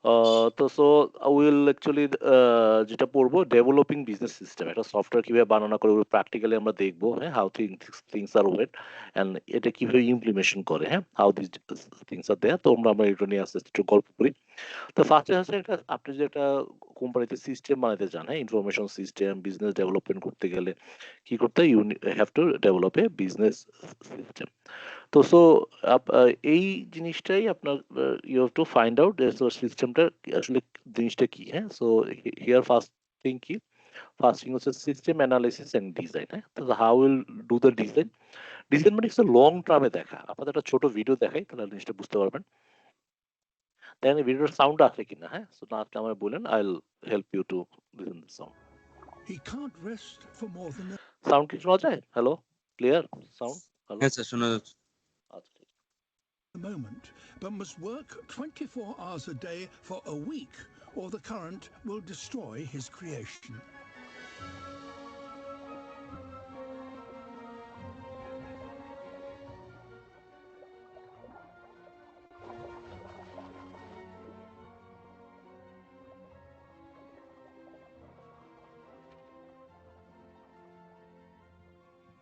তো will actually যেটা পড়বো ডেভেলপিং বিজনেস সিস্টেম, একটা সফটওয়্যার কিভাবে বানানো করে প্র্যাকটিক্যালি আমরা দেখবো, হ্যাঁ, how things are wait and এটা কিভাবে ইমপ্লিমেশন করে, হ্যাঁ, how this things are there. তো আমরা এটা নিয়ে আস্তে আস্তে একটু গল্প করি। তো ফার্স্টে হচ্ছে একটা, আপনি যে একটা কোম্পানিতে সিস্টেম বানাতে চান, হ্যাঁ, ইনফরমেশন সিস্টেম, বিজনেস ডেভেলপমেন্ট করতে গেলে কি করতে হয়, you have to develop a business system. তো এই জিনিসটাই আপনার you have to find out সিস্টেমটা আসলে জিনিসটা কি, হ্যাঁ। হিয়ার ফার্স্ট থিং কি, ফার্স্ট থিং হচ্ছে সিস্টেম অ্যানালাইসিস এন্ড ডিজাইন, হ্যাঁ। তো how will do the design. Design মানে হচ্ছে লং টার্মে দেখা। আপনাদের একটা ছোট ভিডিও দেখাই, তাহলে জিনিসটা বুঝতে পারবেন। দেখেন ভিডিওর সাউন্ড আছে কিনা, হ্যাঁ। না আসলে আমার বলেন, I will help you to listen this sound. He can't rest for more than sound কি শোনা যায়? Hello, clear sound? হ্যালো, হ্যাঁ স্যার, শোনা যাচ্ছে। আচ্ছা ঠিক a moment, but must work 24 hours a day for a week, or the current will destroy his creation.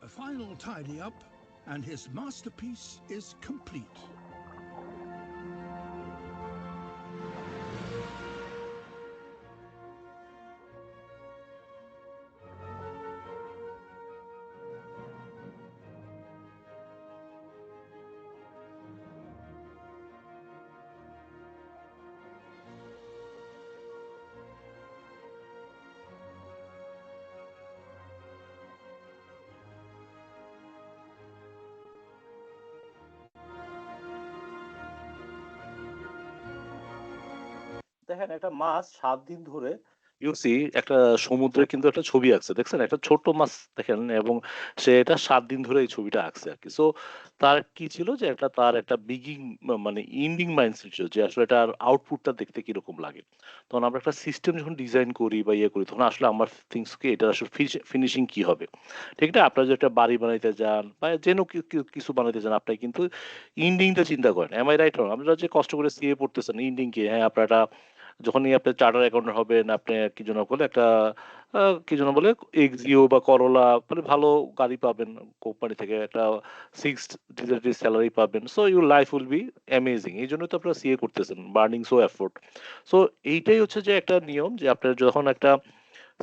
A final tidy up, and his masterpiece is complete. দেখেন, একটা মাছ 7 দিন ধরে ইউসি একটা সমুদ্রে কিন্তু একটা ছবি আঁকছে, দেখছেন? একটা ছোট মাছ দেখেন, এবং সে এটা 7 দিন ধরে এই ছবিটা আঁকছে আর কি। তার কি ছিল যে একটা, তার একটা বিগিং মানে ইন্ডিং মাইন্ডসেট ছিল যে আসলে এটার আউটপুটটা দেখতে কিরকম লাগে। তখন আমরা একটা সিস্টেম যখন ডিজাইন করি বা ইয়ে করি, তখন আসলে আমার থিংস কি এটা আসলে ফিনিশিং কি হবে, ঠিক না? আপনারা যে একটা বাড়ি বানাইতে যান বা যেন কিছু বানাইতে যান, আপনি কিন্তু ইন্ডিংটা চিন্তা করেন। Am I right? আপনারা যে কষ্ট করে সিএ পড়তেছেন, ইন্ডিং কি, হ্যাঁ, আপনার একটা যখনই আপনি চার্টার অ্যাকাউন্টেন্ট হবেন, আপনি কি যেন বলে একটা কি যেন বলে এক্সিও বা করোলা, মানে ভালো গাড়ি পাবেন কোম্পানি থেকে, একটা ফিক্সড ডিজিটাল স্যালারি পাবেন। So your life will be amazing. এই জন্য তো আপনারা সিএ করতেছেন, বার্নিং সো এফোর্ট। সো এইটাই হচ্ছে যে একটা নিয়ম, যে আপনার যখন একটা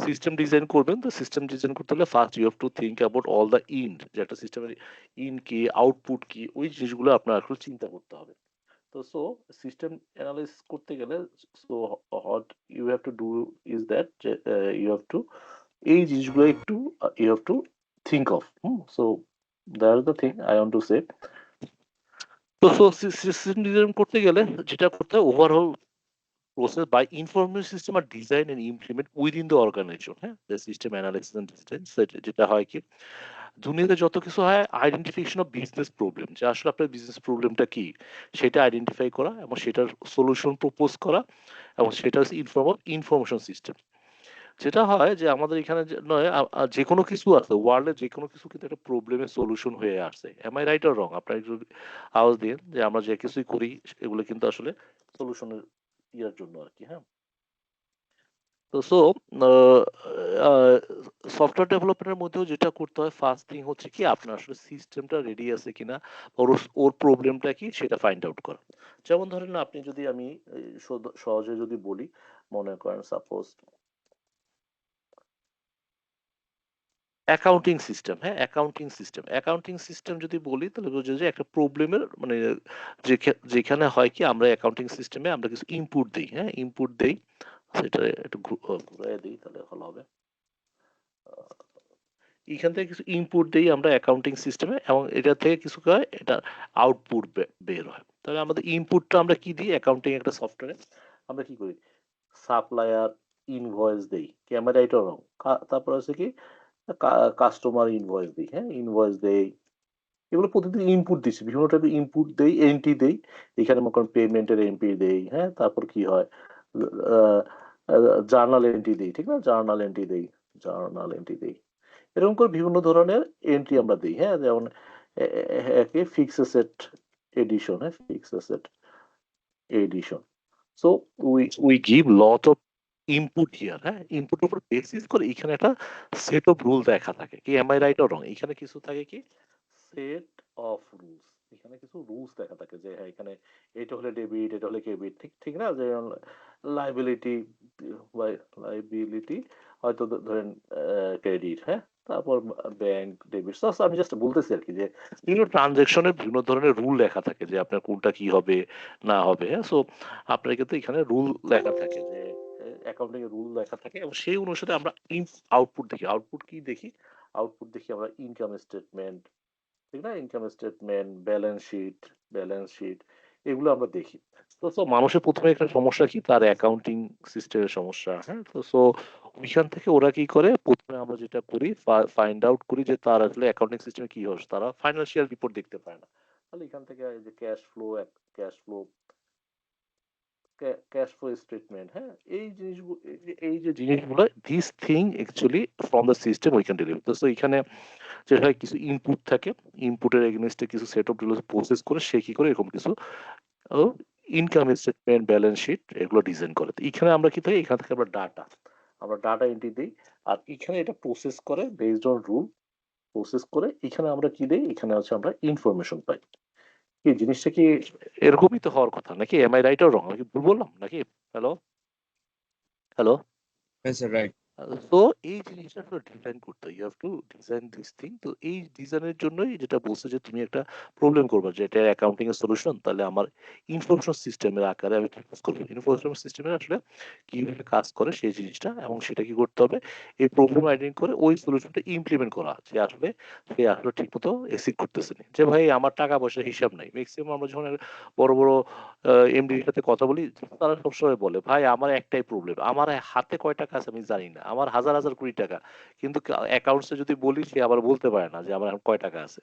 সিস্টেম ডিজাইন করবেন, তো সিস্টেম ডিজাইন করতে হলে first you have to think about all the end, যে একটা সিস্টেমের ইন কি, আউটপুট কি, ওই জিনিসগুলো আপনার আসলে চিন্তা করতে হবে। সিস্টেম অ্যানালাইস করতে গেলে, so what you have to do is that, you have to এই জিনিসগুলো একটু you have to think of. So that is the thing I want to say. System design করতে গেলে যেটা করতে হয়, overall process by information system are designed and implement within the organization, হ্যাঁ, the system analysis and design। যেটা হয় কি, দুনিয়াতে যত কিছু হয়, আইডেন্টিফিকেশন অফ বিজনেস প্রবলেম, যে আসলে আপনার বিজনেস প্রবলেমটা কি সেটা আইডেন্টিফাই করা এবং সেটার সলিউশন প্রপোজ করা, এবং সেটা হচ্ছে ইনফরমেশন সিস্টেম। যেটা হয় যে আমাদের এখানে নয়, যে কোনো কিছু আছে ওয়ার্ল্ডে, যে কোনো কিছু কিন্তু একটা প্রবলেমের সলিউশন হয়ে আসছে। Am I right or wrong? আপনার একটু আওয়াজ দিন যে আমরা যে কিছুই করি এগুলো কিন্তু আসলে সলিউশনের ইয়ার জন্য আর কি, হ্যাঁ। তো সফটওয়্যার ডেভেলপমেন্টের মধ্যেও যেটা করতে হয়, ফার্স্ট থিং হচ্ছে কি, আপনার আসলে সিস্টেমটা রেডি আছে কিনা, ওর ওর প্রবলেমটা কি সেটা ফাইন্ড আউট করা। যেমন ধরেন না, আপনি যদি আমি সহজে যদি বলি, মনে করেন সাপোজ অ্যাকাউন্টিং সিস্টেম, হ্যাঁ, অ্যাকাউন্টিং সিস্টেম যদি বলি, তাহলে বোঝা যায় একটা প্রবলেমের মানে যেখানে হয় কি, আমরা অ্যাকাউন্টিং সিস্টেমে আমরা কিছু ইনপুট দিই, হ্যাঁ, ইনপুট দেই। সেটা একটু ঘুরাই দিই, তাহলে ভালো হবে। এখান থেকে কিছু ইনপুট দিই আমরা অ্যাকাউন্টিং সিস্টেমে, এবং এটা থেকে কিছু হয়, এটা আউটপুট বের হয়। তাহলে আমাদের ইনপুটটা আমরা কি দিই, অ্যাকাউন্টিং একটা সফটওয়্যারে আমরা কি করি, সাপ্লায়ার ইনভয়েস দেই, ক্যামেরা এটা রং, তারপর আছে কি কাস্টমার ইনভয়েস দিই, হ্যাঁ, ইনভয়েস দেই। এগুলো প্রতিদিন ইনপুট দিচ্ছি, বিভিন্ন টাইপের ইনপুট দেই, এন্ট্রি দেই। এখানে মনে করেন পেমেন্টের এন্ট্রি দেই, হ্যাঁ, তারপর কি হয়, জার্নাল এন্ট্রি দিই, ঠিক না, জার্নাল এন্ট্রি দেই। এরকম করে বিভিন্ন ধরনের এন্ট্রি আমরা দিই, হ্যাঁ। যেমন একে ফিক্স অ্যাসেট এডিশন, হ্যাঁ, fix asset addition. So we give lot of input here, হ্যাঁ, ইনপুট উপর বেসিস করে এখানে একটা সেট অফ রুল দেখা থাকে। কি am I right or wrong? এখানে কিছু থাকে কি সেট অফ রুলস, এখানে কিছু রুলস দেখা থাকে যে হ্যাঁ এখানে এটা হলে ডেবিট, এটা হলে ক্রেডিট, ঠিক ঠিক না? যে লাইবিলিটি, লাইবিলিটি হয়তো ধরেন ক্রেডিট, হ্যাঁ, তারপর ব্যাংক ডেবিট। আমি জাস্ট বলতেছি আর কি যে বিভিন্ন ট্রানজেকশনের বিভিন্ন ধরনের রুল লেখা থাকে যে আপনার কোনটা কি হবে না হবে, হ্যাঁ। সো আপনার কিন্তু এখানে রুল লেখা থাকে যে অ্যাকাউন্টিং এর রুল লেখা থাকে এবং সেই অনুসারে আমরা আউটপুট দেখি। আউটপুট কি দেখি? আউটপুট দেখি আমরা ইনকাম স্টেটমেন্ট, ঠিক না? ইনকাম স্টেটমেন্ট, ব্যালেন্স শিট এগুলো আমরা দেখি। তো মানুষের প্রথমে একটা সমস্যা কি তার অ্যাকাউন্টিং সিস্টেমের সমস্যা, হ্যাঁ। তো ওইখান থেকে ওরা কি করে, প্রথমে আমরা যেটা করি ফাইন্ড আউট করি যে তার আসলে অ্যাকাউন্টিং সিস্টেমে কি হচ্ছে, তারা ফাইন্যান্সিয়াল রিপোর্ট দেখতে পায় না। তাহলে এখান থেকে এই যে cash flow cash flow statement, হ্যাঁ, এই যে জিনিসগুলো this thing actually from the system we can deliver. তো এখানে যেটা হয় কিছু ইনপুট থাকে, ইনপুটের এগেনস্টে কিছু সেট অফ ডিটেলস প্রসেস করে সে কি করে এরকম কিছু ইনকাম স্টেটমেন্ট, ব্যালেন্স শিট এগুলো ডিজাইন করে। তো এখানে আমরা কি থাকি, এখান থেকে আমরা ডাটা এন্ট্রি দিই, আর এখানে এটা প্রসেস করে বেসড অন রুল, প্রসেস করে এখানে আমরা কি দিই, এখানে হচ্ছে আমরা ইনফরমেশন পাই। কি জিনিসটা কি এরকমই তো হওয়ার কথা নাকি? Am I right or wrong? আমি কি ভুল বললাম নাকি? Hello, hello. Yes, sir, right. তো এই জিনিসটা আসলে ডিজাইন করতে হয়, you have to design this thing. তো এই ডিজাইনের জন্যই যেটা বলছে যে তুমি একটা প্রবলেম করবে যে এটা অ্যাকাউন্টিং এর সলিউশন, তাহলে আমার ইনফরমেশন সিস্টেমের আকারে আমি প্রপোজ করবো। ইনফরমেশন সিস্টেমের আসলে কিভাবে কাজ করে সেই জিনিসটা, এবং সেটা কি করতে হবে, এই প্রবলেম আইডেন্টি করে ওই সলিউশনটা ইমপ্লিমেন্ট করা, যে আসলে সে আসলে ঠিক মতো এক্সিট করতেছে না। যে ভাই আমার টাকা পয়সার হিসাব নাই, ম্যাক্সিমাম আমরা যখন বড় বড় এমডির সাথে কথা বলি, তারা সবসময় বলে ভাই আমার একটাই প্রবলেম, আমার হাতে কয় টাকা আছে আমি জানি না, আমার হাজার হাজার কোটি টাকা, কিন্তু অ্যাকাউন্টসে যদি বলি সে আবার বলতে পারে না যে আমার এখন কয় টাকা আছে।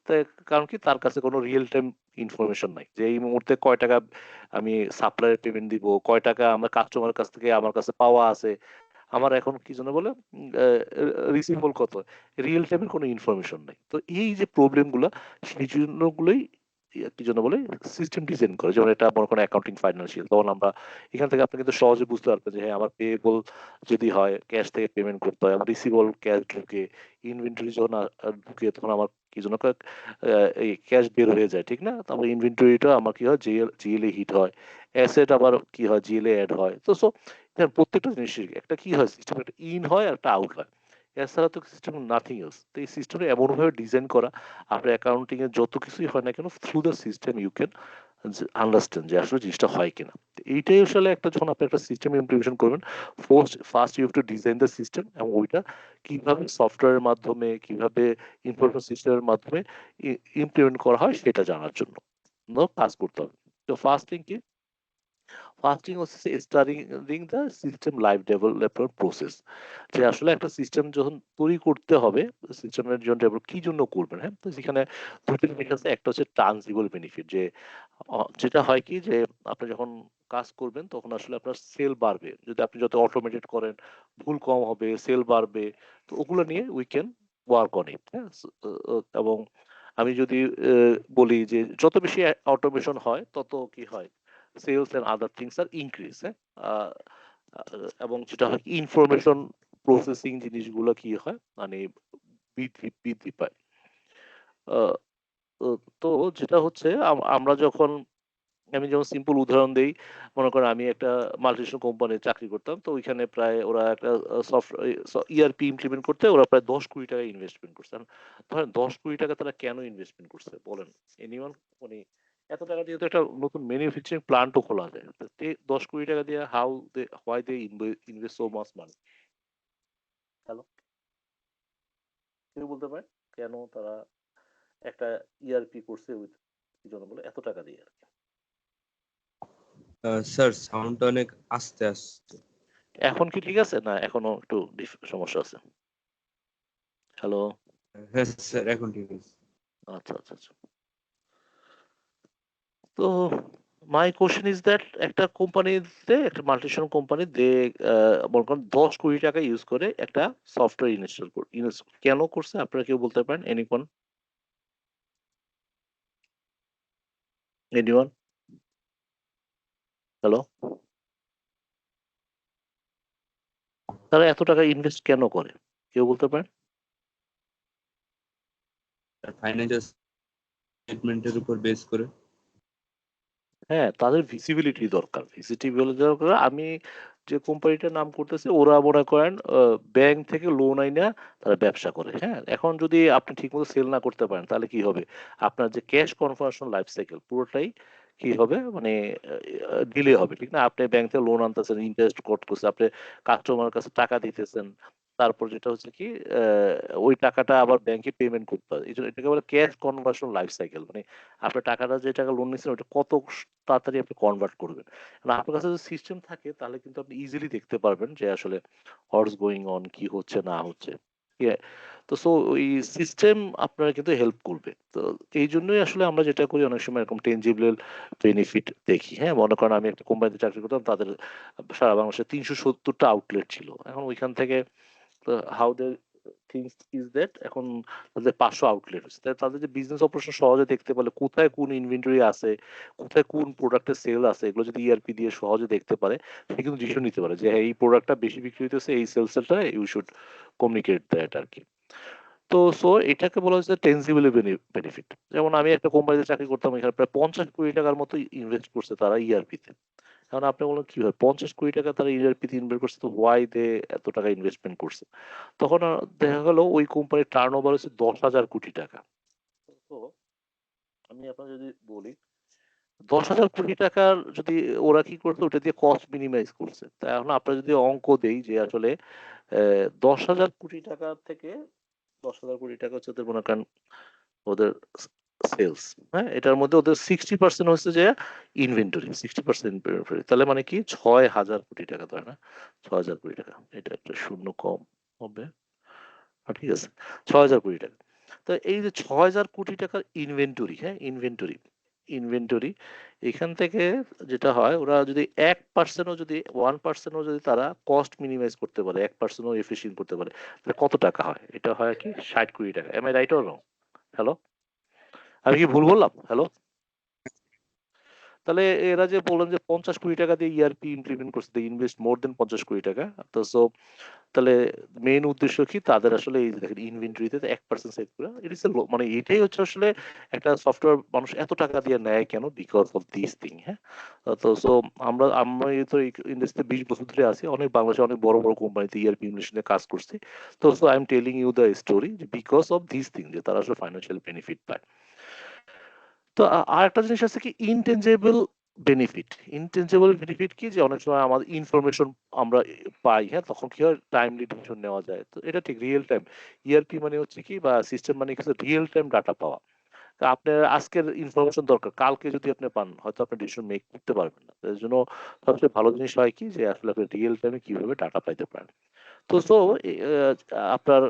তো কারণ কি, তার কাছে কোনো রিয়েল টাইম ইনফরমেশন নাই যে এই মুহূর্তে কয় টাকা আমি সাপ্লায়ার পেমেন্ট দিব, কয় টাকা আমার কাস্টমারের কাছ থেকে আমার কাছে পাওয়া আছে, আমার এখন কি জন্য বলে রিসিভেবল কত, রিয়েল টাইমের কোনো ইনফরমেশন নাই। তো এই যে প্রবলেম গুলা, সেই জন্যগুলোই কি জন্য বলে সিস্টেম ডিজাইন করে। যেমন এটা মনে করেন অ্যাকাউন্টিং ফাইন্যান্সিয়াল, তখন আমরা এখান থেকে আপনি কিন্তু সহজে বুঝতে পারবেন যে হ্যাঁ আমার পেয়েবল যদি হয় ক্যাশ থেকে পেমেন্ট করতে হয়, আমার রিসিভেবল ক্যাশ ঢুকে, ইনভেন্টরি যখন ঢুকে তখন আমার কি জন্য এই ক্যাশ বের হয়ে যায়, ঠিক না? তারপর ইনভেন্টরিটা আমার কি হয়, জিএল এ হিট হয়, অ্যাসেট আবার কি হয়, জিএল এ অ্যাড হয়। তো প্রত্যেকটা জিনিসের একটা কি হয়, সিস্টেম একটা ইন হয় আর একটা আউট হয়, এছাড়া তো সিস্টেম নাথিং এলস। তো এই সিস্টেমটা এমনভাবে ডিজাইন করা, আপনার অ্যাকাউন্টিং এর যত কিছুই হয় না কেন, through the system you can understand যে আসলে জিনিসটা হয় কিনা। তো এইটাই আসলে একটা, যখন আপনি একটা সিস্টেম ইমপ্লিমেন্টেশন করবেন, first you have to design the system, এবং ওইটা কিভাবে সফটওয়্যারের মাধ্যমে, কিভাবে ইনফরমেশন সিস্টেমের মাধ্যমে ইমপ্লিমেন্ট করা হয় সেটা জানার জন্য কাজ করতে হবে। তো ফার্স্ট থিং কি, ফার্স্টিং হচ্ছে starting the system life development process, যে আসলে একটা সিস্টেম যখন তৈরি করতে হবে, সিস্টেমের জন্য ডেভেলপ কি জন্য করবেন, হ্যাঁ। তো সেখানে দুটো জিনিস আছে, একটা হচ্ছে ট্রানজিবল বেনিফিট, যে যেটা হয় কি যে আপনি যখন কাজ করবেন তখন আসলে আপনার সেল বাড়বে, যদি আপনি যত অটোমেটেড করেন ভুল কম হবে, সেল বাড়বে। তো ওগুলো নিয়ে we can work on it, হ্যাঁ। এবং আমি যদি বলি যে যত বেশি অটোমেশন হয় তত কি হয়, সেলস এন্ড আদার থিংস আর ইনক্রিজ, হ্যাঁ। আহ, এবং যেটা হয় ইনফরমেশন প্রসেসিং জিনিসগুলো কি হয়, মানে বৃদ্ধি বৃদ্ধি পায়। আহ, তো যেটা হচ্ছে আমরা যখন, আমি যেমন সিম্পল উদাহরণ দেই, মনে করেন আমি একটা মাল্টিনেশনাল কোম্পানির চাকরি করতাম, তো ওইখানে প্রায় ওরা একটা সফটওয়্যার ইআরপি ইমপ্লিমেন্ট করতে ওরা প্রায় 10 কোটি টাকা ইনভেস্টমেন্ট করছে। ধরেন 10 কোটি টাকা তারা কেন ইনভেস্টমেন্ট করছে বলেন, এনিওয়ান? মানে এত টাকা দিয়ে তো একটা নতুন ম্যানুফ্যাকচারিং প্লান্টও খোলা যায়। 10 কোটি টাকা দিয়ে why they invest so much money? Hello, কেউ বলতে পারে কেন তারা একটা ইআরপি করছে উইথ কি জন্য বলে এত টাকা দিয়ে আর কি? স্যার সাউন্ডটা অনেক আস্তে আসছে। এখন কি ঠিক আছে না এখনো একটু সমস্যা আছে? হ্যালো। হ্যাঁ স্যার, এখন ঠিক আছে। আচ্ছা আচ্ছা আচ্ছা। তো মাই কোশ্চেন ইজ দ্যাট একটা কোম্পানিতে, একটা মাল্টিনেশনাল কোম্পানি দে মনে করেন 10 কোটি টাকা ইউজ করে একটা সফটওয়্যার কেন করছে আপনারা কেউ বলতে পারেন? এনিওয়ান? হ্যালো, তারা এত টাকা ইনভেস্ট কেন করে কেউ বলতে পারেন? ফাইন্যান্সিয়াল স্টেটমেন্টের উপর বেস করে। হ্যাঁ, তাদের ভিজিবিলিটি দরকার, ভিজিবিলিটি দরকার। আমি যে কোম্পানিটার নাম করতেছি ওরা মনে করেন ব্যাংক থেকে লোন আইনা তারা ব্যবসা করে। হ্যাঁ, এখন যদি আপনি ঠিকমতো সেল না করতে পারেন তাহলে কি হবে? আপনার যে ক্যাশ কনভার্সন লাইফ সাইকেল পুরোটাই কি হবে, মানে ডিলে হবে, ঠিক না? আপনি ব্যাংক থেকে লোন আনতেছেন, ইন্টারেস্ট করতেছে, আপনি কাস্টমার কাছে টাকা দিতেছেন, তারপর যেটা হচ্ছে কি আহ, ওই টাকাটা আবার ব্যাংকে পেমেন্ট করতে হয়। এই জন্য এটাকে বলে ক্যাশ কনভার্সন লাইফ সাইকেল। মানে আপনার টাকাটা, যে টাকা লোন নিচ্ছেন ওটা কত তাড়াতাড়ি আপনি কনভার্ট করবেন। কারণ আপনার কাছে যদি সিস্টেম থাকে তাহলে কিন্তু আপনি ইজিলি দেখতে পারবেন যে আসলে হোয়াটস গোয়িং অন, কি হচ্ছে না হচ্ছে। Yeah. তো সো ওই সিস্টেম আপনারা কিন্তু হেল্প করবে। তো এই জন্যই আসলে আমরা যেটা করি অনেক সময় এরকম টেনজিবল বেনিফিট দেখি। হ্যাঁ, মনে করেন আমি একটা কোম্পানিতে চাকরি করতাম, তাদের সারা বাংলাদেশে ৩৭০টা আউটলেট ছিল। এখন ওইখান থেকে how they things is that এখন তাদের ৫০০ আউটলেট হচ্ছে, তাদের যে বিজনেস অপারেশন সহজে দেখতে পারলে কোথায় কোন ইনভেন্টরি আছে, কোথায় কোন প্রোডাক্টের সেল আছে, এগুলো যদি ইআরপি দিয়ে সহজে দেখতে পারে, সে কিন্তু ডিসিশন নিতে পারে যে হ্যাঁ এই প্রোডাক্টটা বেশি বিক্রি হইতেছে, এই সেলসটা ইউ শুড কমিউনিকেট দ্যাট আর কি। তো সো এটাকে বলা হচ্ছে টেনজিবল বেনিফিট। যেমন আমি একটা কোম্পানিতে চাকরি করতাম, এখানে প্রায় ৫০ কোটি টাকার মতো ইনভেস্ট করছে তারা ইআরপিতে। এখন আপনি বলেন কিভাবে ৫০ কোটি টাকা তারা ইআরপিতে ইনভেস্ট করছে, তো হোয়াই দে এত টাকা ইনভেস্টমেন্ট করছে? তখন দেখা গেল ওই কোম্পানির টার্ন ওভার হচ্ছে ১০,০০০ কোটি টাকা। তো আমি আপনার যদি বলি ১০,০০০ কোটি টাকার যদি ওরা কি করছে ওটা দিয়ে কস্ট মিনিমাইজ করছে, তা এখন আপনার যদি অঙ্ক দেই যে আসলে ১০,০০০ কোটি টাকা থেকে ১০,০০০ কোটি টাকা হচ্ছে ওদের মনে করেন ওদের সেলস। হ্যাঁ, এটার মধ্যে ওদের 60% হচ্ছে যে ইনভেন্টরি, 60% ইনভেন্টরি, তাহলে মানে কি ৬,০০০ কোটি টাকা, তাই না? ৬,০০০ কোটি টাকা, এটা একটা শূন্য কম হবে। ঠিক আছে, ৬,০০০ কোটি টাকা। তো এই যে ৬,০০০ কোটি টাকার ইনভেন্টরি, হ্যাঁ ইনভেন্টরি, ইনভেন্টরি এখান থেকে যেটা হয়, ওরা যদি ১%ও যদি 1%ও যদি তারা কস্ট মিনিমাইজ করতে পারে, 1%ও এফিসিয়েন্ট করতে পারে, তাহলে কত টাকা হয়? এটা হয় কি ৬০ কোটি টাকা। Am I right or wrong? Hello, আমি কি ভুল বললাম? হ্যালো, তাহলে এরা যে বললেন যে ৫০ কোটি টাকা দিয়ে ইআরপি ইমপ্লিমেন্ট করছে, ইনভেস্ট মোর দেন ৫০ কোটি টাকা। তো সো তাহলে মেইন উদ্দেশ্য কি তাদের? আসলে এই যে দেখেন ইনভেন্টরিতে ১% সেভ করা, ইট ইস মানে এটাই হচ্ছে আসলে একটা সফটওয়্যার মানুষ এত টাকা দিয়ে নেয় কেন? Because of this thing. হ্যাঁ, তো সো আমি তো এই ইন্ডাস্ট্রিতে ২০ বছর ধরে আছি, অনেক বাংলাদেশে অনেক বড় বড় কোম্পানিতে ইআরপি ইমপ্লিমেন্টেশনে কাজ করছি। তো so I am telling you the story because of this thing, যে তারা আসলে ফাইন্যান্সিয়াল বেনিফিট পায়। তো আর একটা জিনিস আছে কি ইনটেনজেবল বেনিফিট। ইনটেনজেবল বেনিফিট কি, যে অনেক সময় আমাদের ইনফরমেশন আমরা পাই, হ্যাঁ, তখন কি হয় টাইমলি ডিসিশন নেওয়া যায়। তো এটা ঠিক রিয়েল টাইম। ইআরপি মানে হচ্ছে কি, বা সিস্টেম মানে হচ্ছে রিয়েল টাইম ডাটা পাওয়া। তো আপনার আজকের ইনফরমেশন দরকার, কালকে যদি আপনি পান হয়তো আপনি ডিসিশন মেক করতে পারবেন না। এর জন্য সবচেয়ে ভালো জিনিস হয় কি, যে আসলে আপনি রিয়েল টাইমে কিভাবে ডাটা পাইতে পারেন। তো সো আপনার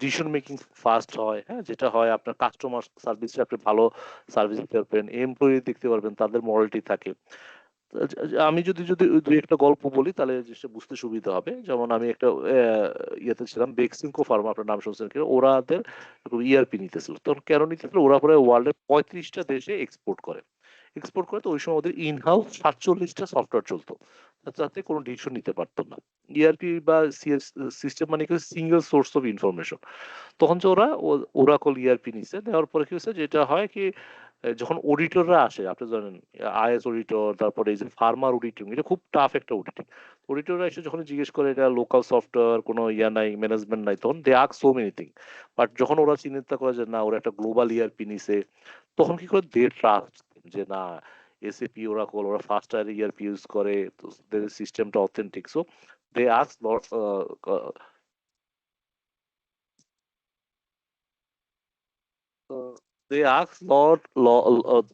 ডিসিশন মেকিং ফাস্ট হয়। হ্যাঁ, যেটা হয় আপনার কাস্টমার সার্ভিসে আপনি ভালো সার্ভিস দিতে পারবেন, এমপ্লয়ি দেখতে পারবেন তাদের মরালিটি থাকে। আমি যদি যদি দুই একটা গল্প বলি তাহলে জিনিসটা বুঝতে সুবিধা হবে। যেমন আমি একটা ইয়েতে ছিলাম, বেক্সিমকো ফার্মা, আপনার নাম শুনছেন কি? ওরাদের ইআরপি নিতেছিল, তখন কেন নিতেছিল? ওরা পরে ওয়ার্ল্ডের ৩৫টা দেশে এক্সপোর্ট করে। এক্সপোর্ট করে, তো ওই সময় ওদের ইন হাউস ৪৭টা সফটওয়্যার চলতো, যাতে কোনো ডিসিশন নিতে পারতো না। ইআরপি বা সিএস সিস্টেম মানে কি, সিঙ্গেল সোর্স অফ ইনফরমেশন। তখন যে ওরা ওরাকল ইআরপি নিছে, নেওয়ার পরে কি হয়েছে, যেটা হয় কি যখন অডিটররা আসে, আপনি জানেন আইএস অডিটর, তারপরে এই যে ফার্মার অডিটিং, এটা খুব টাফ একটা অডিটিং। অডিটররা এসে যখন জিজ্ঞেস করে এটা লোকাল সফটওয়্যার, কোনো ইয়া নাই, ম্যানেজমেন্ট নাই, তখন they ask so many thing. But যখন ওরা চিন্তা করে যে না ওরা একটা গ্লোবাল ইআরপি নিছে, তখন কি করে দে ট্রাস্ট যে না এসএপি ওরাকল ওরা ফার্স্ট ইআরপি ইউজ করে, তো সিস্টেমটা authentic. So they ask they ask lot,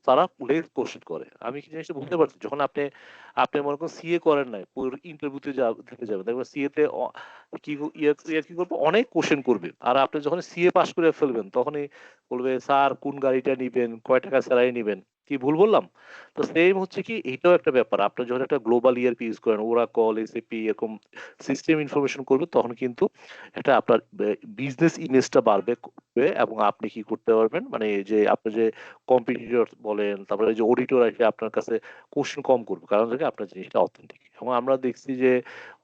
তারা লেট কোশ্চেন করে। আমি কি জিনিসটা বুঝতে পারছি? যখন আপনি আপনি মনে করেন সিএ করেন নাই, ইন্টারভিউতে দিতে যাবেন, দেখবেন সিএ তে কি ইয়ে কি করবে, অনেক কোশ্চেন করবে। আর আপনি যখন সিএ পাস করে ফেলবেন তখনই বলবে স্যার কোন গাড়িটা নিবেন, কয় টাকা স্যালারি নিবেন। কি ভুল বললাম? তো সেম হচ্ছে কি এটাও একটা ব্যাপার। আপনি যখন একটা গ্লোবাল ERP ইউজ করেন, ওরাকল, SAP এরকম সিস্টেম ইনফরমেশন করবে তখন কিন্তু একটা আপনার বিজনেস ইমেজটা বাড়বে এবং আপনি কি করতে পারবেন মানে এই যে আপনি যে কম্পিটিটর বলেন তারপরে যে অডিটর এসে আপনার কাছে কোশ্চেন কম করবে কারণ হচ্ছে কি আপনার জিনিসটা অথেন্টিক এবং আমরা দেখছি যে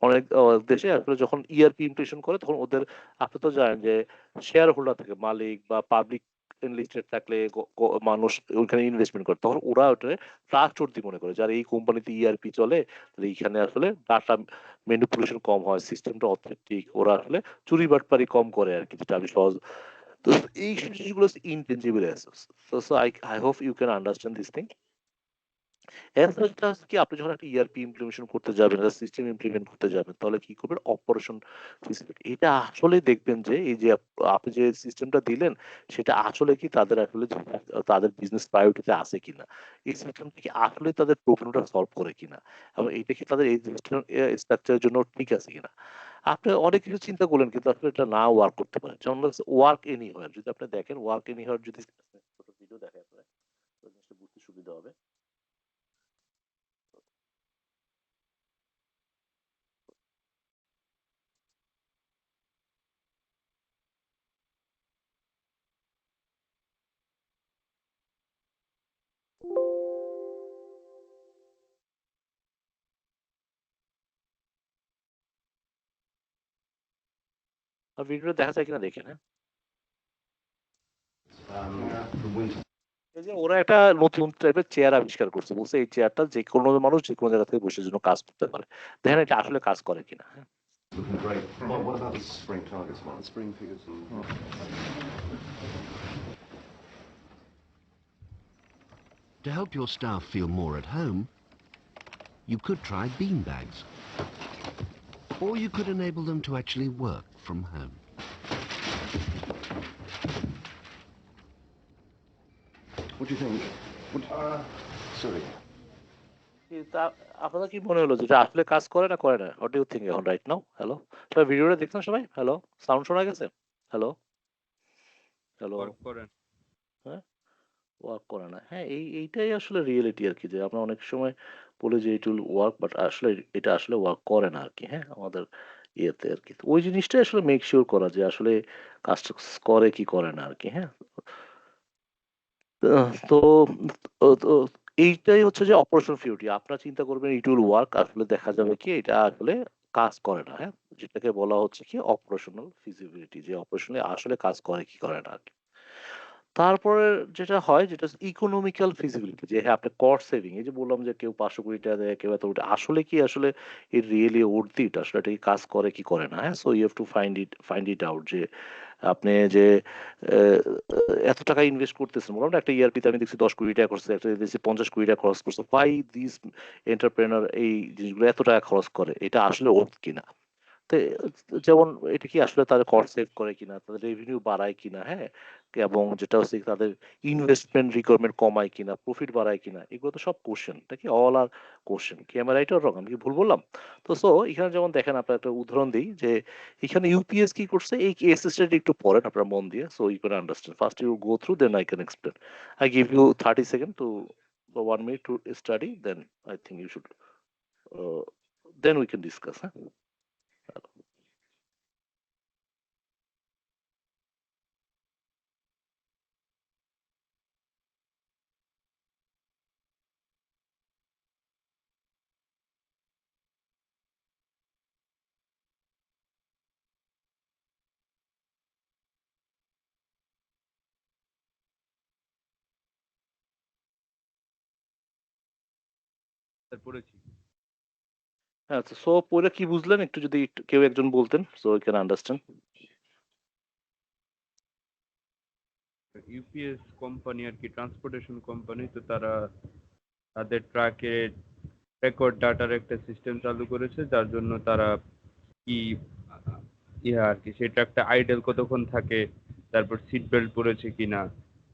অনেক দেশে আসলে যখন ERP ইমপ্লিমেন্টেশন করে তখন ওদের আপনি তো জানেন যে শেয়ার হোল্ডার থাকে মালিক বা পাবলিক লিস্টেড থাকলে মানুষ ওইখানে ইনভেস্টমেন্ট করে তখন ওরা ওটা ট্রাস্টওয়ার্দি মনে করে যার এই কোম্পানিতে ERP চলে তাহলে এইখানে আসলে ডাটা ম্যানিপুলেশন কম হয় সিস্টেমটা অথেন্টিক ওরা আসলে চুরি বাটপারি কম করে আর কি যেটা আমি সহজ তো এই জিনিসগুলো intangible assets so I hope you can understand this thing এছাড়া কি আপনি যখন একটা ERP ইমপ্লিমেন্টেশন করতে যাবেন একটা সিস্টেম ইমপ্লিমেন্ট করতে যাবেন তাহলে কি করবেন অপারেশন ফিজিবিলিটি এটা আসলে দেখবেন যে এই যে আপনি যে সিস্টেমটা দিলেন সেটা আসলে কি তাদের আসলে তাদের বিজনেস প্রায়োরিটিতে আছে কিনা এই সিস্টেমটা কি আসলে তাদের প্রবলেমটা সলভ করে কিনা এবং এটা কি তাদের এই স্ট্রাকচারের জন্য ঠিক আছে কিনা আপনি অনেক কিছু চিন্তা করলেন কিন্তু আসলে এটা না ওয়ার্ক করতে পারে যেমন ওয়ার্ক এনিহোয়ার যদি আপনি দেখেন ওয়ার্ক এনিহোয়ার যদি ছোট ভিডিও দেখেন আপনার জিনিসটা বুঝতে সুবিধা হবে আর ভিডিওটা দেখা যায় কিনা দেখেন হ্যাঁ এই যে ওরা একটা নতুন টাইপের চেয়ার আবিষ্কার করছে বলছে এই চেয়ারটা যে কোনো মানুষ যে কোনো জায়গা থেকে বসে জন্য কাজ করতে পারে দেখেন এটা আসলে কাজ করে কিনা হ্যাঁ Looking great. What about the spring targets one? The spring figures. To help your staff feel more at home, you could try beanbags. Or you could enable them to actually work from home. What do you think? Sorry. আপনাদের কি মনে হলো যেটা আসলে কাজ করে না করে না হোয়াট ডু ইউ থিঙ্ক এখন রাইট নাও হ্যালো সবাই ভিডিওটা দেখছেন সবাই হ্যালো সাউন্ড শোনা গেছে হ্যালো হ্যালো ওয়ার্ক করেন হ্যাঁ ওয়ার্ক করে না হ্যাঁ এইটাই আসলে রিয়েলিটি আর কি যে আমরা অনেক সময় বলি যে ইট উইল ওয়ার্ক বাট আসলে এটা আসলে ওয়ার্ক করে না আর কি হ্যাঁ আমাদের ইয়েতে আর কি তো ওই জিনিসটাই আসলে মেক শিওর করা যে আসলে কাজটা করে কি করে না আর কি হ্যাঁ তো তো এইটাই হচ্ছে যে অপারেশন ফিউটি আপনারা চিন্তা করবেন ইট উইল ওয়ার্ক আসলে দেখা যাবে কি এটা আসলে কাজ করে না হ্যাঁ যেটাকে বলা হচ্ছে কি অপারেশনাল ফিজিবিলিটি যে অপারেশনে আসলে কাজ করে কি করে না আর কি তারপরে যেটা হয় যেটা ইকোনমিক্যাল ফিজিবিলিটি যে হ্যাঁ আপনি কস্ট সেভিং এই যে বললাম যে কেউ 500 কোটি টাকা দেয় কেউ এত কোটি আসলে কি আসলে এই রিয়েলি ওর্থ ইট আসলে এটা কি কাজ করে কি করে না হ্যাঁ so you have to find it out যে আপনি যে আহ, এত টাকা ইনভেস্ট করতেছেন বললাম না একটা ERP তে আমি দেখছি 10 কোটি টাকা করছে একটা দেখছি 50 কোটি টাকা খরচ করছে ভাই দিস এন্টারপ্রেনার এই জিনিসগুলো এত টাকা খরচ করে এটা আসলে ওর্থ কিনা তো যেমন এটা কি আসলে তাদের কস্ট সেভ করে কিনা তাদের রেভিনিউ বাড়ায় কিনা হ্যাঁ এবং যেটা হচ্ছে তাদের ইনভেস্টমেন্ট রিকোয়ারমেন্ট কমায় কিনা প্রফিট বাড়ায় কিনা এগুলো তো সব কোশ্চেন এটা কি অল আর কোশ্চেন কি আমার রাইট অর রং আমি কি ভুল বললাম তো সো এখানে যেমন দেখেন আপনার একটা উদাহরণ দিই যে এখানে ইউপিএস কি করছে এই কেস স্টাডি একটু পড়েন আপনার মন দিয়ে so you can understand first you go through then I can explain I give you 30 second to 1 minute to study then I think you should then we can discuss হ্যাঁ পড়েছি আচ্ছা so পরে কি বুঝলেন একটু যদি কেউ একজন বলতেন so we can understand UPS company আর কি ট্রান্সপোর্টেশন কোম্পানি তো তারা তাদের ট্রাকে রেকর্ড ডাটার একটা সিস্টেম চালু করেছে যার জন্য তারা কি ইয়া আর কি সেই ট্রাকটা আইডেল কতক্ষণ থাকে তারপর সিট বেল্ট পরেছে কিনা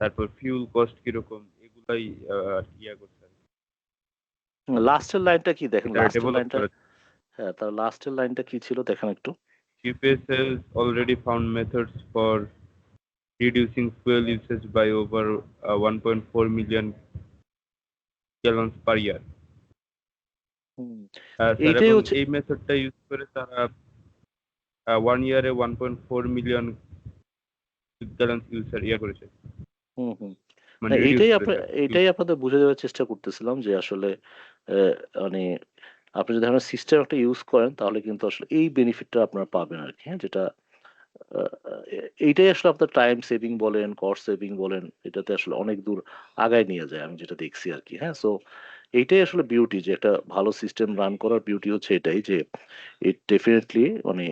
তারপর ফিউল কস্ট কিরকম এগুলাই আর কি ইয়া করছে আর কি। লাস্টের লাইনটা কি দেখেন এটা লাস্টের ডেভেলপ লাইনটা করেছে হ্যাঁ তার লাস্টের লাইনটা কি ছিল দেখেন একটু UPS has already found methods for reducing fuel usage by over 1.4 million গ্যালন্স per year. Hmm. Sir, এইটাই এবং হচ্ছে এই মেথডটা ইউজ করে তারা 1 ইয়ারে 1.4 মিলিয়ন গ্যালন্স ইউজার করেছে, হুম হুম না মানে রিডিউস করেছে আর কি। এইটাই আপনাদের বুঝে দেওয়ার চেষ্টা করতেছিলাম যে আসলে মানে আপনি যদি ধরনের সিস্টেম একটা ইউজ করেন তাহলে কিন্তু আসলে এই বেনিফিটটা আপনারা পাবেন আর কি, হ্যাঁ, যেটা এইটাই আসলে আপনার টাইম সেভিং বলেন, কস্ট সেভিং বলেন, এটাতে আসলে অনেক দূর আগায় নিয়ে যায় আমি যেটা দেখছি আর কি। হ্যাঁ, সো এইটাই আসলে বিউটি, যে একটা ভালো সিস্টেম রান করার বিউটি হচ্ছে এটাই যে ইট ডেফিনেটলি মানে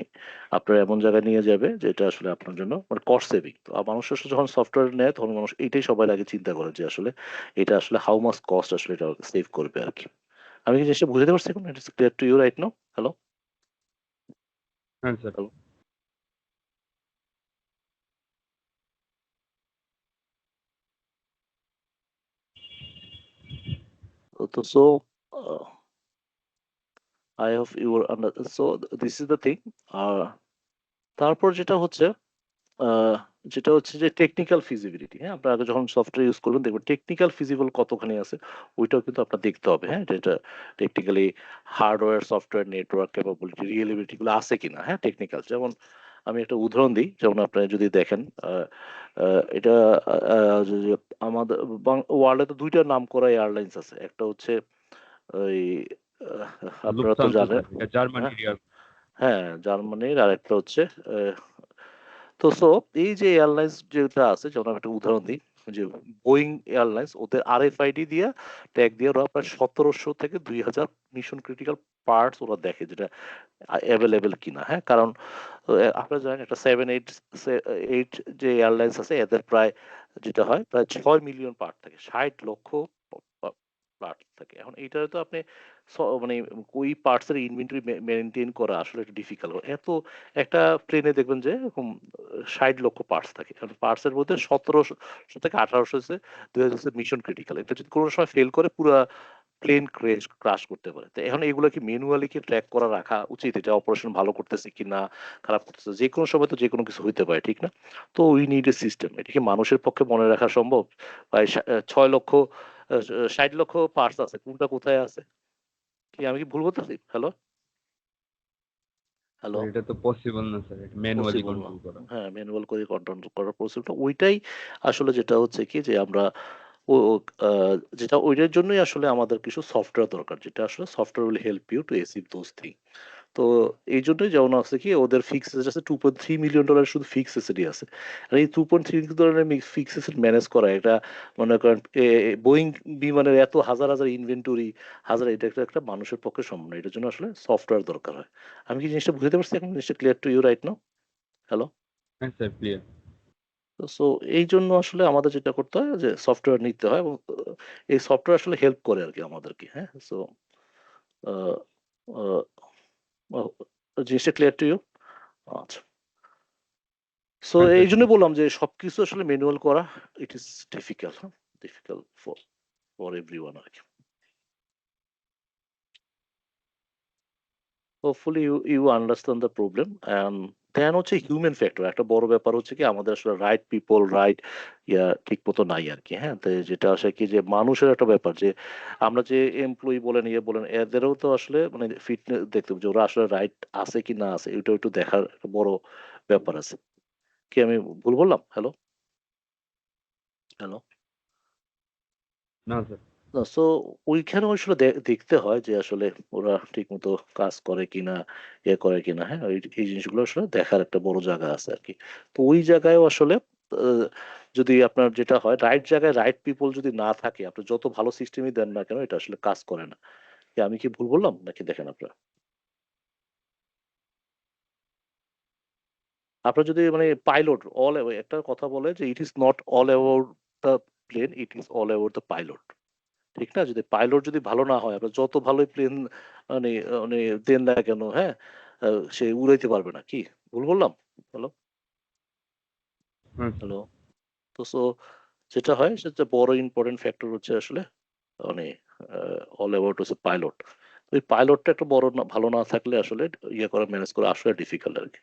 আপনার এমন জায়গায় নিয়ে যাবে যেটা আসলে আপনার জন্য মানে কস্ট সেভিং। তো মানুষ আসলে যখন সফটওয়্যার নেয় তখন মানুষ এইটাই সবার আগে চিন্তা করে যে আসলে এটা আসলে হাউ মাস কস্ট আসলে এটা সেভ করবে আর কি। আমি কি জিনিসটা বুঝতে পারছি এখন? It is clear to you right now? Hello? হ্যাঁ স্যার। হ্যালো? তো so I hope you are under, so this is the thing. আর তারপর আহ, যেটা হচ্ছে যে টেকনিক্যাল ফিজিবিলিটি, হ্যাঁ, আপনার আগে যখন সফটওয়্যার ইউজ করবেন দেখবেন টেকনিক্যাল ফিজিবল কতখানি আছে, ওইটাও কিন্তু আপনার দেখতে হবে, হ্যাঁ, যেটা technically hardware software network capability reliability গুলো আছে কিনা, হ্যাঁ, টেকনিক্যাল। যেমন আমি একটা উদাহরণ দিই, যেমন আপনি যদি দেখেন এটা যে আমাদের ওয়ার্ল্ডে তো দুইটা নাম করা এয়ারলাইন্স আছে, একটা হচ্ছে ওই আপনারা তো লুফথানসা জানেন, স্যার, এটা হ্যাঁ, জার্মানির এয়ার। হ্যাঁ, জার্মানির, আর একটা হচ্ছে সো এই যে এয়ারলাইন্স যেটা আছে, যেমন আমি একটা উদাহরণ দিই, যে বোয়িং এয়ারলাইন্স, ওদের আরএফআইডি দিয়ে ট্যাগ দিয়ে ওরা প্রায় 1700 থেকে 2000 মিশন ক্রিটিক্যাল পার্টস ওরা দেখে যেটা অ্যাভেলেবেল কিনা, হ্যাঁ, কারণ আপনারা জানেন একটা 787 যে এয়ারলাইন্স আছে এদের প্রায় যেটা হয় প্রায় 6 মিলিয়ন পার্ট থাকে, 60 লক্ষ পার্ট থাকে। এখন এইটারে তো আপনি মানে ওই পার্টস এর ইনভেন্টরি মেনটেন করা আসলে একটু ডিফিকাল্ট। এত একটা প্লেনে দেখবেন যে এরকম 60 লক্ষ পার্টস থাকে, কারণ পার্টস এর মধ্যে 1700 থেকে 1800 হচ্ছে 2000 হচ্ছে মিশন ক্রিটিক্যাল, এটা যদি কোনো সময় ফেল করে পুরো প্লেন ক্রাশ করতে পারে। তো এখন এগুলো কি ম্যানুয়ালি কি ট্র্যাক করা রাখা উচিত, এটা অপারেশন ভালো করতেছে কি না, খারাপ করতেছে, যে কোনো সময় তো যে কোনো কিছু হইতে পারে, ঠিক না? তো উই নিড এ সিস্টেম। এটা কি মানুষের পক্ষে মনে রাখা সম্ভব? প্রায় 6 লক্ষ 60 লক্ষ পার্টস আছে, কোনটা কোথায় আছে? কি আমি কি ভুল বলতেছি? হ্যালো? হ্যালো? স্যার এটা তো পসিবল না স্যার, এটা ম্যানুয়ালি পসিবল না। কন্ট্রোল করা। হ্যাঁ, ম্যানুয়াল করে কন্ট্রোল করার পসিবল, ওইটাই আসলে যেটা হচ্ছে কি যে আমরা ও যেটা ওইটার জন্যই আসলে আমাদের কিছু সফটওয়্যার দরকার, যেটা আসলে software will help you to achieve those thing. তো এই জন্যই যেমন আছে কি ওদের ফিক্স এসেট আছে $2.3 মিলিয়ন, শুধু ফিক্স এসেটই আছে। আর এই $2.3 মিলিয়ন ফিক্স এসেট ম্যানেজ করা, এটা মনে করেন বোয়িং বিমানের এত হাজার হাজার ইনভেন্টরি, হাজার, এটা একটা একটা মানুষের পক্ষে সম্ভব না, এটার জন্য আসলে সফটওয়্যার দরকার হয়। আমি কি জিনিসটা বুঝতে পারছি এখন? জিনিসটা clear to you right now? Hello? হ্যাঁ স্যার, ক্লিয়ার। সো এই জন্য আসলে আমাদের যেটা করতে হয় যে সফটওয়্যার নিতে হয়, এবং এই সফটওয়্যার আসলে হেল্প করে আর কি আমাদেরকে, হ্যাঁ, সো জিনিসটা ক্লিয়ার টু ইউ? আচ্ছা, সো হ্যাঁ এই স্যার, জন্য ক্লিয়ার। বললাম যে সবকিছু আসলে ম্যানুয়াল করা it is difficult, difficult for everyone আর কি। Hopefully you you understand the problem. Then হচ্ছে হিউম্যান ফ্যাক্টর, একটা বড় ব্যাপার হচ্ছে কি আমাদের আসলে রাইট পিপল রাইট ঠিক মতো নাই আর কি, হ্যাঁ, তো যেটা আসলে কি যে মানুষের একটা ব্যাপার যে আমরা যে এমপ্লয়ি বলেন বলেন এদেরও তো আসলে মানে ফিটনেস দেখতে হবে যে ওরা আসলে রাইট আছে কি না আছে, এটা একটু দেখার একটা বড় ব্যাপার আছে। কি আমি ভুল বললাম? হ্যালো? হ্যালো? না স্যার। সো ওইখানে আসলে দেখতে হয় যে আসলে ওরা ঠিক মতো কাজ করে কিনা, করে কিনা, হ্যাঁ, এই জিনিসগুলো আসলে দেখার একটা বড় জায়গা আছে আর কি। তো ওই জায়গায়ও আসলে আহ, যদি আপনার যেটা হয় রাইট জায়গায় রাইট পিপল যদি না থাকে, আপনি যত ভালো সিস্টেমই দেন না কেন এটা আসলে কাজ করে না। কি আমি কি ভুল বললাম নাকি? দেখেন আপনার, আপনার যদি মানে পাইলট একটা কথা বলে যে it is not all about the plane, it is all about the pilot, ঠিক না? যদি পাইলট যদি ভালো না হয় আপনার যত ভালোই প্লেন মানে মানে দেন না কেন, হ্যাঁ, সে উড়াইতে পারবে না। কি ভুল বললাম? হ্যালো? হ্যাঁ স্যার। হ্যালো? তো সো যেটা হয় সেটা বড় ইম্পর্টেন্ট ফ্যাক্টর হচ্ছে আসলে মানে অল অ্যাবাউট হচ্ছে পাইলট। ওই পাইলটটা একটা বড় ভালো না থাকলে আসলে করা ম্যানেজ করা আসলে ডিফিকাল্ট আর কি।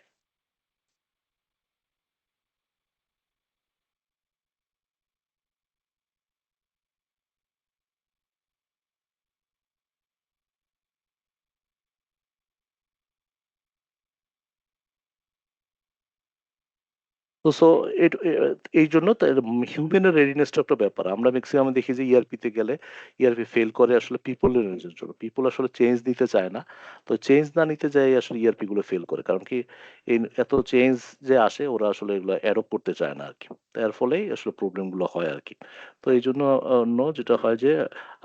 তো সো এই জন্য হিউম্যানের রেডিনেসটা একটা ব্যাপার। আমরা ম্যাক্সিমাম দেখি যে ইআরপিতে গেলে ইআরপি ফেল করে আসলে পিপলের জন্য। পিপল আসলে চেঞ্জ নিতে চায় না। তো চেঞ্জ না নিতে যাই আসলে ইআরপি গুলো ফেল করে। কারণ কি এই এত চেঞ্জ যে আসে ওরা আসলে এগুলো অ্যাডপ্ট করতে চায় না আরকি। এর ফলেই আসলে প্রবলেম গুলো হয় আরকি। তো এই জন্য যেটা হয় যে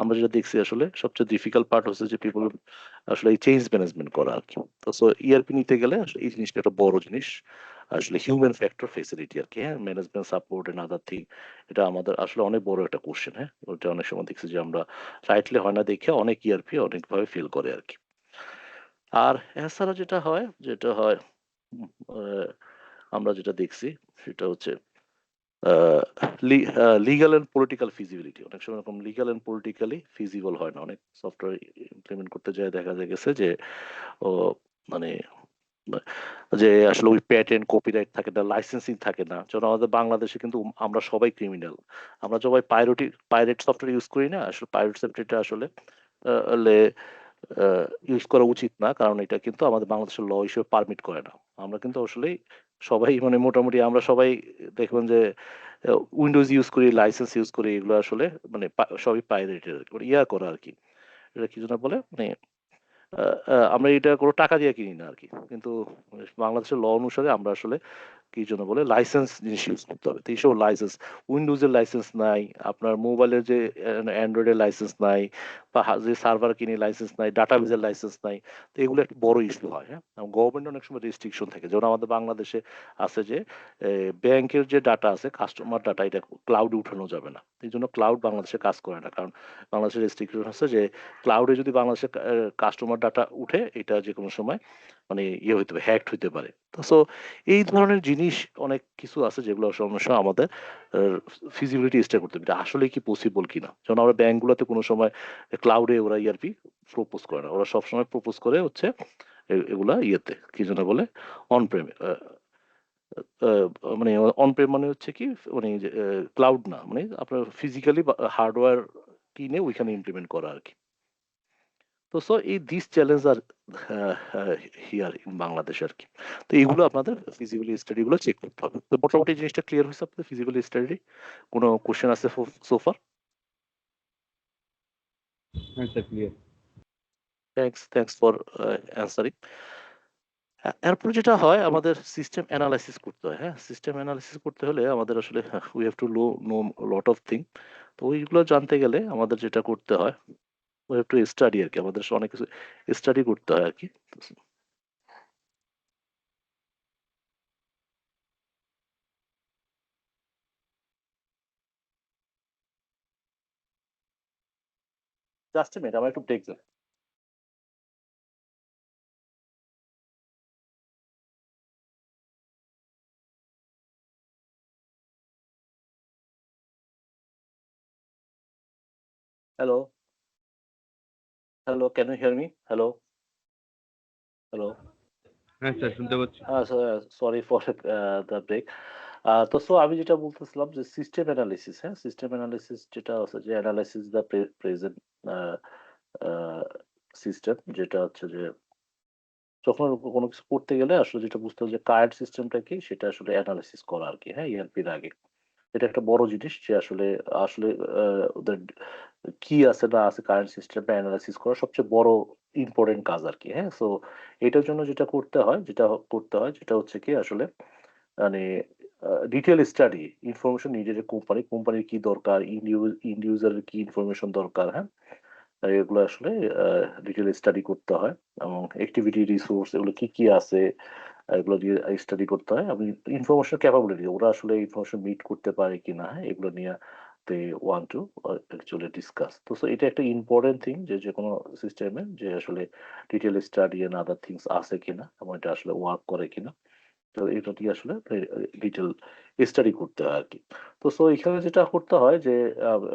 আমরা যেটা দেখছি আসলে সবচেয়ে ডিফিকাল্ট পার্ট হচ্ছে যে পিপল আসলে এই চেঞ্জ ম্যানেজমেন্ট করা আরকি। তো সো ইআরপি নিতে গেলে আসলে এই জিনিসটা একটা বড় জিনিস। আসলে হিউম্যান ফ্যাক্টর ফেসিলিটি আর কি, হ্যাঁ, management support and other thing. এটা আমাদের আসলে অনেক বড় একটা কোশ্চেন। হ্যাঁ, ওটা অনেক সময় দেখছি যে আমরা রাইটলি হয় না দেখে অনেক ইআরপি অনেকভাবে ফেল করে আর কি। আর এছাড়া যেটা হয় উম, আহ, আমরা যেটা দেখছি সেটা হচ্ছে লিগাল এন্ড পলিটিক্যাল ফিজিবিলিটি। অনেক সময় এরকম লিগাল এন্ড পলিটিক্যালি ফিজিবল হয় না। অনেক সফটওয়্যার ইমপ্লিমেন্ট করতে যায় দেখা গেছে যে ও মানে যে আসলে ওই প্যাটেন্ট কপিরাইট থাকে না, লাইসেন্সিং থাকে না। যেমন আমাদের বাংলাদেশে কিন্তু আমরা সবাই ক্রিমিনাল। আমরা সবাই পাইরেট সফটওয়্যার ইউজ করি না। আসলে পাইরেট সফটওয়্যারটা আসলে ইউজ করা উচিত না, কারণ এটা কিন্তু আমাদের বাংলাদেশের ল হিসেবে পারমিট করে না। আমরা কিন্তু আসলেই সবাই মোটামুটি আমরা সবাই দেখবেন যে উইন্ডোজ ইউজ করি, লাইসেন্স ইউজ করি, এগুলো আসলে সবই পাইরেটের ইয়া করা আর কি। এটা কি জন্য বলে আমরা এটা কোনো টাকা দিয়ে কিনি না আরকি। কিন্তু বাংলাদেশের ল অনুসারে আমরা আসলে কি জন্য বলে লাইসেন্স জিনিস ইউজ করতে হবে। তো এইসব লাইসেন্স, উইন্ডোজের লাইসেন্স নাই, আপনার মোবাইলের যে অ্যান্ড্রয়েডের লাইসেন্স নাই, বা যে সার্ভার কিনে লাইসেন্স নাই, ডাটাবেজের লাইসেন্স নাই। তো এগুলো একটা বড় ইস্যু হয়। হ্যাঁ, গভর্নমেন্ট অনেক সময় রেস্ট্রিকশন থাকে। যেমন আমাদের বাংলাদেশে আছে যে ব্যাংকের যে ডাটা আছে, কাস্টমার ডাটা, এটা ক্লাউডে উঠানো যাবে না। এই জন্য ক্লাউড বাংলাদেশে কাজ করে না, কারণ বাংলাদেশের রেস্ট্রিকশন আছে যে ক্লাউডে যদি বাংলাদেশের কাস্টমার ডাটা উঠে, এটা যে কোনো সময় ইয়ে হইতে পারে, হ্যাকড হইতে পারে। তো সো এই ধরনের জিনিস অনেক কিছু আছে যেগুলো সমস্যা আমাদের ফিজিবিলিটি স্টাডি করতে হবে, এটা আসলে কি পসিবল কিনা। যেমন আমরা ব্যাংকগুলোতে কোনো সময় ক্লাউডে ওরা ইআরপি প্রপোজ করে না। ওরা সবসময় প্রপোজ করে হচ্ছে এগুলা ইয়েতে কি যেন বলে অন প্রেমে, মানে অন প্রেম মানে হচ্ছে কি, মানে ক্লাউড না, মানে আপনার ফিজিক্যালি হার্ডওয়্যার কিনে ওইখানে ইমপ্লিমেন্ট করা আর কি। তো সো এই this challenge are here in Bangladesh আর কি। তো এইগুলো আপনাদের ফিজিবিলিটি স্টাডি গুলো চেক করতে হবে। তো মোটামুটি জিনিসটা ক্লিয়ার হয়েছে আপনাদের ফিজিবিলিটি স্টাডি? কোনো কোশ্চেন আছে সোফার? হ্যাঁ sir, clear. Thanks for answering. এরপর যেটা হয় আমাদের সিস্টেম অ্যানালাইসিস করতে হয়। হ্যাঁ, সিস্টেম অ্যানালাইসিস করতে হলে আমাদের আসলে we have to know lot of thing. তো ওইগুলো জানতে গেলে আমাদের যেটা করতে হয় উই হ্যাভ টু স্টাডি আর কি। আমাদের অনেক কিছু স্টাডি করতে হয় আর কি। জাস্ট মিনিট, আমার একটু ব্রেক দেন। Hello, hello, can you hear me? Hello, hello. হ্যাঁ স্যার, শুনতে পাচ্ছি। Sorry for the break. তো সো আমি যেটা বলতেছিলাম যে সিস্টেম অ্যানালিসিস, হ্যাঁ, সিস্টেম অ্যানালিসিস যেটা আছে যে অ্যানালাইসিস দ্য প্রেজেন্ট সিস্টেম, যেটা হচ্ছে যে যখন কোনো কিছু করতে গেলে আসলে যেটা বুঝতে হবে যে কারেন্ট সিস্টেমটা কি সেটা আসলে অ্যানালাইসিস করা আর কি। হ্যাঁ, ইআরপির আগে এটা একটা বড় জিনিস যে আসলে আসলে ওদের কি আছে না আছে কারেন্ট সিস্টেমটা অ্যানালাইসিস করা সবচেয়ে বড় ইম্পর্টেন্ট কাজ আর কি। হ্যাঁ, সো এটার জন্য যেটা হচ্ছে কি আসলে মানে ডিটেল স্টাডি ইনফরমেশন নিডেড কোম্পানির কি দরকার, ইন্ডিভিজুয়ালের কি ইনফরমেশন দরকার। হ্যাঁ, আর এগুলো আসলে ডিটেল স্টাডি করতে হয়, এবং অ্যাক্টিভিটি রিসোর্স এগুলো কি কি আছে এগুলো দিয়ে স্টাডি করতে হয়। আমি ইনফরমেশন ক্যাপাবিলিটি ওরা আসলে ইনফরমেশন মিট করতে পারে কিনা, হ্যাঁ, এগুলো নিয়ে they want to actually discuss. তো সো এটা একটা ইম্পর্টেন্ট থিং যে যে কোনো সিস্টেমে যে আসলে detail study and other things আছে কিনা এবং এটা আসলে ওয়ার্ক করে কিনা। তো এটা দিয়ে আসলে ডিটেল স্টাডি করতে হয় আর কি। তো সো এখানে যেটা করতে হয় যে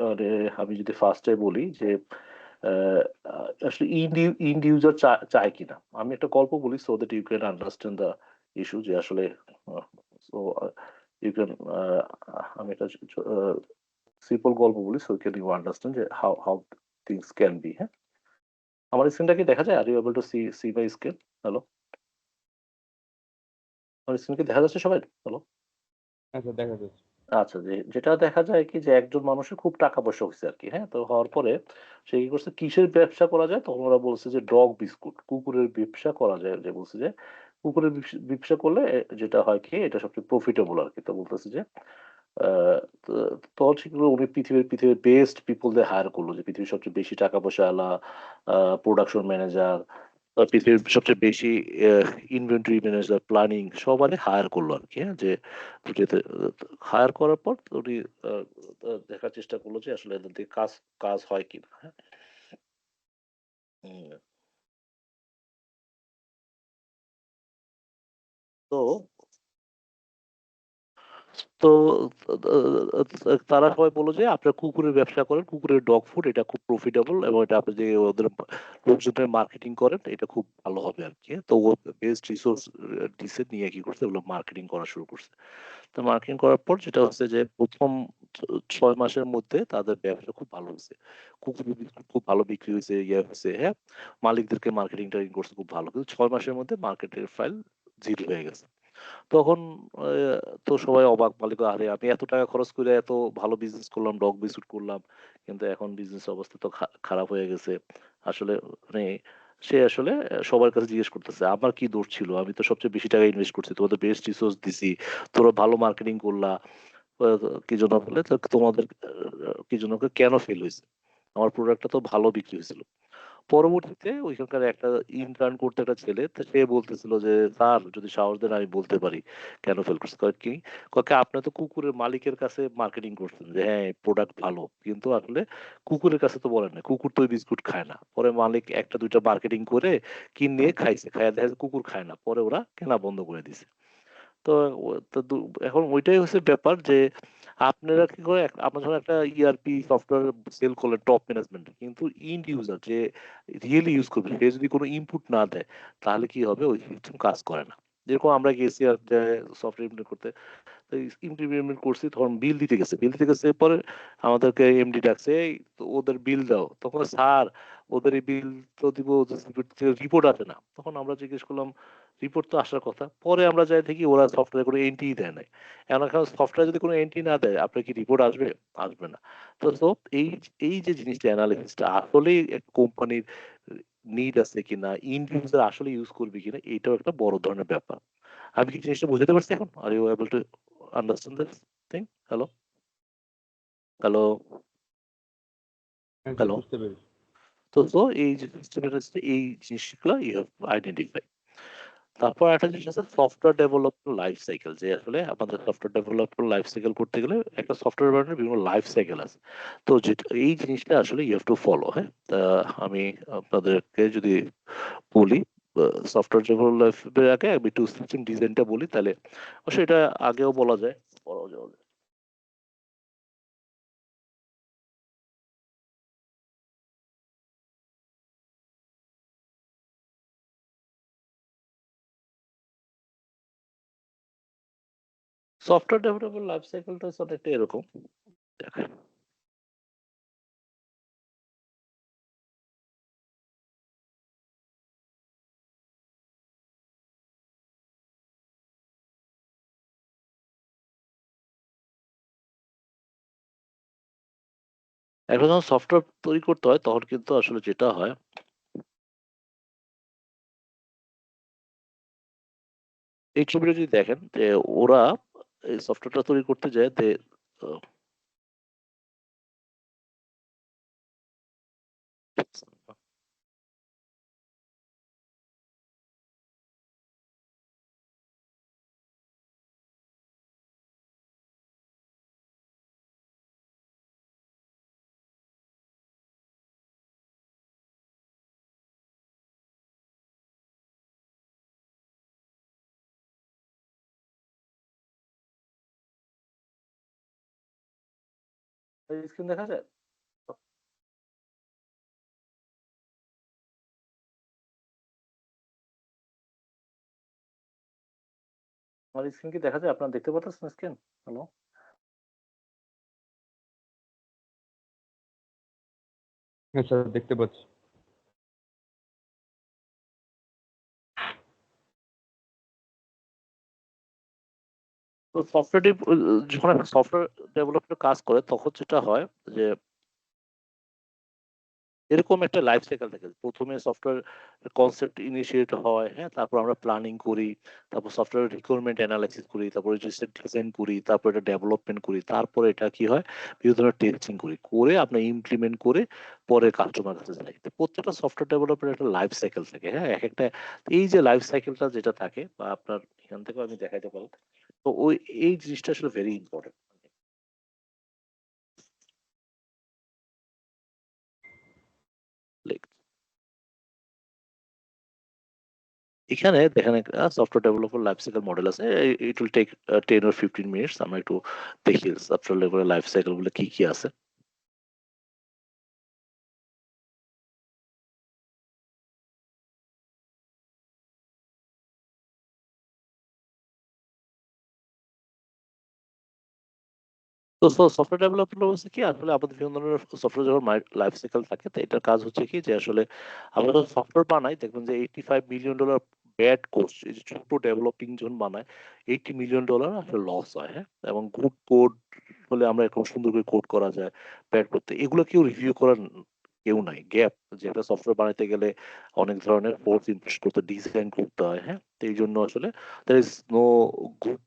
মানে আমি যদি ফার্স্টে বলি যে আসলে ইন্ড ইউজার চায় কিনা। আমি একটা গল্প বলি so that you can understand the issue যে আসলে সো ইউ ক্যান আমি একটা সিম্পল গল্প বলি সো ক্যান ইউ আন্ডারস্ট্যান্ড যে how how things can be. হ্যাঁ, আমার স্ক্রিনটা কি দেখা যায়? Are you able to see my screen? Hello, আমার স্ক্রিন কি দেখা যাচ্ছে সবাই? হ্যালো। আচ্ছা, দেখা যাচ্ছে। আচ্ছা, যেটা দেখা যায় কি যে একজন মানুষের খুব টাকা পয়সা হইছে আরকি, হ্যাঁ? তো হওয়ার পরে সে কি করছে, কিসের ব্যবসা করা যায়? তখন ওরা বলছে যে ডগ বিস্কুট, কুকুরের ব্যবসা করা যায়। যে বলছে যে কুকুরের ব্যবসা করলে যেটা হয় কি এটা সবচেয়ে প্রফিটেবল আরকি। তো বলতেছে যে আ তো তখন সে কি করলো, উনি পৃথিবীর বেস্ট পিপল দের হায়ার করলো, যে পৃথিবীর সবচেয়ে বেশি টাকা পয়সাওয়ালা প্রোডাকশন ম্যানেজার, পৃথিবীর সবচেয়ে বেশি অ্যা ইনভেন্টরি ম্যানেজার, প্ল্যানিং সবারই হায়ার করলো আরকি, হ্যাঁ? যে যেতে হায়ার করার পর উনি আ আ দেখার চেষ্টা করলো যে আসলে এদের দিয়ে কাজ হয় কিনা, হ্যাঁ? হুম। তো তো তারা সবাই বলল যে আপনারা কুকুরের ব্যবসা করেন, কুকুরের ডগ ফুড এটা খুব প্রফিটেবল, এবং এটা আপনি যে ওদের লোকজনের মার্কেটিং করেন এটা খুব ভালো হবে আরকি। তো ও বেস্ট রিসোর্স দিছে, নিয়ে কি করছে, ওগুলো মার্কেটিং করা শুরু করছে। তো মার্কেটিং করার পর যেটা হচ্ছে যে ১ম ৬ মাসের মধ্যে তাদের ব্যবসা খুব ভালো হইছে। কুকুরের বিস্কুট খুব ভালো বিক্রি হইছে, ইয়ে হইছে, হ্যাঁ? মালিকদেরকে মার্কেটিং করছে খুব ভালো। কিন্তু ৬ মাসের মধ্যে মার্কেটের ফাইল 0 হয়ে গেছে। তখন আ তো সবাই অবাক, মালিক, আরে আমি এত টাকা খরচ করে এত ভালো বিজনেস করলাম, ডগ বিস্কুট করলাম। কিন্তু এখন বিজনেস অবস্থা তো খারাপ হয়ে গেছে। আসলে মানে সে আসলে সবার কাছে জিজ্ঞেস করতেছে, "আমার কি দোষ ছিল? আমি তো সবচেয়ে বেশি টাকা ইনভেস্ট করছি। তোমাদের বেস্ট রিসোর্স দিছি। তোমরা ভালো মার্কেটিং করলা। কি জন্য বলে তো তোমাদের কি জন্য কেন ফেল হইছে? আমার প্রোডাক্টটা তো ভালো বিক্রি হয়েছিল।" পরবর্তীতে ওইখানকার একটা ইন্টার্ন করতো একটা ছেলে। তো সে বলতেছিল যে, "স্যার যদি সাহস দেন আমি বলতে পারি কেন ফেল করছে।" কয় কি? কয় কি, "আপনি তো কুকুরের মালিকের কাছে মার্কেটিং করছেন যে হ্যাঁ, প্রোডাক্ট ভালো। কিন্তু আসলে কুকুরের কাছে তো বলেন নাই। কুকুর তো ওই বিস্কুট খায় না।" পরে মালিক ১ টা ২ টা মার্কেটিং করে কিনে খাইছে। খাইয়া দেখা যাচ্ছে কুকুর খায় না। পরে ওরা কেনা বন্ধ করে দিছে। তো ও তো এখন ওইটাই হচ্ছে ব্যাপার যে আপনারা কি করে, আপনার ধরেন একটা ইআরপি সফটওয়্যার সেল করলেন টপ ম্যানেজমেন্ট, কিন্তু এন্ড ইউজার যে রিয়েলি ইউজ করবে সে যদি কোনো ইনপুট না দেয় তাহলে কি হবে, ওই সিস্টেম কাজ করে না। যেরকম আমরা গেছি আর সফটওয়্যার ইমপ্লিমেন্ট করতে, তো ইমপ্লিমেন্ট করছি, তখন বিল দিতে গেছে পরে আমাদেরকে এমডি ডাকছে, "এই তো ওদের বিল দাও।" তখন, "স্যার ওদের এই বিল তো দিব, রিপোর্ট আসে না।" তখন আমরা জিজ্ঞেস করলাম, "রিপোর্ট তো আসার কথা।" পরে আমরা যাই দেখি ওরা সফটওয়্যারে কোনো এন্ট্রিই দেয় নাই। এখন সফটওয়্যার যদি কোনো এন্ট্রি না দেয় আপনার কি রিপোর্ট আসবে? আসবে না। তো এই যে জিনিসটা এনালাইসিসটা আসলেই এক কোম্পানির নিড আছে কিনা, এন্ড ইউজার আসলে ইউজ করবে কিনা, এটাও একটা বড় ধরনের ব্যাপার। আমি কি জিনিসটা বুঝাতে পারছি এখন? Are you able to understand this thing? Hello? Hello? হ্যাঁ স্যার, হ্যালো? বুঝতে পেরেছি। তো এই যে সিস্টেমের হচ্ছে এই জিনিসগুলো ইউ হ্যাভ আইডেন্টিফাই। তারপর একটা জিনিস আছে সফটওয়্যার ডেভেলপমেন্ট লাইফ সাইকেল, যে আসলে আমাদের সফটওয়্যার ডেভেলপমেন্ট লাইফ সাইকেল করতে গেলে একটা সফটওয়্যার বানানোর বিভিন্ন লাইফ সাইকেল আছে। তো যেটা এই জিনিসটা আসলে ইউ হ্যাভ টু ফলো, হ্যাঁ? তা আমি আপনাদেরকে যদি বলি, সফটওয়্যার ডেভেলপমেন্টের আগে আমি একটু সিস্টেম ডিজাইনটা বলি, তাহলে অবশ্যই এটা আগেও বলা যায়, পরেও বলা যায়। সফটওয়্যার ডেভেলপমেন্ট লাইফ সাইকেলটা হচ্ছে অনেকটা এরকম। দেখেন, একটা যখন সফটওয়্যার তৈরি করতে হয় তখন কিন্তু আসলে যেটা হয়, এই ছবিটা যদি দেখেন যে ওরা এই সফটওয়্যারটা তৈরি করতে যায় যে আহ, স্ক্রিন দেখা যায়? আমার স্ক্রিন কি দেখা যায়? আপনারা দেখতে পাচ্ছেন স্ক্রিন? হ্যালো? হ্যাঁ স্যার, দেখতে পাচ্ছি। তো যখন একটা সফটওয়্যার ডেভেলপমেন্ট কাজ করে তখন যেটা হয় যে এরকম একটা লাইফ সাইকেল থাকে। প্রথমে সফটওয়্যার কনসেপ্ট ইনিশিয়েট হয়, হ্যাঁ? তারপর আমরা প্ল্যানিং করি, তারপর সফটওয়্যার রিকোয়ারমেন্ট অ্যানালাইসিস করি, তারপর ডিজাইন করি, তারপর এটা ডেভেলপমেন্ট করি, তারপরে এটা কি হয় বিভিন্ন ধরনের টেস্টিং করি, করে আমরা ইমপ্লিমেন্ট করে পরে কাস্টমার কাছে যাই। তো প্রত্যেকটা সফটওয়্যার ডেভেলপমেন্ট একটা লাইফ সাইকেল থাকে, হ্যাঁ? এক একটা এই যে লাইফ সাইকেলটা যেটা থাকে বা আপনার এখান থেকেও আমি দেখাইতে পারি। তো এই জিনিসটা আসলে ভেরি ইম্পর্টেন্ট। এখানে দেখেন একটা software developer life cycle model আছে। It will take 10 or 15 minutes. আমরা একটু দেখি সফটওয়্যার লেভেলের লাইফ সাইকেল গুলো কি কি আছে। তো সফটওয়্যার ডেভেলপমেন্ট হচ্ছে কি আসলে আমাদের বিভিন্ন ধরনের সফটওয়্যার যখন লাইফ সাইকেল থাকে তো এটার কাজ হচ্ছে কি যে আসলে আমরা যখন সফটওয়্যার বানাই দেখবেন যে $85 মিলিয়ন ব্যাড কোড, এই যে ছোট ডেভেলপিং যখন বানায় $80 মিলিয়ন আসলে লস হয়, হ্যাঁ? এবং গুড কোড হলে আমরা এরকম সুন্দর করে কোড করা যায়, ব্যাড করতে এগুলো কেউ রিভিউ করার কেউ নাই। গ্যাপ যে একটা সফটওয়্যার বানাইতে গেলে অনেক ধরনের ফোর্স ইনপুট করতে ডিজাইন করতে হয়, হ্যাঁ? তো এই জন্য আসলে দ্যার ইজ নো গুড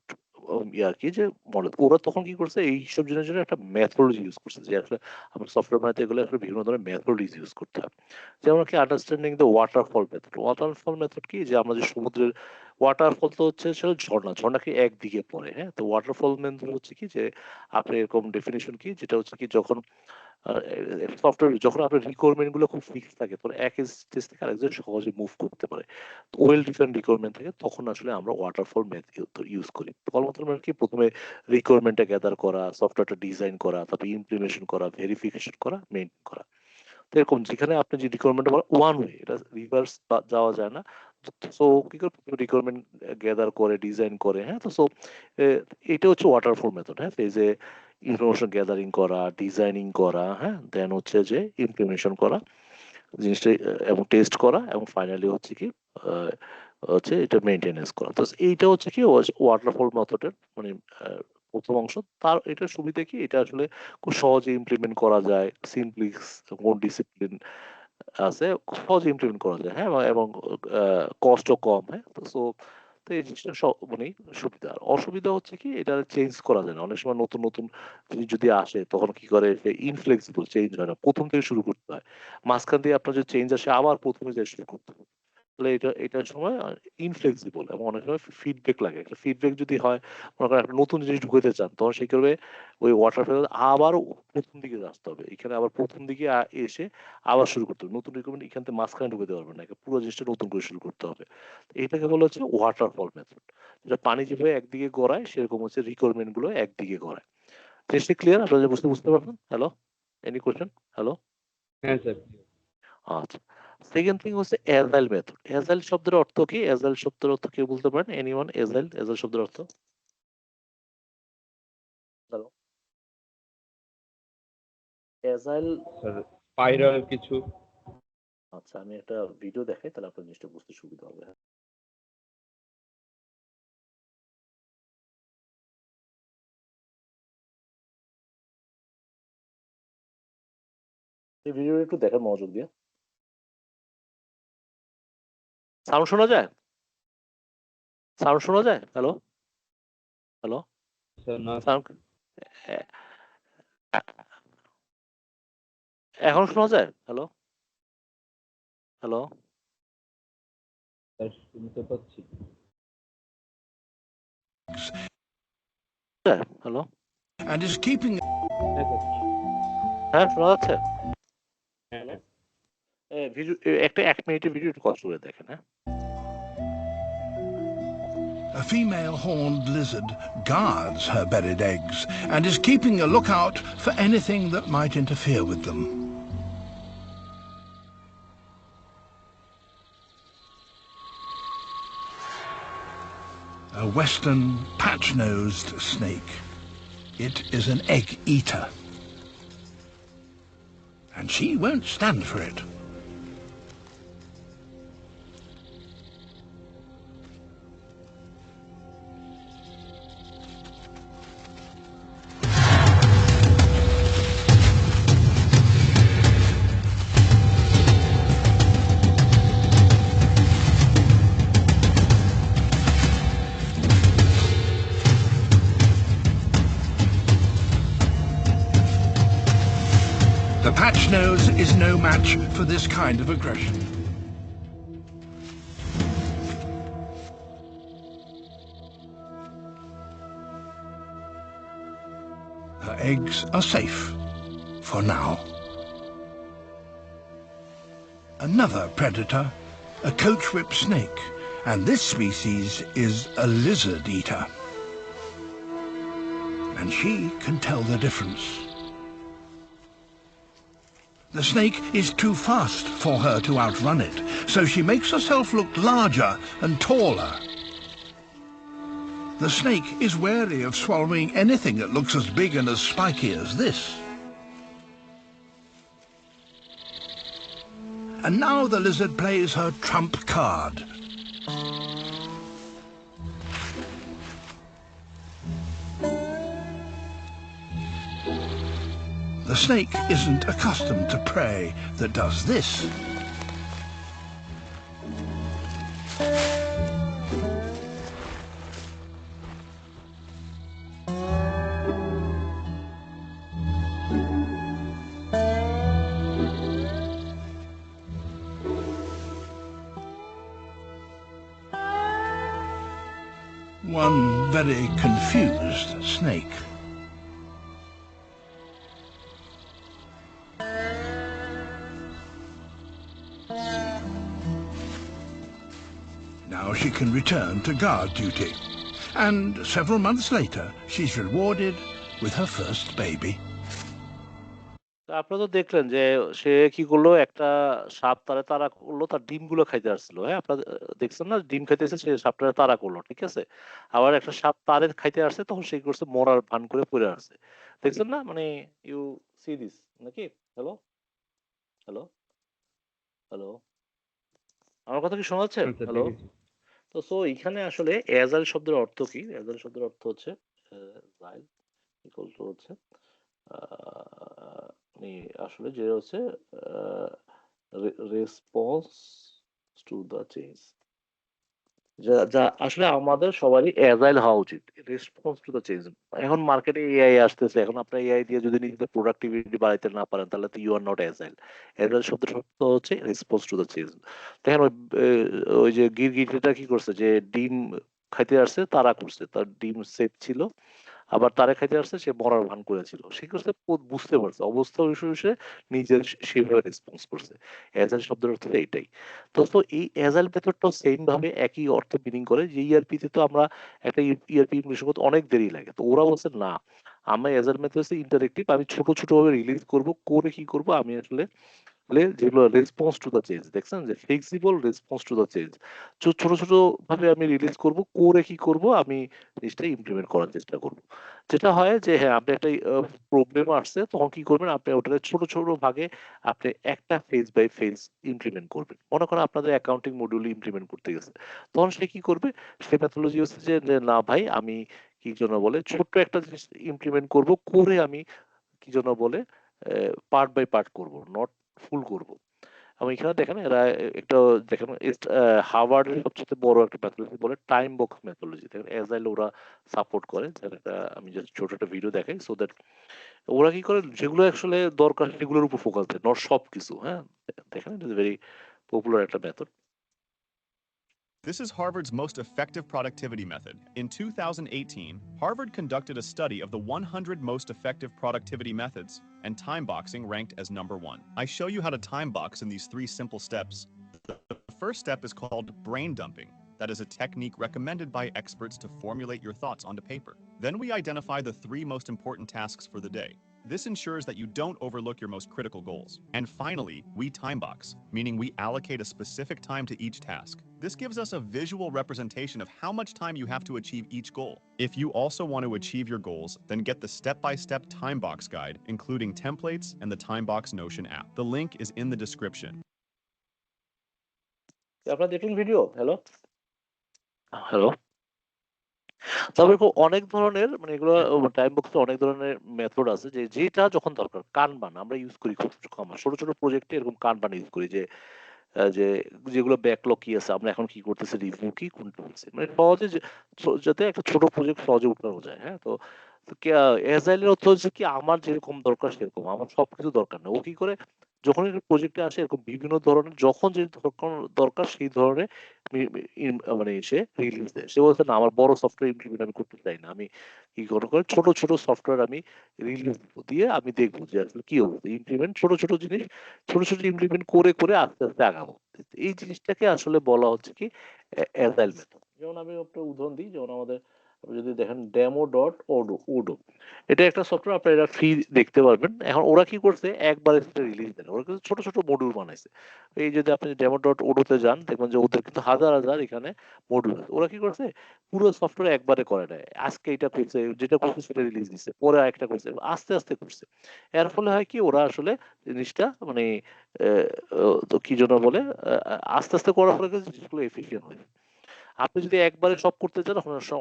ইয়ে আর কি যে মডেল। ওরা তখন কি করছে এইসব জিনিসের জন্য একটা মেথোডলজি ইউজ করছে যে আসলে আমরা সফটওয়্যার বানাতে গেলে আসলে বিভিন্ন ধরনের মেথোডলজি ইউজ করতে হয়। যেমন কি understanding the waterfall method. Waterfall method কি যে আমরা যে সমুদ্রের ওয়াটারফল তো হচ্ছে আসলে ঝর্ণা, ঝর্ণা কি একদিকে পড়ে, হ্যাঁ? তো ওয়াটারফল মেথড হচ্ছে কি যে আপনি এরকম ডেফিনিশন কি যেটা হচ্ছে কি যখন সফটওয়্যার যখন আপনার রিকোয়ারমেন্ট গুলো খুব ফিক্স থাকে তখন এক স্টেজ থেকে আরেকজন সহজে মুভ করতে পারে। ওয়েল ডিফাইন্ড রিকোয়ারমেন্ট থাকে তখন আসলে আমরা ওয়াটারফল মেথড ইউজ করি। কর্মক্ষেত্রে মানে কি প্রথমে রিকোয়ারমেন্টটা গ্যাদার করা, সফটওয়্যারটা ডিজাইন করা, তারপর ইমপ্লিমেন্টেশন করা, ভেরিফিকেশন করা, মেইনটেইন করা। তো এরকম যেখানে আপনি যে রিকোয়ারমেন্ট ওয়ান ওয়ে, এটা রিভার্স যাওয়া যায় না। সো কি করে রিকোয়ারমেন্ট গ্যাদার করে ডিজাইন করে, হ্যাঁ? তো এটা হচ্ছে ওয়াটারফল মেথড, হ্যাঁ? ফেজে ইনফরমেশন গ্যাদারিং করা, ডিজাইনিং করা, হ্যাঁ? দেন হচ্ছে যে ইমপ্লিমেন্টেশন করা জিনিসটা, এবং টেস্ট করা, এবং ফাইনালি হচ্ছে কি আহ, হচ্ছে এটা মেইনটেনেন্স করা। তো এইটা হচ্ছে কি ওয়াটারফল মেথডের মানে প্রথম অংশ। তার এটার সুবিধা কি এটা আসলে খুব সহজে ইমপ্লিমেন্ট করা যায়, সিম্পলিক্স কোন ডিসিপ্লিন আছে খুব সহজে ইমপ্লিমেন্ট করা যায়, হ্যাঁ? এবং কস্টও কম, হ্যাঁ? তো এই জিনিসটা মানে সুবিধা। আর অসুবিধা হচ্ছে কি এটা চেঞ্জ করা যায় না। অনেক সময় নতুন নতুন জিনিস যদি আসে তখন কি করে ইনফ্লেক্সিবল, চেঞ্জ হয় না, প্রথম থেকে শুরু করতে হয়। মাঝখান দিয়ে আপনার যদি চেঞ্জ আসে আবার প্রথমে যায় শুরু করতে হবে। তাহলে এটার সময় ইনফ্লেক্সিবল, এবং অনেক সময় ফিডব্যাক লাগে। একটা ফিডব্যাক যদি হয়, মনে করেন একটা নতুন জিনিস ঢুকাইতে চান তখন সেই করবে ওই ওয়াটার ফেল আবার প্রথম দিকে আসতে হবে। এখানে আবার প্রথম দিকে এসে আবার শুরু করতে হবে। নতুন রিকমেন্ড এখান থেকে মাঝখানে ঢুকাতে পারবেন না, পুরো জিনিসটা নতুন করে শুরু করতে হবে। এটাকে বলা হচ্ছে ওয়াটারফল মেথড। যেটা পানি যেভাবে একদিকে গড়ায় সেরকম হচ্ছে রিকোয়ারমেন্ট গুলো একদিকে গড়ায়। জিনিসটা ক্লিয়ার? আপনারা যে বুঝতে পারবেন? Hello, any question? হ্যালো? হ্যাঁ স্যার। আচ্ছা, সেকেন্ড থিং হচ্ছে এজাইল মেথড। এজাইল শব্দের অর্থ কি? এজাইল শব্দের অর্থ কেউ বলতে পারেন? এনিওয়ান? এজাইল শব্দের অর্থ? হ্যালো? এজাইল। স্যার স্পাইরাল কিছু। আচ্ছা, আমি একটা ভিডিও দেখাই তাহলে আপনার জিনিসটা বুঝতে সুবিধা হবে। এই ভিডিওটা একটু দেখেন মনোযোগ দিয়ে। সাউন্ড শোনা যায়? সাউন্ড শোনা যায়? হ্যালো? হ্যালো? স্যার না সাউন্ড এখন শোনা যায়? হ্যালো? হ্যালো? স্যার শুনতে পাচ্ছি। হ্যালো? And is keeping হ্যাঁ স্যার। হ্যাঁ, শোনা যাচ্ছে? হ্যাঁ হ্যালো? হ্যাঁ। ভিডিও একটা 1 মিনিটের ভিডিও একটু কষ্ট করে দেখেন, হ্যাঁ? a female horned lizard guards her buried eggs and is keeping a lookout for anything that might interfere with them. A western patch-nosed snake. It is an egg eater. And she won't stand for it. Patch Nose is no match for this kind of aggression. Her eggs are safe, for now. Another predator, a coach whip snake, and this species is a lizard eater. And she can tell the difference. The snake is too fast for her to outrun it, so she makes herself look larger and taller. The snake is wary of swallowing anything that looks as big and as spiky as this. And now the lizard plays her trump card. The snake isn't accustomed to prey that does this. One very confused snake. Now she can return to guard duty. And several months later, she's rewarded with her first baby. তো আপনারা তো দেখলেন যে সে কি করলো, একটা সাপ তারে তাড়া করলো, তার ডিমগুলো খাইতে আসছিল। হ্যাঁ, আপনারা দেখছেন না, ডিম খাইতেছে, সে সাপটারে তাড়া করলো, ঠিক আছে। আবার একটা সাপ তারে খাইতে আসছে, তখন সে কি করছে, মরার ভান করে পড়ে আসছে। দেখছেন না, মানে ইউ সি দিস নাকি? হ্যালো হ্যালো হ্যালো, আমার কথা কি শোনা যাচ্ছে? আচ্ছা, হ্যালো। দেখেছি। তো সো এখানে আসলে এজাইল শব্দের অর্থ কি? এজাইল শব্দের অর্থ হচ্ছে জাইল ইকুয়াল টু হচ্ছে মানে আসলে যে হচ্ছে রেসপন্স টু দ্য চেঞ্জ, যা যা আসলে আমাদের সবারই এজাইল হওয়া উচিত, রেসপন্স টু দ্য চেঞ্জ। এখন মার্কেটে এআই আসতেছে, এখন আপনার এআই দিয়ে যদি নিজেদের প্রোডাক্টিভিটি বাড়াইতে না পারেন, তাহলে তো you are not agile. Agile শব্দের অর্থ হচ্ছে রেসপন্স টু দ্য চেঞ্জ। দেখেন ওই যে গিরগিটিটা কি করছে, যে ডিম খাইতে আসছে, তারা করছে, তার ডিম সেফ ছিল, আবার তারে খাইতে আসছে, সে মরার ভান করেছিল। সে করছে বুঝতে পারছে অবস্থা অনুসারে নিজের সেভাবে রেসপন্স করছে। এজাইল শব্দের অর্থ এইটাই। তো এই এজাইল মেথডটাও সেম ভাবে একই অর্থ মিনিং করে, যে ইআরপি তে তো আমরা একটা ইআরপি ইমপ্লিমেন্ট করতে অনেক দেরি লাগে। তো ওরা বলছে না, আমরা এজাইল মেথড হচ্ছে ইন্টারেক্টিভ, আমি ছোট ছোট ভাবে রিলিজ করব, করে কি করব, আমি আসলে যেগুলো রেসপন্স টু দ্য চেঞ্জ, দেখছেন যে flexible response to the change, ছোট ছোট ভাবে আমি রিলিজ করব, করে কি করব, আমি জিনিসটা ইমপ্লিমেন্ট করার চেষ্টা করব। যেটা হয় যে হ্যাঁ, আপনি একটা প্রবলেম আসছে, তখন কি করবেন, আপনি ওটা ছোট ছোট ভাগে আপনি একটা ফেজ বাই ফেজ ইমপ্লিমেন্ট করবেন। মনে করেন আপনাদের অ্যাকাউন্টিং মডিউল ইমপ্লিমেন্ট করতে গেছে, তখন সে কি করবে, সে মেথোলজি হচ্ছে যে না ভাই, আমি কি জন্য বলে ছোট্ট একটা জিনিস ইমপ্লিমেন্ট করব, করে আমি কি জন্য বলে পার্ট বাই পার্ট করব, নট ফুল করব। এবং এখানে দেখেন এরা একটা দেখেন হার্ভার্ডের সবচেয়ে বড় একটা মেথোলজি বলে টাইম বক্স মেথোলজি। দেখেন এজাইল ওরা সাপোর্ট করে, যেটা আমি জাস্ট ছোট একটা ভিডিও দেখাই, সো দ্যাট ওরা কি করে, যেগুলো আসলে দরকার সেগুলোর উপর ফোকাস দেয়, নট সব কিছু। হ্যাঁ, দেখেন ইট ইজ ভেরি পপুলার একটা method. This is Harvard's most effective productivity method. In 2018, Harvard conducted a study of the 100 most effective productivity methods, and time boxing ranked as #1. I show you how to time box in these 3 simple steps. The first step is called brain dumping. That is a technique recommended by experts to formulate your thoughts onto paper. Then we identify the 3 most important tasks for the day. This ensures that you don't overlook your most critical goals. And finally, we timebox, meaning we allocate a specific time to each task. This gives us a visual representation of how much time you have to achieve each goal. If you also want to achieve your goals, then get the step-by-step timebox guide, including templates and the Timebox Notion app. The link is in the description. আপনারা দেখুন video. Hello hello, তবে অনেক ধরনের মানে এগুলো time বক্সে অনেক ধরনের মেথড আছে, যে যেটা যখন দরকার কানবান আমরা ইউজ করি খুব কম, ছোট ছোট প্রজেক্টে এরকম কানবান ইউজ করি, যে যে যেগুলো ব্যাকলগ কি আছে, আমরা এখন কি করতেছি, রিভিউ কি কোনটা হচ্ছে, মানে সহজে যাতে একটা ছোট প্রজেক্ট সহজে উঠানো যায়। হ্যাঁ, তো এজাইলের অর্থ হচ্ছে কি আমার যেরকম দরকার সেরকম, আমার সবকিছু দরকার না। ও কি করে, যখন একটা প্রজেক্টে আসে এরকম বিভিন্ন ধরনের, যখন যে দরকার সেই ধরনের মানে সে রিলিজ দেয়। সে বলছে না আমার বড় সফটওয়্যার ইমপ্লিমেন্ট আমি করতে চাই না, আমি কি করে ছোট ছোট সফটওয়্যার আমি রিলিজ দিয়ে আমি দেখবো যে আসলে কি অবস্থা ইমপ্লিমেন্ট, ছোট ছোট জিনিস ছোট ছোট ইমপ্লিমেন্ট করে করে আস্তে আস্তে আগাবো। এই জিনিসটাকে আসলে বলা হচ্ছে কি অ্যাজাইল মেথড। যেমন আমি একটা উদাহরণ দিই, যেমন আমাদের আপনি যদি দেখেন ডেমো.ওডো, এটা একটা সফটওয়্যার, আপনারা এটা ফ্রি দেখতে পারবেন। এখন ওরা কি করছে, একবারে সেটা রিলিজ দেন, ওরা কিন্তু ছোট ছোট মডিউল বানাইছে। এই যদি আপনি ডেমো.ওডোতে যান দেখবেন যে ওদের কিন্তু হাজার হাজার এখানে মডিউল আছে। ওরা কি করছে, পুরো সফটওয়্যার একবারে করে নেয়, আজকে এটা করছে, যেটা করছে সেটা রিলিজ দিচ্ছে, পরে আরেকটা করছে, আস্তে আস্তে করছে। এর ফলে হয় কি, ওরা আসলে জিনিসটা মানে তো কি জন্য বলে, আস্তে আস্তে করার ফলে কিন্তু জিনিসগুলো এফিসিয়েন্ট হয়। আপনি যদি একবারে সব করতে চান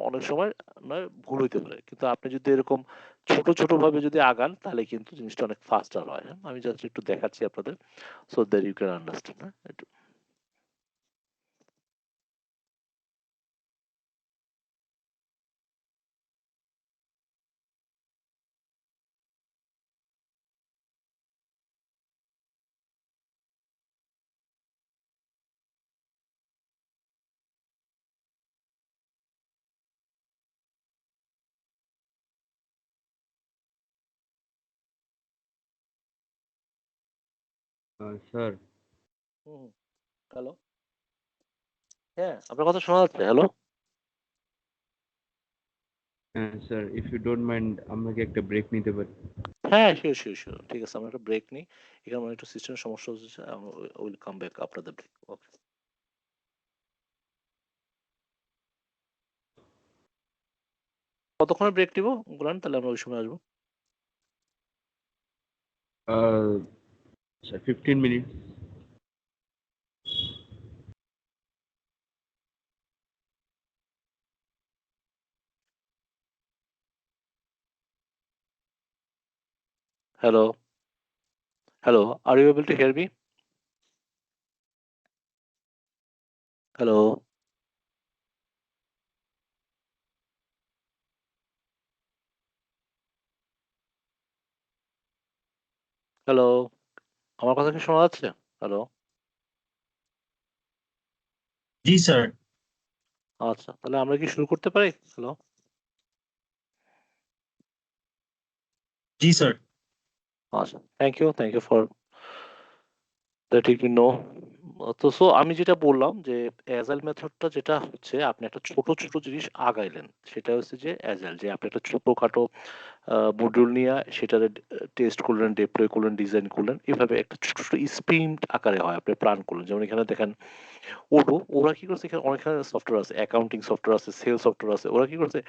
অনেক সময় নয় ভুল হইতে পারে, কিন্তু আপনি যদি এরকম ছোট ছোট ভাবে যদি আগান তাহলে কিন্তু জিনিসটা অনেক ফাস্টার হয়। হ্যাঁ, আমি জাস্ট একটু দেখাচ্ছি আপনাদের, so that you can understand. হ্যাঁ, একটু স্যার, হ্যালো, হ্যাঁ আপনার কথা শোনা যাচ্ছে, হ্যালো। হ্যাঁ sir, if you don't mind আমরা কি একটা ব্রেক নিতে পারি? হ্যাঁ শিওর শিওর শিওর, ঠিক আছে, আমরা একটা ব্রেক নিই। এখানে আমার একটু সিস্টেমের সমস্যা হচ্ছে, will come back after the break. Okay, কতক্ষণের ব্রেক নিবো বলেন, তাহলে আমরা ওই সময় আসবো। Sir 15 minute. Hello, hello, are you able to hear me? Hello, hello, আমার কথা কি শোনা যাচ্ছে? হ্যালো, জি স্যার। আচ্ছা, তাহলে আমরা কি শুরু করতে পারি? হ্যালো, জি স্যার। আচ্ছা, thank you for that you know. তো সো আমি যেটা বললাম যে অ্যাজাইল মেথডটা যেটা হচ্ছে, আপনি একটা ছোট ছোট জিনিস আগাইলেন, সেটা হচ্ছে যে অ্যাজাইল, যে আপনি একটা ছোটখাটো মডিউল নিয়ে সেটারে টেস্ট করলেন, ডিপ্লয় করলেন, ডিজাইন করলেন, এভাবে একটা ছোট ছোট স্প্রিন্ট আকারে হয়, আপনি প্ল্যান করলেন। যেমন এখানে দেখেন ওরা কি করছে, এখানে অনেক সফটওয়্যার আছে, অ্যাকাউন্টিং সফটওয়্যার আছে, সেল সফটওয়্যার আছে। ওরা কি করছে,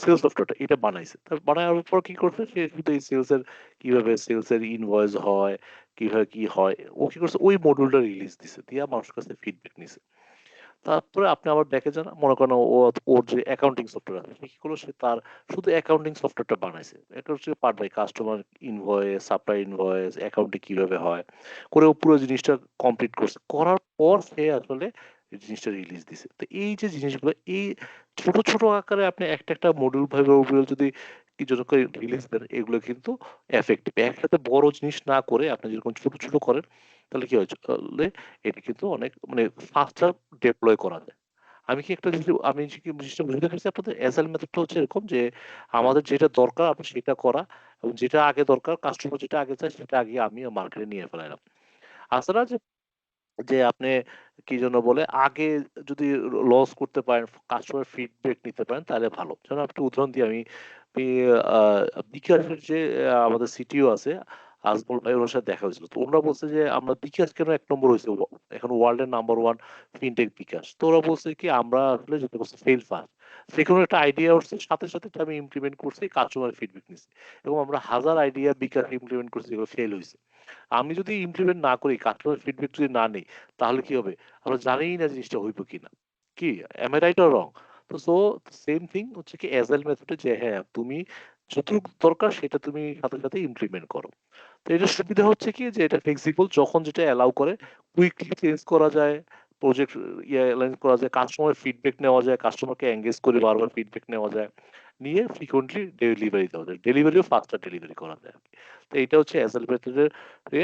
সেল সফটওয়্যারটা এটা বানাইছে, বানানোর পর কি করছে, সে শুধু এই সেলস এর কিভাবে সেলস এর ইনভয়েস হয়, কিভাবে কি হয়, ও কি করছে ওই মডিউলটা রিলিজ দিছে, দিয়া মানুষের কাছে ফিডব্যাক নিছে। তারপরে আপনি আবার ব্যাকে যান, মনে করেন ওর যে অ্যাকাউন্টিং সফটওয়্যার আছে, সে কি করলো, সে তার শুধু অ্যাকাউন্টিং সফটওয়্যারটা বানাইছে। এটা হচ্ছে part by customer invoice, supply invoice, accounting কিভাবে হয়, করে ও পুরো জিনিসটা কমপ্লিট করছে। করার পর সে আসলে এই জিনিসটা রিলিজ দিছে। তো এই যে জিনিসগুলো, এই ছোট ছোট আকারে আপনি একটা একটা মডিউল ভাবে মডিউল যদি কি জন্য করে রিলিজ দেন, এগুলো কিন্তু এফেক্টিভ। একসাথে বড় জিনিস না করে আপনি যেরকম ছোট ছোট করেন, তাহলে কি হয়, এটা কিন্তু অনেক মানে ফাস্টার ডিপ্লয় করা যায়। আমি কি একটা জিনিস, আমি কি জিনিসটা বুঝতে পেরেছি, আপনাদের এজাইল মেথডটা হচ্ছে এরকম যে আমাদের যেটা দরকার আপনি সেটা করা, এবং যেটা আগে দরকার কাস্টমার যেটা আগে চায় সেটা আগে আমি মার্কেটে নিয়ে ফেলাইলাম। আসলে যে যে আপনি কি জন্য বলে আগে যদি লস করতে পারেন, কাস্টমার ফিডব্যাক নিতে পারেন, তাহলে ভালো। যেমন আপনি উদাহরণ দিই, আমি বিকাশের যে আমাদের সিটিও আছে আজমল ভাই, ওনার সাথে দেখা হয়েছিল। তো ওনারা বলছে যে আমরা বিকাশ কেন 1 নম্বর হয়েছে, এখন ওয়ার্ল্ডের নাম্বার 1 ফিনটেক বিকাশ। তো ওরা বলছে কি আমরা আসলে যেটা করছি ফেল ফাস্ট, সেখানে একটা আইডিয়া উঠছে, সাথে সাথে এটা আমি ইমপ্লিমেন্ট করছি, কাস্টমার ফিডব্যাক নিচ্ছি, এবং আমরা হাজার আইডিয়া বিকাশ ইমপ্লিমেন্ট করছি যেগুলো ফেল হয়েছে। আমি যদি ইমপ্লিমেন্ট না করি, কাস্টমার ফিডব্যাক যদি না নেই, তাহলে কি হবে, আমরা জানিই না জিনিসটা হইব কিনা। কি am I right or wrong? তো সো সেম থিং হচ্ছে কি অ্যাজাইল মেথডে, যে হ্যাঁ তুমি যতটুকু দরকার সেটা তুমি সাথে সাথে ইমপ্লিমেন্ট করো। তো এটার সুবিধা হচ্ছে কি, যে এটা ফ্লেক্সিবল, যখন যেটা অ্যালাউ করে কুইকলি চেঞ্জ করা যায়, প্রজেক্ট অ্যালাইন করা যায়, কাস্টমার ফিডব্যাক নেওয়া যায়, কাস্টমারকে এঙ্গেজ করে বারবার ফিডব্যাক নেওয়া যায়, নিয়ে ফ্রিকোয়েন্টলি ডেলিভারি দেওয়া যায়, ডেলিভারিও ফাস্টার ডেলিভারি করা যায় আর কি। তো এটা হচ্ছে অ্যাজাইল মেথডের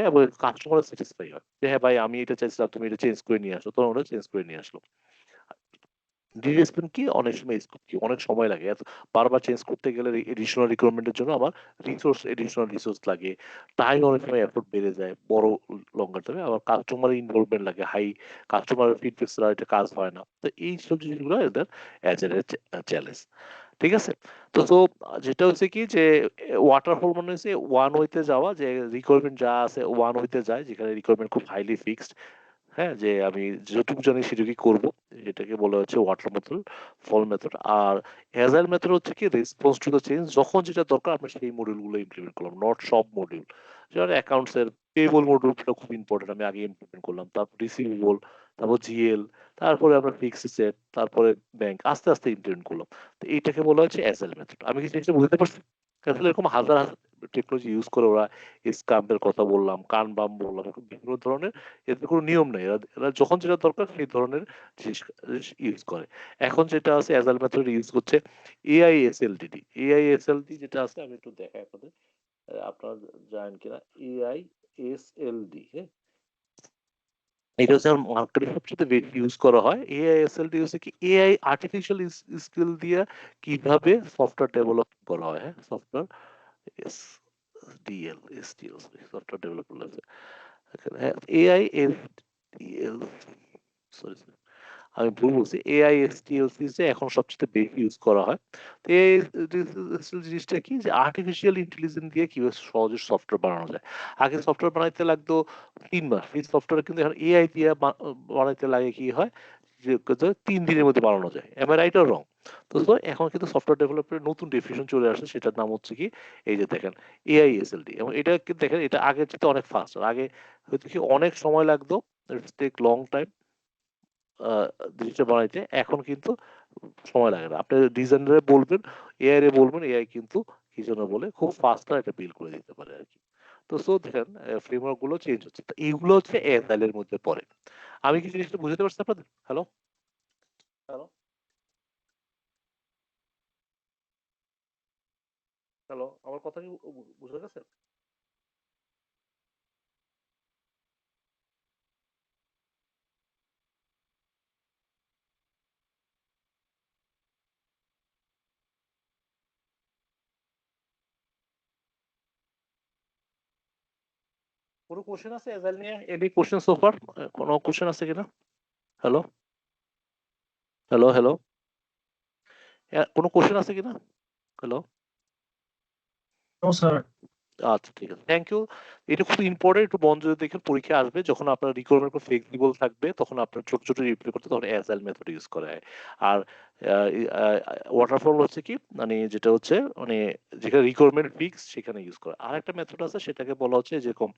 এবং কাস্টমার স্যাটিসফাই হয় যে হ্যাঁ ভাই আমি এটা চাইছিলাম তুমি এটা চেঞ্জ করে নিয়ে আসো, তখন ওরা চেঞ্জ করে নিয়ে আসলো। রিপ্লেসমেন্ট কি অনেক সময় স্কোপ কি অনেক সময় লাগে, এত বারবার চেঞ্জ করতে গেলে এডিশনাল রিকোয়ারমেন্টের জন্য আমার এডিশনাল রিসোর্স লাগে, টাইম অনেক সময় এফোর্ট বেড়ে যায় বড় লঙ্গার টাইমে, আবার কাস্টমার ইনভলভমেন্ট লাগে হাই, কাস্টমার ফিডব্যাক ছাড়া এটা কাজ হয় না। তো এই সব জিনিসগুলো এদের অ্যাজেলের চ্যালেঞ্জ। ঠিক আছে। তো যেটা হচ্ছে কি যে ওয়াটারফল মানে হচ্ছে ওয়ান ওয়েতে যাওয়া, যে রিকোয়ারমেন্ট যা আছে ওয়ান ওয়েতে যায়, যেখানে রিকোয়ারমেন্ট খুব হাইলি ফিক্সড। হ্যাঁ, যে আমি যেটুকু জানি সেটুকুই করব, এটাকে বলা হচ্ছে ওয়াটার মেথড, ফল মেথড। আর অ্যাজাইল মেথড হচ্ছে কি রেসপন্স টু দ্য চেঞ্জ, যখন যেটা দরকার আমরা সেই মডিউলগুলো ইমপ্লিমেন্ট করলাম, নট সব মডিউল। যেমন অ্যাকাউন্টস এর পেবল মডিউলটা খুব ইম্পর্টেন্ট, আমি আগে ইমপ্লিমেন্ট করলাম, তারপর রিসিভেবল, তারপর জিএল, তারপরে আমরা ফিক্সড সেট, তারপরে ব্যাংক, আস্তে আস্তে ইমপ্লিমেন্ট করলাম। তো এইটাকে বলা হচ্ছে অ্যাজাইল মেথড। আমি কি জিনিসটা বুঝতে পারছি? আসলে এরকম হাজার হাজার টেকনোলজি ইউজ করে ওরা, স্কাম্পের কথা বললাম, কানবাম বললাম, এরকম বিভিন্ন ধরনের, এদের কোনো নিয়ম নেই, এরা এরা যখন যেটা দরকার সেই ধরনের জিনিস ইউজ করে। এখন যেটা আছে অ্যাজাইল মেথড ইউজ করছে এআইএসএলডিডি। এআইএসএলডি যেটা আছে আমি একটু দেখাই আপনাদের, আপনারা জানেন কিনা এআইএসএলডি। হ্যাঁ, এটা হচ্ছে মার্কেটে সবচেয়ে বেশি ইউজ করা হয়। এআইএসএলডি হচ্ছে কি এআই আর্টিফিশিয়াল স্কিল দিয়ে কিভাবে সফটওয়্যার ডেভেলপ করা হয়। হ্যাঁ, software S DL SDL software development আছে এখানে। হ্যাঁ, এআই এস ডিএল, সরি আমি ভুল বলছি, এআইএসটিএলসি যে এখন সবচেয়ে বেশি ইউজ করা হয়। তো এই জিনিসটা কি যে আর্টিফিশিয়াল ইন্টেলিজেন্স দিয়ে কিভাবে সহজে সফটওয়্যার বানানো যায়। আগে সফটওয়্যার বানাইতে লাগতো 3 মাস, এই সফটওয়্যার কিন্তু এখন এআই দিয়ে বানাইতে লাগে কি হয় যে 3 দিনের মধ্যে বানানো যায়। Am I right or wrong? তো এখন কিন্তু সফটওয়্যার ডেভেলপের নতুন ডেফিনিশন চলে আসছে, সেটার নাম হচ্ছে কি এই যে দেখেন এআইএসএলডি। এবং এটা কিন্তু দেখেন এটা আগের চেয়ে অনেক ফাস্ট, আগে হয়তো কি অনেক সময় লাগতো, টেক লং টাইম জিনিসটা বানাইতে, এখন কিন্তু সময় লাগে না। আপনি ডিজাইনারে বলবেন, এআই রে বলবেন, এআই কিন্তু কি জন্য বলে খুব ফাস্ট এটা বিল্ড করে দিতে পারে আর কি। তো দেখেন ফ্রেমওয়ার্ক গুলো চেঞ্জ হচ্ছে, তো এইগুলো হচ্ছে এআইএল এর মধ্যে পড়ে। আমি কি জিনিসটা বুঝতে পারছি আপনাদের? হ্যালো হ্যালো হ্যালো, আমার কথা কি বুঝে গেছে? কোনো কোশ্চেন আছে এজাইল নিয়ে? Any question so far? কোনো কোশ্চেন আছে কিনা? হ্যালো হ্যালো হ্যালো, কোনো কোশ্চেন আছে কিনা? হ্যালো। No, sir. আচ্ছা ঠিক আছে, থ্যাংক ইউ। এটা খুব ইম্পর্টেন্ট, একটু মনোযোগ দেখে পরীক্ষা আসবে, যখন আপনার রিকোয়ারমেন্ট খুব ফ্লেক্সিবল থাকবে তখন আপনার ছোট ছোট রিপ্লাই করতে তখন অ্যাজাইল মেথড ইউজ করা হয়। আর ওয়াটারফল হচ্ছে কি মানে যেটা হচ্ছে মানে যেখানে রিকোয়ারমেন্ট ফিক্স সেখানে ইউজ করা। আর একটা মেথড আছে সেটাকে বলা হচ্ছে যেরকম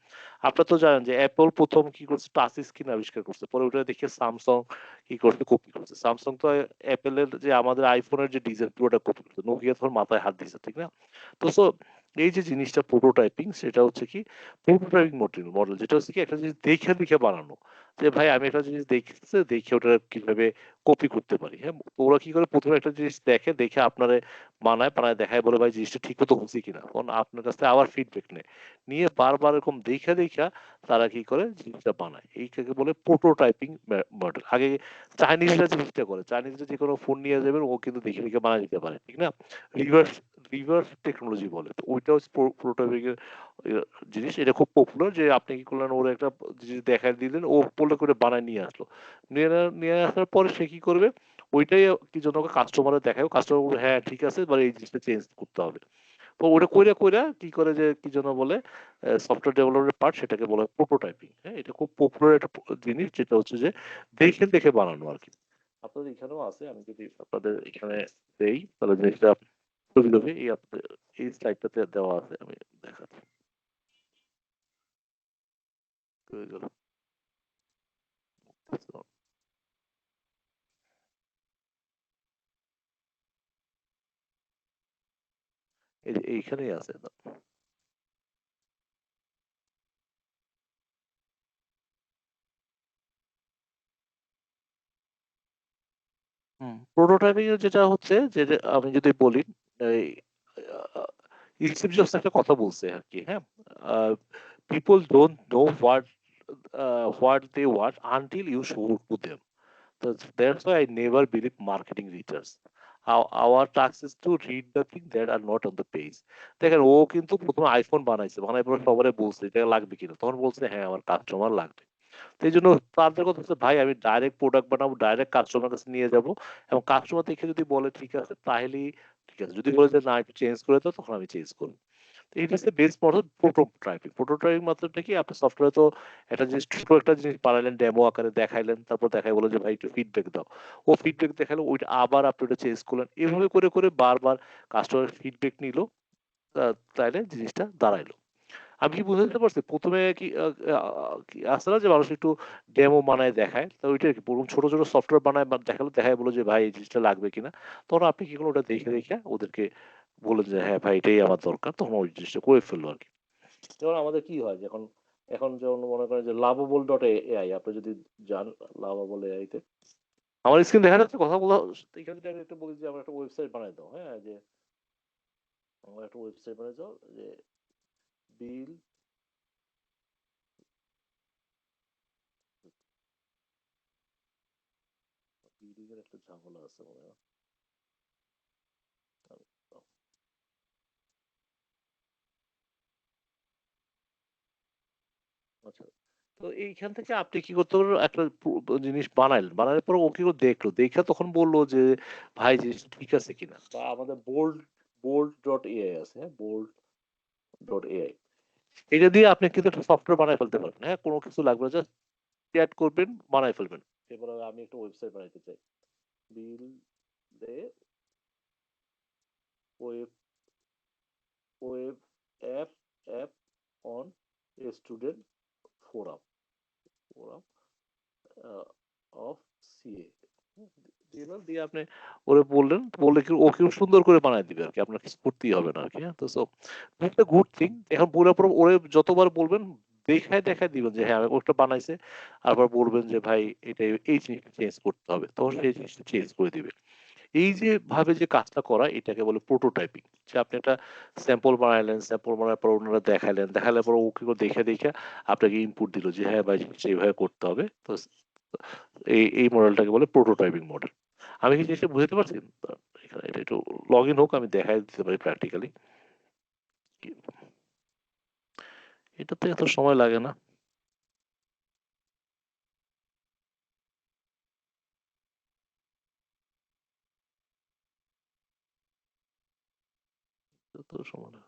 আপনারা তো জানেন যে অ্যাপল প্রথম কি করছে টাচ স্ক্রিন আবিষ্কার করছে, পরে ওটা দেখে স্যামসাং কি করছে কপি করছে। স্যামসাং তো অ্যাপেলের যে আমাদের আইফোনের যে ডিজাইন পুরোটা কপি করছে, নোকিয়া তখন মাথায় হাত দিয়েছে, ঠিক না? তো এই যে জিনিসটা প্রোটোটাইপিং, সেটা হচ্ছে কি প্রোটোটাইপিং মডেল যেটা হচ্ছে কি একটা জিনিস দেখে দেখে বানানো, যে ভাই আমি একটা জিনিস দেখছে দেখে ওটা কিভাবে কপি করতে পারি। হ্যাঁ, তো ওরা কি করে প্রথমে একটা জিনিস দেখে দেখে আপনারে বানায় দেখায়, বলে ভাই জিনিসটা ঠিক মতো হচ্ছে কিনা, তখন আপনার কাছ থেকে আবার ফিডব্যাক নেয়, নিয়ে বারবার এরকম দেখে দেখে তারা কি করে জিনিসটা বানায়। এইটাকে বলে প্রোটোটাইপিং মডেল। আগে চাইনিজরা জিনিসটা করে, চাইনিজরা যে কোনো ফোন নিয়ে যাবেন ও কিন্তু দেখে দেখে বানায় দিতে পারে, ঠিক না? রিভার্স রিভার্স টেকনোলজি বলে, তো ওইটা হচ্ছে প্রোটোটাইপিং জিনিস। এটা খুব পপুলার, যে আপনি কি করলেন ওর একটা জিনিস দেখায় দিলেন, ও বললে করে বানায় নিয়ে আসলো, নিয়ে আসার পরে সে কি করবে ওইটাই কি জন্য কাস্টমারের দেখায়, কাস্টমার বলবে হ্যাঁ ঠিক আছে এবার এই জিনিসটা চেঞ্জ করতে হবে। তো ওটা কইরা কইরা কি করে যে কি জন্য বলে সফটওয়্যার ডেভেলপমেন্টের পার্ট, সেটাকে বলে প্রোটোটাইপিং। হ্যাঁ, এটা খুব পপুলার একটা জিনিস, যেটা হচ্ছে যে দেখে দেখে বানানো আর কি। আপনাদের এখানেও আছে, আমি যদি আপনাদের এখানে দেই তাহলে জিনিসটা ছবি টবি এই এই স্লাইডটাতে দেওয়া আছে, আমি দেখাচ্ছি। হয়ে গেল। এই যে এইখানেই আছে। প্রোটোটাইপিং এর যেটা হচ্ছে যে আমি যদি বলি স্টিভ জবস একটা কথা বলছে আর কি, হ্যাঁ, people don't know what they want until you show to them. That's why I never believe marketing readers. Our task is to read the things that are not on the page. দেখেন ও কিন্তু প্রথমে iPhone বানাইছে, বানাই পরে সবারে বলছে এটা লাগবে কিনা, তখন বলছে হ্যাঁ আমার কাস্টমার লাগবে। তো এই জন্য তাদের কথা হচ্ছে ভাই আমি ডাইরেক্ট প্রোডাক্ট বানাবো, ডাইরেক্ট কাস্টমার কাছে নিয়ে যাব, এবং কাস্টমার দেখে যদি বলে ঠিক আছে তাহলেই ঠিক আছে, যদি বলে যে না একটু চেঞ্জ করে দাও তখন আমি চেঞ্জ করবো। It is a best model prototyping. Prototyping মাত্রটা কি, আপনি সফটওয়্যারে তো একটা জিনিস, ছোট একটা জিনিস বানাইলেন, ডেমো আকারে দেখাইলেন, তারপর দেখাই বলো যে ভাই একটু ফিডব্যাক দাও, ও ফিডব্যাক দেখালো, ওইটা আবার আপনি ওটা চেঞ্জ করলেন, এভাবে করে করে বারবার কাস্টমার ফিডব্যাক নিল, তাইলে জিনিসটা দাঁড়াইলো। আমি কি বুঝতে পারছি প্রথমে কি কি আসলে না যে মানুষ একটু ডেমো বানায় দেখায়, তো ওইটা কি পুরো ছোট ছোট সফটওয়্যার বানায় দেখালো, দেখায় বলো যে ভাই এই জিনিসটা লাগবে কিনা, তখন আপনি কি করলেন ওটা দেখে দেখে ওদেরকে বলে যে হ্যাঁ ভাই এটাই আমার দরকার, তখন ওই জিনিসটা করে ফেললো আর কি। যেমন আমাদের কি হয় এখন, এখন যেমন মনে করেন যে লাভেবল ডট এআই, আপনি যদি যান লাভেবল এআই তে, আমার স্ক্রিন দেখা যাচ্ছে কথা বলা, এখানে যদি আমি একটা বলি যে আমার একটা ওয়েবসাইট বানাই দাও, হ্যাঁ যে আমার একটা ওয়েবসাইট বানাই দাও যে বিল বিলিং এর একটা ঝামেলা আছে মনে হয়। আচ্ছা, তো এইখান থেকে আপনি কি করতে পারবেন, একটা জিনিস বানাইলেন, বানানোর পর ও কি করে দেখলো, দেখে তখন বললো যে ভাই জিনিসটা ঠিক আছে কিনা। বা আমাদের বোল্ড বোল্ড ডট এআই আছে, হ্যাঁ বোল্ড ডট এআই, এটা দিয়ে আপনি কিন্তু একটা সফটওয়্যার বানাই ফেলতে পারবেন, হ্যাঁ কোনো কিছু লাগবে না, জাস্ট অ্যাড করবেন বানাই ফেলবেন। এবার আমি একটা ওয়েবসাইট বানাইতে চাই, build the web web app app on student forum forum of CA দিয়ে আপনি ওরে বললেন, বললে কি ও কি সুন্দর করে বানায় দিবে আর কি, আপনার কিছু করতেই হবে না আর কি। হ্যাঁ, তো সো একটা গুড থিং। এখন বলে পর ওরে যতবার বলবেন দেখায় দেখায় দিবেন যে হ্যাঁ আমি ওটা বানাইছে, আবার বলবেন যে ভাই এটা এই জিনিসটা চেঞ্জ করতে হবে, তখন সেই জিনিসটা চেঞ্জ করে দিবে। এই যে ভাবে যে কাজটা করা এটাকে বলে প্রোটোটাইপিং। যে আপনি একটা স্যাম্পল বানাইলেন, স্যাম্পল বানানোর পর ওনারা দেখাইলেন, দেখালে পর ও কি করে দেখে দেখে আপনাকে ইনপুট দিল যে হ্যাঁ ভাই জিনিসটা এইভাবে করতে হবে। তো এই এই মডেলটাকে বলে প্রোটোটাইপিং মডেল। আমি কি জিনিসটা বুঝতে পারছি? এখানে এটা একটু লগ ইন হোক, আমি দেখাই দিতে পারি প্র্যাকটিক্যালি। এটাতে এত সময় লাগে না। এত সময় না।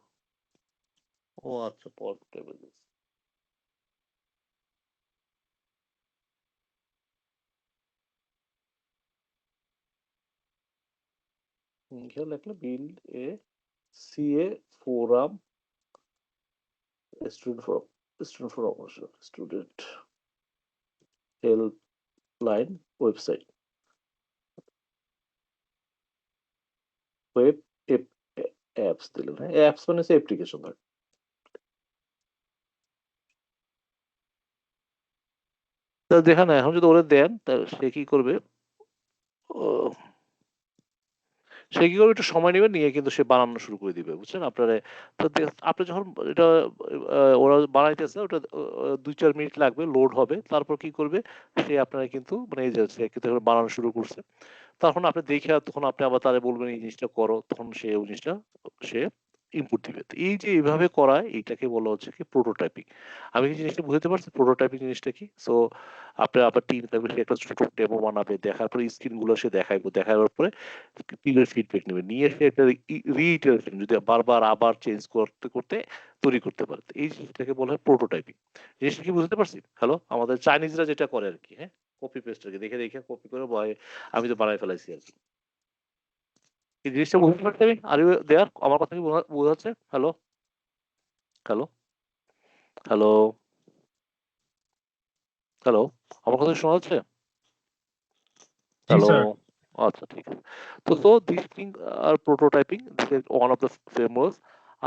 ও আচ্ছা, পর টেবিল খেয়াল রাখলে build a CA forum student helpline website web apps দিলেন, হ্যাঁ অ্যাপস মানে হচ্ছে অ্যাপ্লিকেশন হয়। তা দেখেন এখন যদি ওরা দেন তা সে কি করবে, সে কি করবে একটু সময় নেবে, নিয়ে কিন্তু সে বানানো শুরু করে দিবে, বুঝছেন আপনারা। তো আপনি যখন এটা ওরা বানাইতেছে ওটা 2-4 মিনিট লাগবে, লোড হবে, তারপর কি করবে সে আপনারা কিন্তু মানে এই যে সে কিন্তু এখন বানানো শুরু করছে, তখন আপনি দেখে তখন আপনি আবার তারে বলবেন এই জিনিসটা করো, তখন সে ওই জিনিসটা সে ইনপুট দিবে। তো এই যে এইভাবে করা এটাকে বলা হচ্ছে কি প্রোটোটাইপিং। আমি কি জিনিসটা বুঝতে পারছি প্রোটোটাইপিং জিনিসটা কি? সো আপনি আপনার টিম থাকবে, সে একটা ছোট ডেমো বানাবে, দেখার পরে স্ক্রিন গুলো সে দেখাইবো, দেখানোর পরে টিমের ফিডব্যাক নেবে, নিয়ে সে একটা রিইটারেশন যদি বারবার আবার চেঞ্জ করতে করতে তৈরি করতে পারে, তো এই জিনিসটাকে বলা হয় প্রোটোটাইপিং। জিনিসটা কি বুঝতে পারছি? হ্যালো, আমাদের চাইনিজরা যেটা করে আর কি, হ্যাঁ কপি পেস্ট আর কি, দেখে দেখে কপি করে আমি তো বানাই ফেলাইছি আর কি। এই জিনিসটা বুঝতে পারছি আমি। Are you there? আমার কথা কি বোঝা যাচ্ছে? হ্যালো হ্যালো হ্যালো হ্যালো, আমার কথা কি শোনা যাচ্ছে? Ji, hello, sir. আচ্ছা ঠিক আছে। তো this thing are prototyping, this is one of the framework.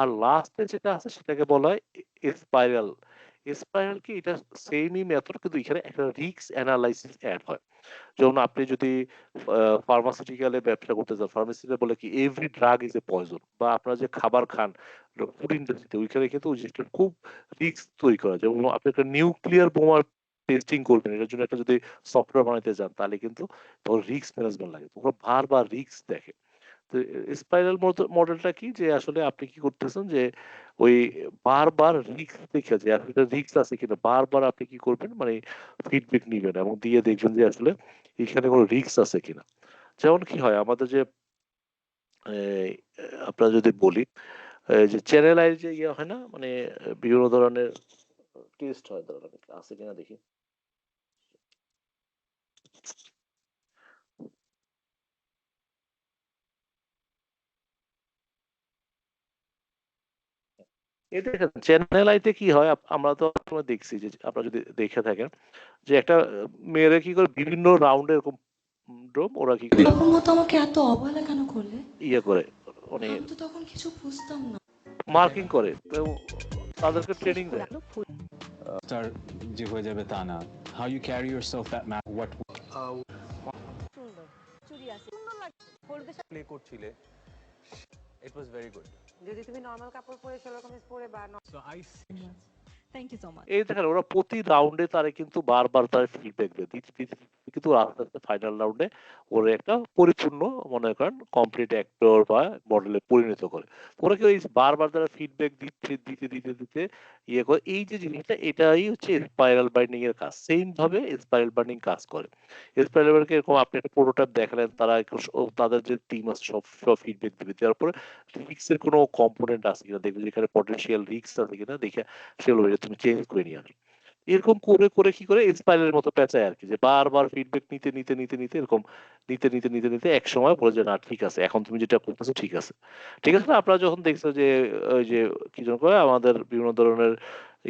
আর লাস্টে যেটা আছে সেটাকে বলা হয় স্পাইরাল স্পাইরাল কি এটা সেমই মেথড, কিন্তু এখানে একটা রিস্ক অ্যানালাইসিস অ্যাড হয়। যেমন আপনি যদি ফার্মাসিউটিক্যালে ব্যবসা করতে চান, ফার্মাসিতে বলে কি every drug is a poison, বা আপনারা যে খাবার খান ফুড ইন্ডাস্ট্রিতে ওইখানে কিন্তু ওই জিনিসটা খুব রিস্ক তৈরি করা, যেমন আপনি একটা নিউক্লিয়ার বোমার টেস্টিং করবেন, এটার জন্য একটা যদি সফটওয়্যার বানাইতে যান তাহলে কিন্তু তখন রিস্ক ম্যানেজমেন্ট লাগে, তোমরা বারবার রিস্ক দেখে। তো স্পাইরাল মডেলটা কি, যে আসলে আপনি কি করতেছেন যে ওই বারবার রিস্ক দেখে যে আসলে রিস্ক আছে কিনা বারবার আপনি কি করবেন, মানে ফিডব্যাক নিবেন এবং দিয়ে দেখবেন যে আসলে এখানে কোনো রিস্ক আছে কিনা। যেমন কি হয় আমাদের যে এই, আপনারা যদি বলি যে চ্যানেল আই যে ইয়ে হয় না, মানে বিভিন্ন ধরনের টেস্ট হয়, ধরেন আছে কিনা দেখি। এই দেখেন চ্যানেল আইতে কি হয়, আমরা তো সবসময় দেখছি যে আপনারা যদি দেখে থাকেন যে একটা মেয়েরা কি করে বিভিন্ন রাউন্ডে এরকম ড্রোম ওরা কি করে তখন মতো আমাকে এত অবহেলা কেন করলে? ইয়ে করে, মানে আমি তো তখন কিছু বুঝতাম না। মার্কিং করে, তো তাদেরকে ট্রেনিং দেয়। স্টার যে হয়ে যাবে তা না, how you carry yourself that matter what সুন্দর চুড়ি আছে সুন্দর লাগছে হলদে প্লে করছিলে, ইট ওয়াজ ভেরি গুড। যদি তুমি নরমাল কাপড় পরে সেরকম কামিজ পরে বা so I thank you so much এই দেখেন ওরা প্রতি রাউন্ডে তারা কিন্তু বারবার তার ফিডব্যাক দেয় কিন্তু আস্তে আস্তে ফাইনাল রাউন্ডে ওরা একটা পরিপূর্ণ মনে করেন কমপ্লিট অ্যাক্টর বা মডেলে পরিণত করে। ওরা কি ওই বারবার তারা ফিডব্যাক দিতে দিতে দিতে দিতে ইয়ে করে, এই যে জিনিসটা এটাই হচ্ছে স্পাইরাল বাইন্ডিং এর কাজ, সেম ভাবে স্পাইরাল বাইন্ডিং কাজ করে। স্পাইরাল বাইন্ডিং এরকম আপনি একটা প্রোটোটাইপ দেখালেন, তারা তাদের যে টিম আছে সব সব ফিডব্যাক দিবে, দেওয়ার পরে রিক্সের কোনো কম্পোনেন্ট আছে কিনা দেখবে, যেখানে পটেনশিয়াল রিক্স আছে কিনা দেখে সেগুলো তুমি চেঞ্জ করে নিয়ে আসো। এরকম করে করে কি করে স্পাইরালের মতো পেঁচায় আর কি, যে বারবার ফিডব্যাক নিতে নিতে নিতে নিতে এরকম নিতে নিতে নিতে নিতে এক সময় বলে যে না ঠিক আছে, এখন তুমি যেটা করতেছো ঠিক আছে। ঠিক আছে না, আপনারা যখন দেখছো যে ওই যে কি যেন করে আমাদের বিভিন্ন ধরনের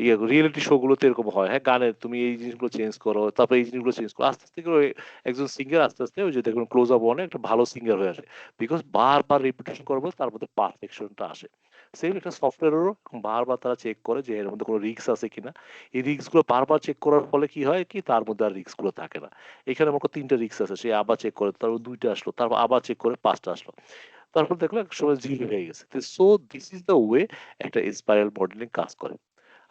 ইয়ে রিয়েলিটি শো গুলোতে এরকম হয়, হ্যাঁ গানের তুমি এই জিনিসগুলো চেঞ্জ করো, তারপর এই জিনিসগুলো চেঞ্জ করো, আস্তে আস্তে করে একজন সিঙ্গার আস্তে আস্তে ওই যে দেখুন ক্লোজ আপ ওয়ানে একটা ভালো সিঙ্গার হয়ে আসে, বিকজ বারবার রিপিটেশন করবো তার মধ্যে পারফেকশনটা আসে। সেম একটা সফটওয়্যারেরও বারবার তারা চেক করে যে এর মধ্যে কোনো রিস্ক আছে কিনা। এই রিস্ক গুলো বারবার চেক করার ফলে কি হয় কি তার মধ্যে আর রিস্ক গুলো থাকে না। এখানে আমার 3টা রিস্ক আছে, সে আবার চেক করে, তারপর 2টা আসলো, তারপর আবার চেক করে 5টা আসলো, তারপর দেখলো এক সময় জিরো হয়ে গেছে। So this is the way একটা স্পাইরাল মডেলিং কাজ করে।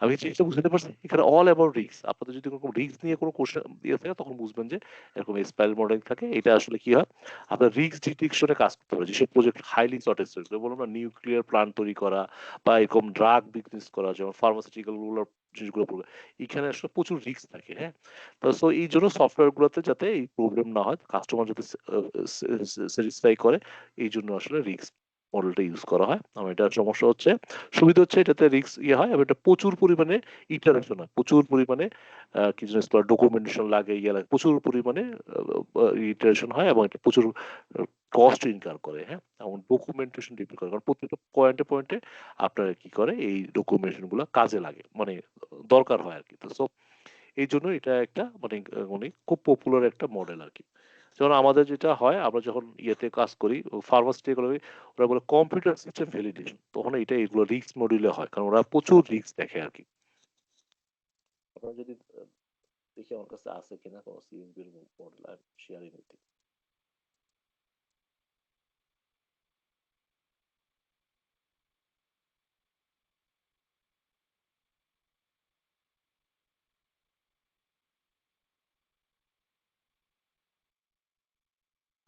আমি জিনিসটা বুঝতে পারছি, এখানে অল অ্যাবাউট রিস্ক। আপনাদের যদি কোনো রিস্ক নিয়ে কোনো কোশ্চেন দিয়ে থাকে তখন বুঝবেন যে এরকম স্পাইরাল মডেলিং থাকে। এটা আসলে কি হয়, আপনার রিস্ক ডিটেকশনে কাজ করতে পারে, যেসব প্রজেক্ট হাইলি সর্টেজ বলুন না, নিউক্লিয়ার প্ল্যান্ট তৈরি করা বা এরকম ড্রাগ বিজনেস করা, যেমন ফার্মাসিউটিক্যাল গুলোর জিনিসগুলো পড়বে, এখানে আসলে প্রচুর রিস্ক থাকে। হ্যাঁ, তো সো এই জন্য সফটওয়্যার গুলোতে যাতে এই প্রবলেম না হয়, কাস্টমার যাতে স্যাটিসফাই করে, এই জন্য আসলে রিস্ক মডেলটা ইউজ করা হয়। আমার এটার সমস্যা হচ্ছে, সুবিধা হচ্ছে এটাতে রিস্ক ইয়ে হয় এবং এটা প্রচুর পরিমাণে ইটারেশন হয়, প্রচুর পরিমাণে কি জিনিস ডকুমেন্টেশন লাগে, ইয়ে লাগে, প্রচুর পরিমাণে ইটারেশন হয় এবং এটা প্রচুর কস্ট ইনকার করে। হ্যাঁ, এবং ডকুমেন্টেশন ডিপেন্ড করে, কারণ প্রত্যেকটা পয়েন্টে পয়েন্টে আপনার কি করে এই ডকুমেন্টেশন গুলো কাজে লাগে, মানে দরকার হয় আর কি। তো সো এই জন্য এটা একটা মানে মানে খুব পপুলার একটা মডেল আর কি। যেমন আমাদের যেটা হয়, আমরা যখন ইয়েতে কাজ করি ফার্মাসিউটিক্যাল, ওরা বলে কম্পিউটার সিস্টেম ভ্যালিডেশন, তখন এটা এগুলো রিস্ক মডিউলে হয়, কারণ ওরা প্রচুর রিস্ক দেখে আর কি। আপনারা যদি দেখি আমার কাছে আছে কিনা কোনো সিএসবি এর model, are sharing with you.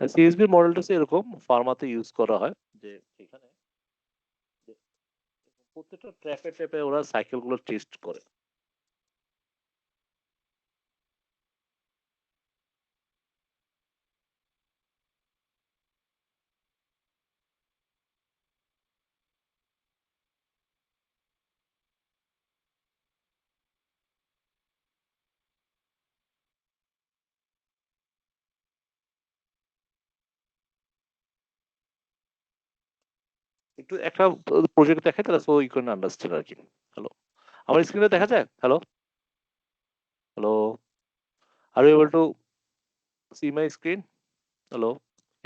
CSB মডেলটা হচ্ছে এরকম, ফার্মাতে ইউজ করা হয়, যে এখানে যে প্রত্যেকটা ট্র্যাপে ট্র্যাপে ওরা সাইকেল গুলো টেস্ট করে। একটু একটা প্রজেক্ট দেখাই তাহলে সো ইউ ক্যান আন্ডারস্ট্যান্ড আর কি। হ্যালো, আমার স্ক্রিনে দেখা যায়? Hello, hello, are you able to see my screen? Hello,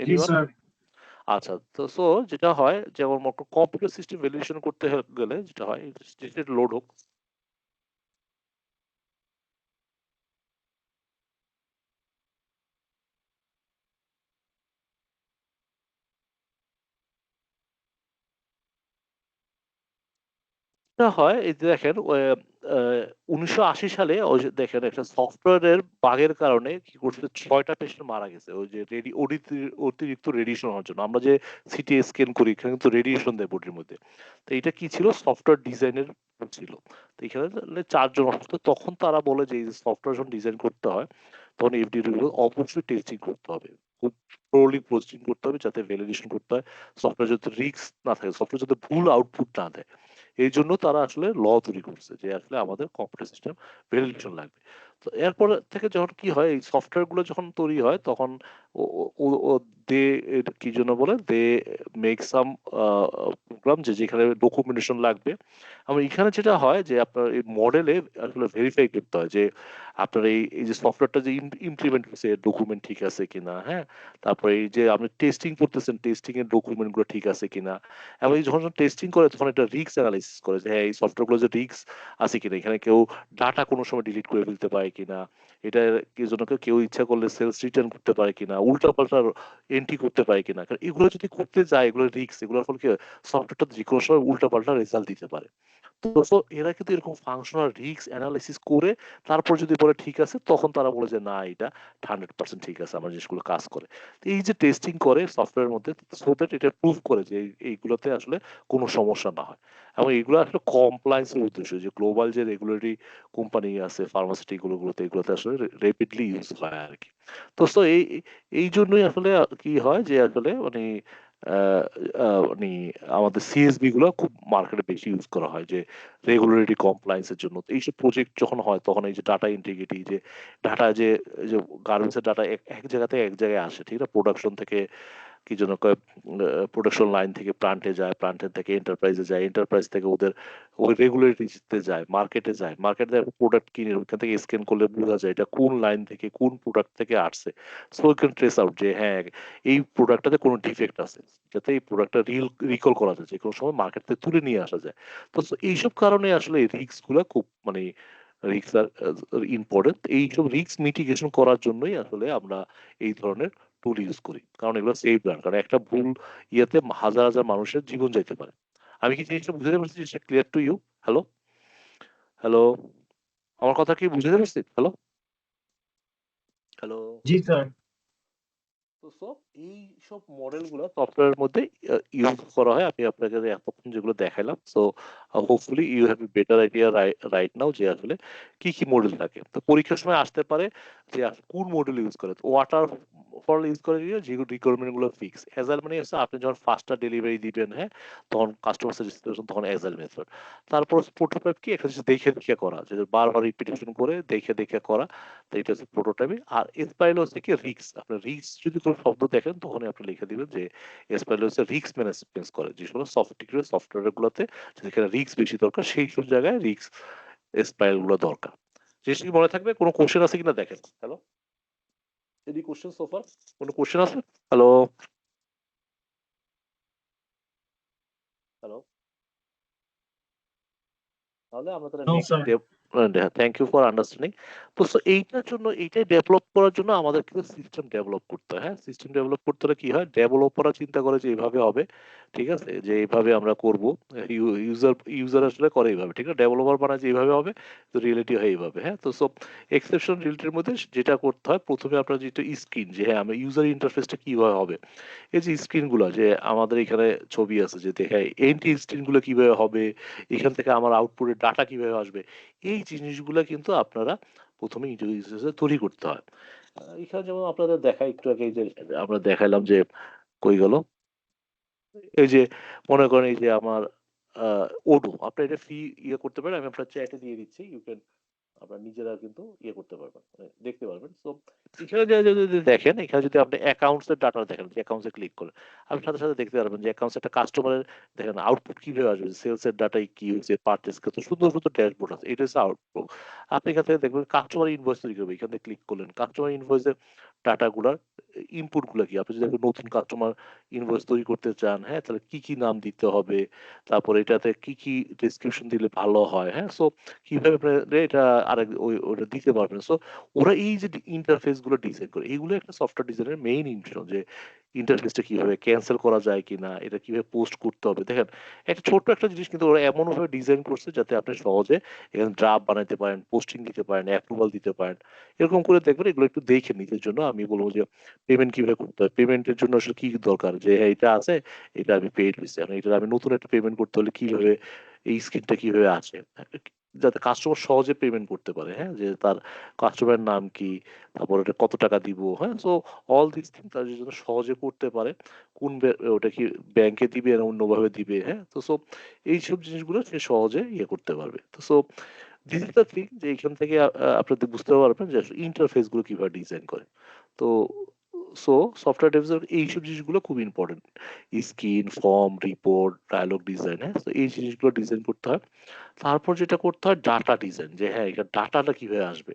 anyone? আচ্ছা, তো সো যেটা হয়, যেমন কম্পিউটার সিস্টেম ভ্যালিডেশন করতে গেলে যেটা হয়, লোড হোক, যেটা হয় এই যে দেখেন 1980 সালে ওই যে দেখেন একটা সফটওয়্যারের বাগের কারণে কি করছে 6টা পেশেন্ট মারা গেছে ওই যে অতিরিক্ত রেডিয়েশন হওয়ার জন্য। আমরা যে সিটি স্ক্যান করি এখানে কিন্তু রেডিয়েশন দেয় বডির মধ্যে। তো এটা কি ছিল সফটওয়্যার ডিজাইনের ছিল। তো এখানে 4 জন অসুস্থ, তখন তারা বলে যে এই যে সফটওয়্যার যখন ডিজাইন করতে হয় তখন এফডিএ অবশ্যই টেস্টিং করতে হবে, খুব থ্রোলি টেস্টিং করতে হবে যাতে ভ্যালিডেশন করতে হয়, সফটওয়্যার যাতে রিস্ক না থাকে, সফটওয়্যার যাতে ভুল আউটপুট না দেয়। এই জন্য তারা আসলে ল তৈরি করছে যে আসলে আমাদের কম্পিউটার সিস্টেম ভ্যালিডেশন লাগবে। তো এরপর থেকে যখন কি হয় এই সফটওয়্যার গুলো যখন তৈরি হয় তখন দে কি জন্য বলে দে মেক সাম প্রোগ্রাম যে যেখানে ডকুমেন্টেশন লাগবে। আমার এখানে যেটা হয় যে আপনার এই মডেলে আসলে ভেরিফাই করতে হয় যে আপনার এই যে সফটওয়্যারটা যে ইমপ্লিমেন্ট করছে ডকুমেন্ট ঠিক আছে কিনা, হ্যাঁ। তারপরে এই যে আপনি টেস্টিং করতেছেন টেস্টিং এর ডকুমেন্ট গুলো ঠিক আছে কিনা, এবং যখন টেস্টিং করে তখন এটা রিস্ক অ্যানালাইসিস করে যে হ্যাঁ এই সফটওয়্যার গুলো যে রিস্ক আছে কিনা, এখানে কেউ ডাটা কোনো সময় ডিলিট করে ফেলতে পারে কিনা, এটা কি জন্য কেউ ইচ্ছা করলে সেলস রিটার্ন করতে পারে কিনা, উল্টাপাল্টা এন্ট্রি করতে পারে কিনা, কারণ এগুলো যদি করতে যায় এগুলো রিস্ক, এগুলোর ফলে কি সফটওয়্যারটা যে কোনো সময় উল্টাপাল্টা রেজাল্ট দিতে পারে। তো এরা কিন্তু এরকম ফাংশনাল রিস্ক অ্যানালাইসিস করে তারপর যদি বলে ঠিক আছে তখন তারা বলে যে না এটা 100% ঠিক আছে, আমার জিনিসগুলো কাজ করে। তো এই যে টেস্টিং করে সফটওয়্যারের মধ্যে সো দ্যাট এটা প্রুভ করে যে এইগুলোতে আসলে কোনো সমস্যা না হয়, এবং এগুলো আসলে কমপ্লায়েন্সের উদ্দেশ্য যে গ্লোবাল যে রেগুলেটরি কোম্পানি আছে ফার্মাসিউটিক্যালগুলোতে এগুলোতে আসলে রেপিডলি ইউজ হয় আর কি। তো এই জন্যই আসলে কি হয় যে আসলে মানে আহ, মানে আমাদের সিএসবি গুলো খুব মার্কেটে বেশি ইউজ করা হয় যে রেগুলেটরি কমপ্লায়েন্সের জন্য। তো এইসব প্রজেক্ট যখন হয় তখন এই যে ডাটা ইন্টিগ্রিটি যে ডাটা যে গার্মেন্টস এর ডাটা এক জায়গা থেকে এক জায়গায় আসে, ঠিক না, প্রোডাকশন থেকে কি জন্য প্রোডাকশন লাইন থেকে প্লান্টে যায়, প্লান্টের থেকে এন্টারপ্রাইজে যায়, এন্টারপ্রাইজ থেকে ওদের ওই রেগুলেটরিতে যায়, মার্কেটে যায়, মার্কেটে প্রোডাক্ট কিনে ওখান থেকে স্ক্যান করলে বোঝা যায় এটা কোন লাইন থেকে কোন প্রোডাক্ট থেকে আসছে। So we can trace out যে হ্যাঁ এই প্রোডাক্টটাতে কোনো ডিফেক্ট আছে, যাতে এই প্রোডাক্টটা রিকল করা যায়, যে কোনো সময় মার্কেট থেকে তুলে নিয়ে আসা যায়। তো এইসব কারণে আসলে এই রিস্ক গুলা খুব মানে রিস্ক আর ইম্পর্টেন্ট। এইসব রিস্ক মিটিগেশন করার জন্যই আসলে আমরা এই ধরনের টুল ইউজ করি, কারণ এগুলো সেফ ব্র্যান্ড, কারণ একটা ভুল ইয়েতে হাজার হাজার মানুষের জীবন যাইতে পারে। আমি কি জিনিসটা বুঝতে পারছি? জিনিসটা clear to you? Hello hello, আমার কথা কি বুঝতে পারছি? Hello hello. জি স্যার। তো এই সব মডেল গুলো সফটওয়্যারের মধ্যে ইউজ করা হয়। আমি আপনাকে এতক্ষণ যেগুলো দেখাইলাম, so hopefully you have a better idea right now যে আসলে কি কি মডেল থাকে। তো পরীক্ষার সময় আসতে পারে যে কোন মডেল ইউজ করে, ওয়াটার ফল ইউজ করে যে রিকোয়ারমেন্ট গুলো ফিক্স। এজাইল মানে হচ্ছে আপনি যখন ফাস্টার ডেলিভারি দিবেন, হ্যাঁ, তখন কাস্টমার স্যাটিসফ্যাকশন তখন এজাইল মেথড। তারপর প্রোটোটাইপ কি একটা হচ্ছে দেখে দেখে করা, যে বারবার রিপিটেশন করে দেখে দেখে করা, তো এটা হচ্ছে প্রোটোটাইপিং। আর এসপাইল হচ্ছে কি রিক্স, আপনার রিক্স যদি কোনো শব্দ দেখেন তখনই আপনি লিখে দিবেন যে এসপাইল হচ্ছে রিক্স ম্যানেজমেন্ট করে, যে সমস্ত সফটওয়্যার গুলোতে যেখানে রিক্স বেশি দরকার সেই সব জায়গায় রিক্স এসপাইল গুলো দরকার। জিনিসটা কি মনে থাকবে? কোনো কোশ্চেন আছে কিনা দেখেন। হ্যালো, এনি কোশ্চেন সোফার? কোনো কোশ্চেন আছে? হ্যালো হ্যালো, তাহলে আমরা তাহলে no next sir. Thank you for understanding. তো এইটার জন্য এইটাই ডেভেলপ করার জন্য আমাদের কিন্তু সিস্টেম ডেভেলপ করতে হয়। হ্যাঁ, সিস্টেম ডেভেলপ করতে হলে কি হয়, ডেভেলপাররা চিন্তা করে যে এইভাবে হবে, ঠিক আছে, যে এইভাবে আমরা করব, ইউজার আসলে করে এইভাবে, ঠিক আছে, ডেভেলপার বানায় যে এইভাবে হবে, তো রিয়েলিটি হয় এইভাবে। হ্যাঁ, তো সব এক্সেপশন রিয়েলিটির মধ্যে যেটা করতে হয় প্রথমে আপনার যেটা স্ক্রিন, যে হ্যাঁ আমরা ইউজার ইন্টারফেসটা কিভাবে হবে, এই যে স্ক্রিন গুলো যে আমাদের এখানে ছবি আছে যে দেখায় এন্টি স্ক্রিন গুলো কিভাবে হবে, এখান থেকে আমার আউটপুটের ডাটা কিভাবে আসবে, এই জিনিসগুলো কিন্তু আপনারা প্রথমে ইন্টারফেসে তৈরি করতে হয়। এখানে যেমন আপনাদের দেখাই একটু আগে, এই যে আমরা দেখাইলাম যে কই গেল, এই যে মনে করেন এই যে আমার ওডো, আপনি এটা ফ্রি ইয়ে করতে পারেন, আমি আপনার চ্যাটে দিয়ে দিচ্ছি, ইউ ক্যান আপনারা নিজেরা কিন্তু ইয়ে করতে পারবেন, দেখতে পারবেন। সো এখানে যদি দেখেন, এখানে যদি আপনি অ্যাকাউন্টস এর ডাটা দেখেন, যে অ্যাকাউন্টসে ক্লিক করেন, আপনি সাথে সাথে দেখতে পারবেন যে অ্যাকাউন্টস একটা কাস্টমারের দেখেন আউটপুট কিভাবে আসবে, সেলস এর ডাটাই কি হয়েছে, পারচেজ কত সুন্দর সুন্দর ড্যাশবোর্ড আছে, এটা হচ্ছে আউটপুট। আপনি এখান থেকে দেখবেন কাস্টমার ইনভয়েস তৈরি করবে, এখানে ক্লিক করলেন, কাস্টমার ইনভয়েসের ডাটা গুলার ইনপুট গুলা কি, আপনি যদি একটা নতুন কাস্টমার ইনভয়েস তৈরি করতে চান, হ্যাঁ, তাহলে কি কি নাম দিতে হবে, তারপর এটাতে কি কি ডেসক্রিপশন দিলে ভালো হয়, হ্যাঁ, সো কিভাবে আপনারা এটা আরেক ওটা দিতে পারবেন। সো ওরা এই যে ইন্টারফেস গুলো ডিজাইন করে, এইগুলো একটা সফটওয়্যার ডিজাইনের মেইন ইন্টেনশন, যে ইন্টারফেসটা কিভাবে ক্যান্সেল করা যায় কিনা, এটা কিভাবে পোস্ট করতে হবে। দেখেন একটা ছোট্ট একটা জিনিস কিন্তু ওরা এমন ভাবে ডিজাইন করছে যাতে আপনি সহজে এখানে ড্রাফট বানাইতে পারেন, পোস্টিং দিতে পারেন, অ্যাপ্রুভাল দিতে পারেন। এরকম করে দেখবেন, এগুলো একটু দেখে নিজের জন্য আমি বলবো যে পেমেন্ট কিভাবে করতে হয়, পেমেন্টের জন্য আসলে কি দরকার, যে হ্যাঁ এটা আছে, এটা আমি পেইড হয়েছি, এখন এটা আমি নতুন একটা পেমেন্ট করতে হলে কিভাবে এই স্কিমটা কিভাবে আছে, যাতে কাস্টমার সহজে পেমেন্ট করতে পারে, হ্যাঁ, যে তার কাস্টমারের নাম কি, তারপর এটা কত টাকা দিব, হ্যাঁ। সো অল দিস থিং তার জন্য সহজে করতে পারে, ওটা কি ব্যাংকে দিবে না অন্যভাবে দিবে, হ্যাঁ। তো সো এইসব জিনিসগুলো সে সহজে ইয়ে করতে পারবে। তো so this is the thing, যে এখান থেকে আপনাদের বুঝতে পারবেন যে ইন্টারফেস গুলো কিভাবে ডিজাইন করে। তো সো সফটওয়্যার ডেভেলপমেন্ট এইসব জিনিসগুলো খুব important, screen, form, report, dialog design, হ্যাঁ। তো এই জিনিসগুলো ডিজাইন করতে হয়। তারপর যেটা করতে হয় ডাটা ডিজাইন, যে হ্যাঁ এখানে ডাটাটা কিভাবে আসবে।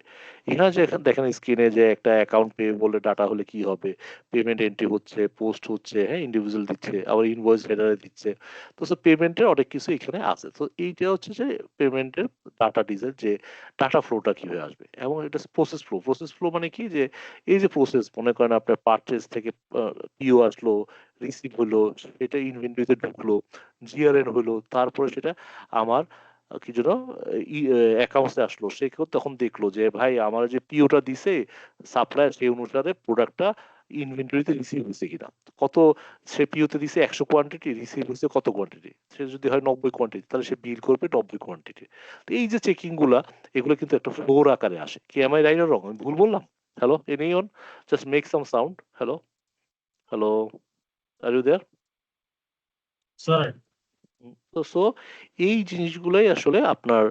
এখানে যে এখানে দেখেন স্ক্রিনে যে একটা অ্যাকাউন্ট পে বলে ডাটা হলে কি হবে, পেমেন্ট এন্ট্রি হচ্ছে, পোস্ট হচ্ছে, হ্যাঁ, ইন্ডিভিজুয়াল দিচ্ছে, আবার ইনভয়েস হেডারে দিচ্ছে। তো সো পেমেন্টের অনেক কিছু এখানে আছে। তো এইটা হচ্ছে যে পেমেন্টের ডাটা ডিজাইন, যে ডাটা ফ্লোটা কিভাবে আসবে, এবং এটা প্রসেস ফ্লো। প্রসেস ফ্লো মানে কি, যে এই যে প্রসেস, মনে করেন আপনার পারচেজ থেকে পিও আসলো, রিসিভ হলো, সেটা ইনভেন্টরিতে ঢুকলো, জিআরএন হলো, তারপরে সেটা আমার কি যেন অ্যাকাউন্টসে আসলো, সে কেউ তখন দেখলো যে ভাই আমার যে পিওটা দিছে সাপ্লায়ার, সেই অনুসারে প্রোডাক্টটা ইনভেন্টরিতে রিসিভ হয়েছে কিনা, কত, সে পিওতে দিছে 100 কোয়ান্টিটি, রিসিভ হয়েছে কত কোয়ান্টিটি, সে যদি হয় 90 কোয়ান্টিটি, তাহলে সে বিল করবে 90 কোয়ান্টিটি। তো এই যে চেকিং গুলা, এগুলো কিন্তু একটা ফ্লোর আকারে আসে। কি am I right or wrong, আমি ভুল বললাম? Hello anyone, just make some sound. Hello, hello, are you there? Sir তো সো এই জিনিসগুলাই আসলে আপনার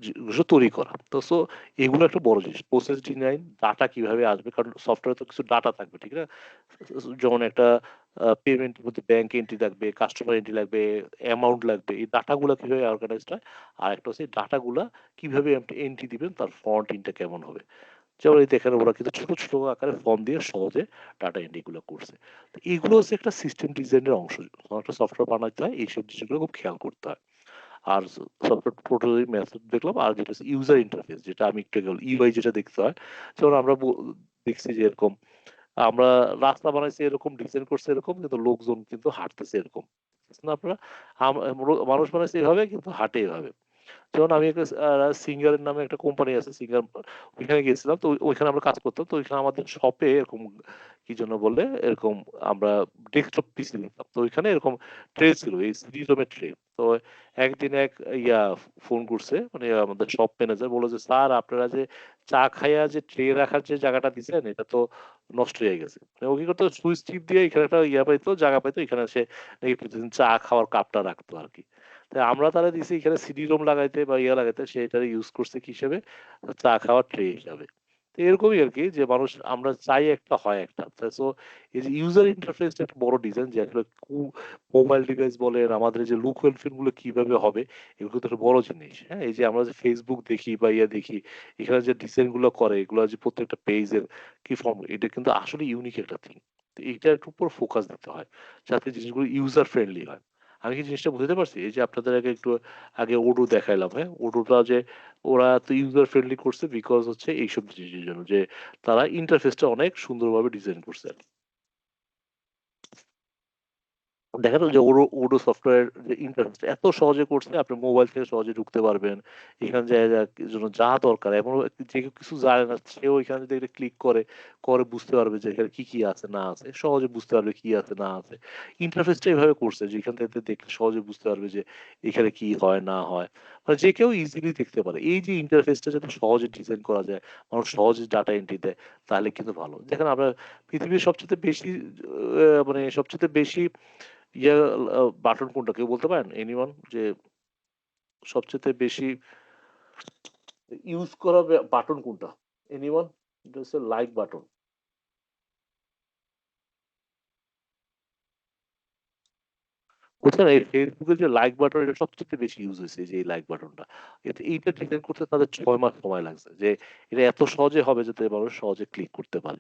জিনিসগুলো তৈরি করা। তো সো এগুলো একটা বড় জিনিস, প্রসেস ডিজাইন, ডাটা কিভাবে আসবে, কারণ সফটওয়্যারে তো কিছু ডাটা থাকবে, ঠিক না? যেমন একটা পেমেন্টের মধ্যে ব্যাংক এন্ট্রি লাগবে, কাস্টমার এন্ট্রি লাগবে, অ্যামাউন্ট লাগবে, এই ডাটাগুলো কিভাবে অর্গানাইজড হয়। আর একটা হচ্ছে ডাটাগুলা কিভাবে আপনি এন্ট্রি দিবেন, তার ফন্ট ইনটা কেমন হবে। যেমন এই দেখেন ওরা কিন্তু ছোট ছোট আকারে ফর্ম দিয়ে সহজে ডাটা এন্ট্রি গুলো করছে। তো এগুলো হচ্ছে একটা সিস্টেম ডিজাইনের অংশ। যখন একটা সফটওয়্যার বানাইতে হয় এইসব জিনিসগুলো খুব খেয়াল করতে হয়। আর সফটওয়্যার প্রোটোটাইপ মেথড দেখলাম, আর যেটা ইউজার ইন্টারফেস, যেটা আমি একটু আগে ইউআই যেটা দেখতে হয়। যেমন আমরা দেখছি যে এরকম আমরা রাস্তা বানাইছি এরকম, ডিজাইন করছে এরকম, কিন্তু লোকজন কিন্তু হাঁটতেছে এরকম, বুঝছেন না আপনারা? মানুষ বানাইছে এভাবে, কিন্তু হাঁটে এভাবে। যেমন আমি একটা সিঙ্গারের নামে একটা কোম্পানি আছে, সিঙ্গার, ওইখানে গিয়েছিলাম। তো ওইখানে আমরা কাজ করতাম। তো ওইখানে আমাদের শপে এরকম কি জন্য বলে এরকম আমরা ডেস্কটপ পিসি নিতাম। তো ওইখানে এরকম ট্রে ছিল, এই সিডি রোমের ট্রে। তো একদিন এক ইয়া ফোন করছে, মানে আমাদের শপ ম্যানেজার বললো যে স্যার আপনারা যে চা খাইয়া যে ট্রে রাখার যে জায়গাটা দিচ্ছেন, এটা তো নষ্ট হয়ে গেছে। মানে ও কি করতো, সুইচ টিপ দিয়ে এখানে একটা ইয়া পাইতো, জায়গা পাইতো, এখানে সে নাকি প্রতিদিন চা খাওয়ার কাপটা রাখতো আর কি। তাই আমরা তারা দিছি এখানে সিডি রোম লাগাইতে বা ইয়া লাগাইতে, সেটা ইউজ করছে কি হিসেবে, চা খাওয়ার ট্রে হিসাবে। তো এরকমই আর কি, যে মানুষ আমরা চাই একটা হয় একটা। সো এই যে ইউজার ইন্টারফেসটা একটা বড় ডিজাইন, যে আসলে মোবাইল ডিভাইস বলেন, আমাদের যে লুক এন্ড ফিল গুলো কিভাবে হবে, এগুলো তো একটা বড় জিনিস, হ্যাঁ। এই যে আমরা যে ফেসবুক দেখি বা ইয়া দেখি, এখানে যে ডিজাইন গুলো করে, এগুলো যে প্রত্যেকটা পেজের কি ফর্ম, এটা কিন্তু আসলে ইউনিক একটা থিং। তো এইটার উপর ফোকাস দিতে হয়, যাতে জিনিসগুলো ইউজার ফ্রেন্ডলি হয়। আমি কি জিনিসটা বুঝতে পারছি? এই যে আপনাদের আগে একটু আগে ওডো দেখাইলাম, হ্যাঁ, ওডোটা যে ওরা তো ইউজার ফ্রেন্ডলি করছে বিকজ হচ্ছে এইসব জিনিসের জন্য, যে তারা ইন্টারফেসটা অনেক সুন্দরভাবে ডিজাইন করছে। দেখা যায় যে ওডো সফটওয়্যার যে ইন্টারফেস এত সহজে করছে, আপনি মোবাইল থেকে সহজে ঢুকতে পারবেন। এখানে জন্য যা দরকার, এমন যে কেউ কিছু জানে না, সেও এখানে যদি একটা ক্লিক করে করে বুঝতে পারবে যে এখানে কি কি আছে না আছে, সহজে বুঝতে পারবে কি আছে না আছে। ইন্টারফেসটা এভাবে করছে যে এখান থেকে দেখলে সহজে বুঝতে পারবে যে এখানে কি হয় না হয়, মানে যে কেউ ইজিলি দেখতে পারে। এই যে ইন্টারফেসটা যাতে সহজে ডিজাইন করা যায়, মানুষ সহজে ডাটা এন্ট্রি দেয়, তাহলে কিন্তু ভালো। দেখেন আমরা পৃথিবীর সবচেয়ে বেশি মানে সবচেয়ে বেশি ইয়ে বাটন কোনটা কেউ বলতে পারেন? এনিওয়ান, যে সবচেয়ে বেশি ইউজ করা বাটন কোনটা? এনিওয়ান? এটা হচ্ছে লাইক বাটন। বুঝছেন, এই ফেসবুকের যে লাইক বাটন, এটা সবচেয়ে বেশি ইউজ হয়েছে, যে এই লাইক বাটনটা। এইটা ডিজাইন করতে তাদের 6 মাস সময় লাগছে, যে এটা এত সহজে হবে যাতে মানুষ সহজে ক্লিক করতে পারে।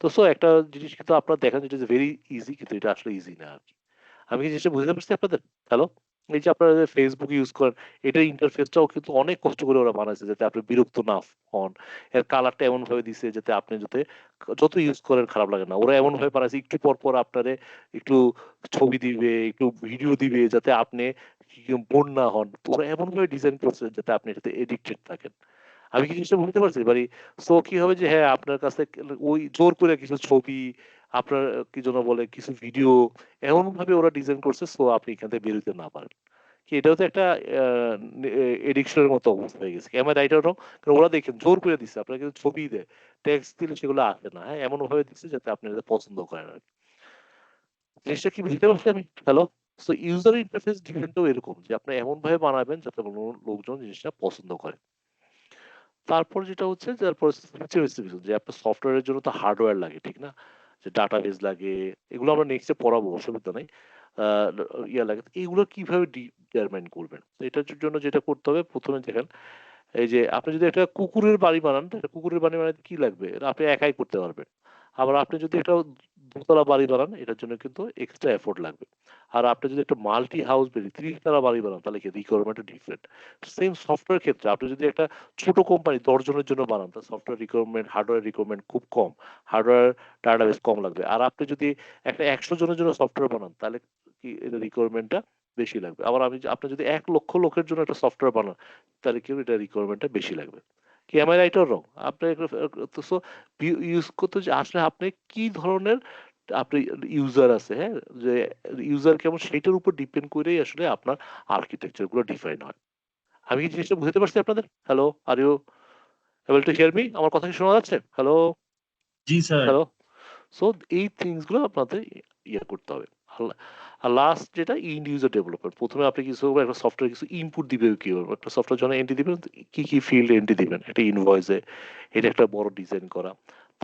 তো সো একটা জিনিস কিন্তু আপনারা দেখেন, যেটা ভেরি ইজি, কিন্তু এটা আসলে ইজি না আর কি। আমি কি জিনিসটা বুঝতে পারছি আপনাদের? হ্যালো, এই যে আপনারা যে ফেসবুক ইউজ করেন, এটার ইন্টারফেসটাও কিন্তু অনেক কষ্ট করে ওরা বানাইছে যাতে আপনি বিরক্ত না হন। এর কালারটা এমন ভাবে দিছে যাতে আপনি যাতে যত ইউজ করেন খারাপ লাগে না। ওরা এমন ভাবে বানাইছে একটু পর পর আপনারে একটু ছবি দিবে, একটু ভিডিও দিবে যাতে আপনি বোর না হন। তো ওরা এমন ভাবে ডিজাইন করছে যাতে আপনি এটাতে এডিক্টেড থাকেন। আমি কি জিনিসটা বুঝতে পারছি? মানে সো কি হবে যে হ্যাঁ, আপনার কাছে ওই জোর করে কিছু ছবি, আপনার কি যেন বলে কিছু ভিডিও এমন ভাবে ওরা ডিজাইন করছে সো আপনি এখান থেকে বেরোতে না পারেন। কি এটাও তো একটা এডিকশনের মতো অবস্থা হয়ে গেছে। Am I right or wrong? কারণ ওরা দেখেন জোর করে দিচ্ছে, আপনাকে কিন্তু ছবি দেয়, টেক্সট দিলে সেগুলো আসে না। হ্যাঁ, এমন ভাবে দিচ্ছে যাতে আপনি এটা পছন্দ করেন আর কি। জিনিসটা কি বুঝতে পারছি আমি? হ্যালো? সো ইউজার ইন্টারফেস ডিজাইনটাও এরকম যে আপনি এমন ভাবে বানাবেন যাতে লোকজন জিনিসটা পছন্দ করে। তারপর যেটা হচ্ছে যে তারপর ফিচার যে আপনার সফটওয়্যারের জন্য তো হার্ডওয়্যার লাগে, ঠিক না? যে ডাটাবেস লাগে, এগুলো আমরা নেক্সটে পড়াবো, অসুবিধা নাই। আহ, ইয়া লাগে, তো এগুলো কিভাবে ডিটারমাইন করবেন? তো এটার জন্য যেটা করতে হবে, প্রথমে দেখেন এই যে আপনি যদি একটা কুকুরের বাড়ি বানান, একটা কুকুরের বাড়ি বানাতে কি লাগবে? এটা আপনি একাই করতে পারবেন। আবার আপনি যদি একটা দোতলা বাড়ি বানান, এটার জন্য কিন্তু এক্সট্রা এফোর্ট লাগবে। আর আপনি যদি একটা মাল্টি হাউস বিল্ডিং 30 তলা বাড়ি বানান, তাহলে কি রিকোয়ারমেন্ট ডিফারেন্ট। সেম সফটওয়্যার ক্ষেত্রে আপনি যদি একটা ছোট কোম্পানি 10 জনের জন্য বানান, তার সফটওয়্যার রিকোয়ারমেন্ট, হার্ডওয়্যার রিকোয়ারমেন্ট খুব কম, হার্ডওয়্যার ডাটাবেস কম লাগবে। আর আপনি যদি একটা 100 জনের জন্য সফটওয়্যার বানান, তাহলে কি এটা রিকোয়ারমেন্টটা বেশি লাগবে। আবার আপনি যদি 1 লক্ষ লোকের জন্য একটা সফটওয়্যার বানান, তাহলে কি এটা রিকোয়ারমেন্টটা বেশি লাগবে। কি am I right or wrong? আপনি তো সো ইউজ করতে যে আসলে আপনি কি ধরনের আপনি ইউজার আছে, হ্যাঁ, যে ইউজার কেমন সেটার উপর ডিপেন্ড করেই আসলে আপনার আর্কিটেকচার গুলো ডিফাইন হয়। আমি কি জিনিসটা বুঝতে পারছি আপনাদের? Hello, are you able to hear me? আমার কথা কি শোনা যাচ্ছে? হ্যালো, জি স্যার। হ্যালো। সো এই থিংস গুলো আপনাদের ইয়ে করতে হবে। আর লাস্ট যেটা ইন্ড ইউজার ডেভেলপমেন্ট, প্রথমে আপনি কিছু একটা সফটওয়্যার কিছু ইনপুট দিবে, কি একটা সফটওয়্যার যখন এন্ট্রি দিবেন, কি কি ফিল্ড এন্ট্রি দিবেন একটা ইনভয়েসে, এটা একটা বড় ডিজাইন করা।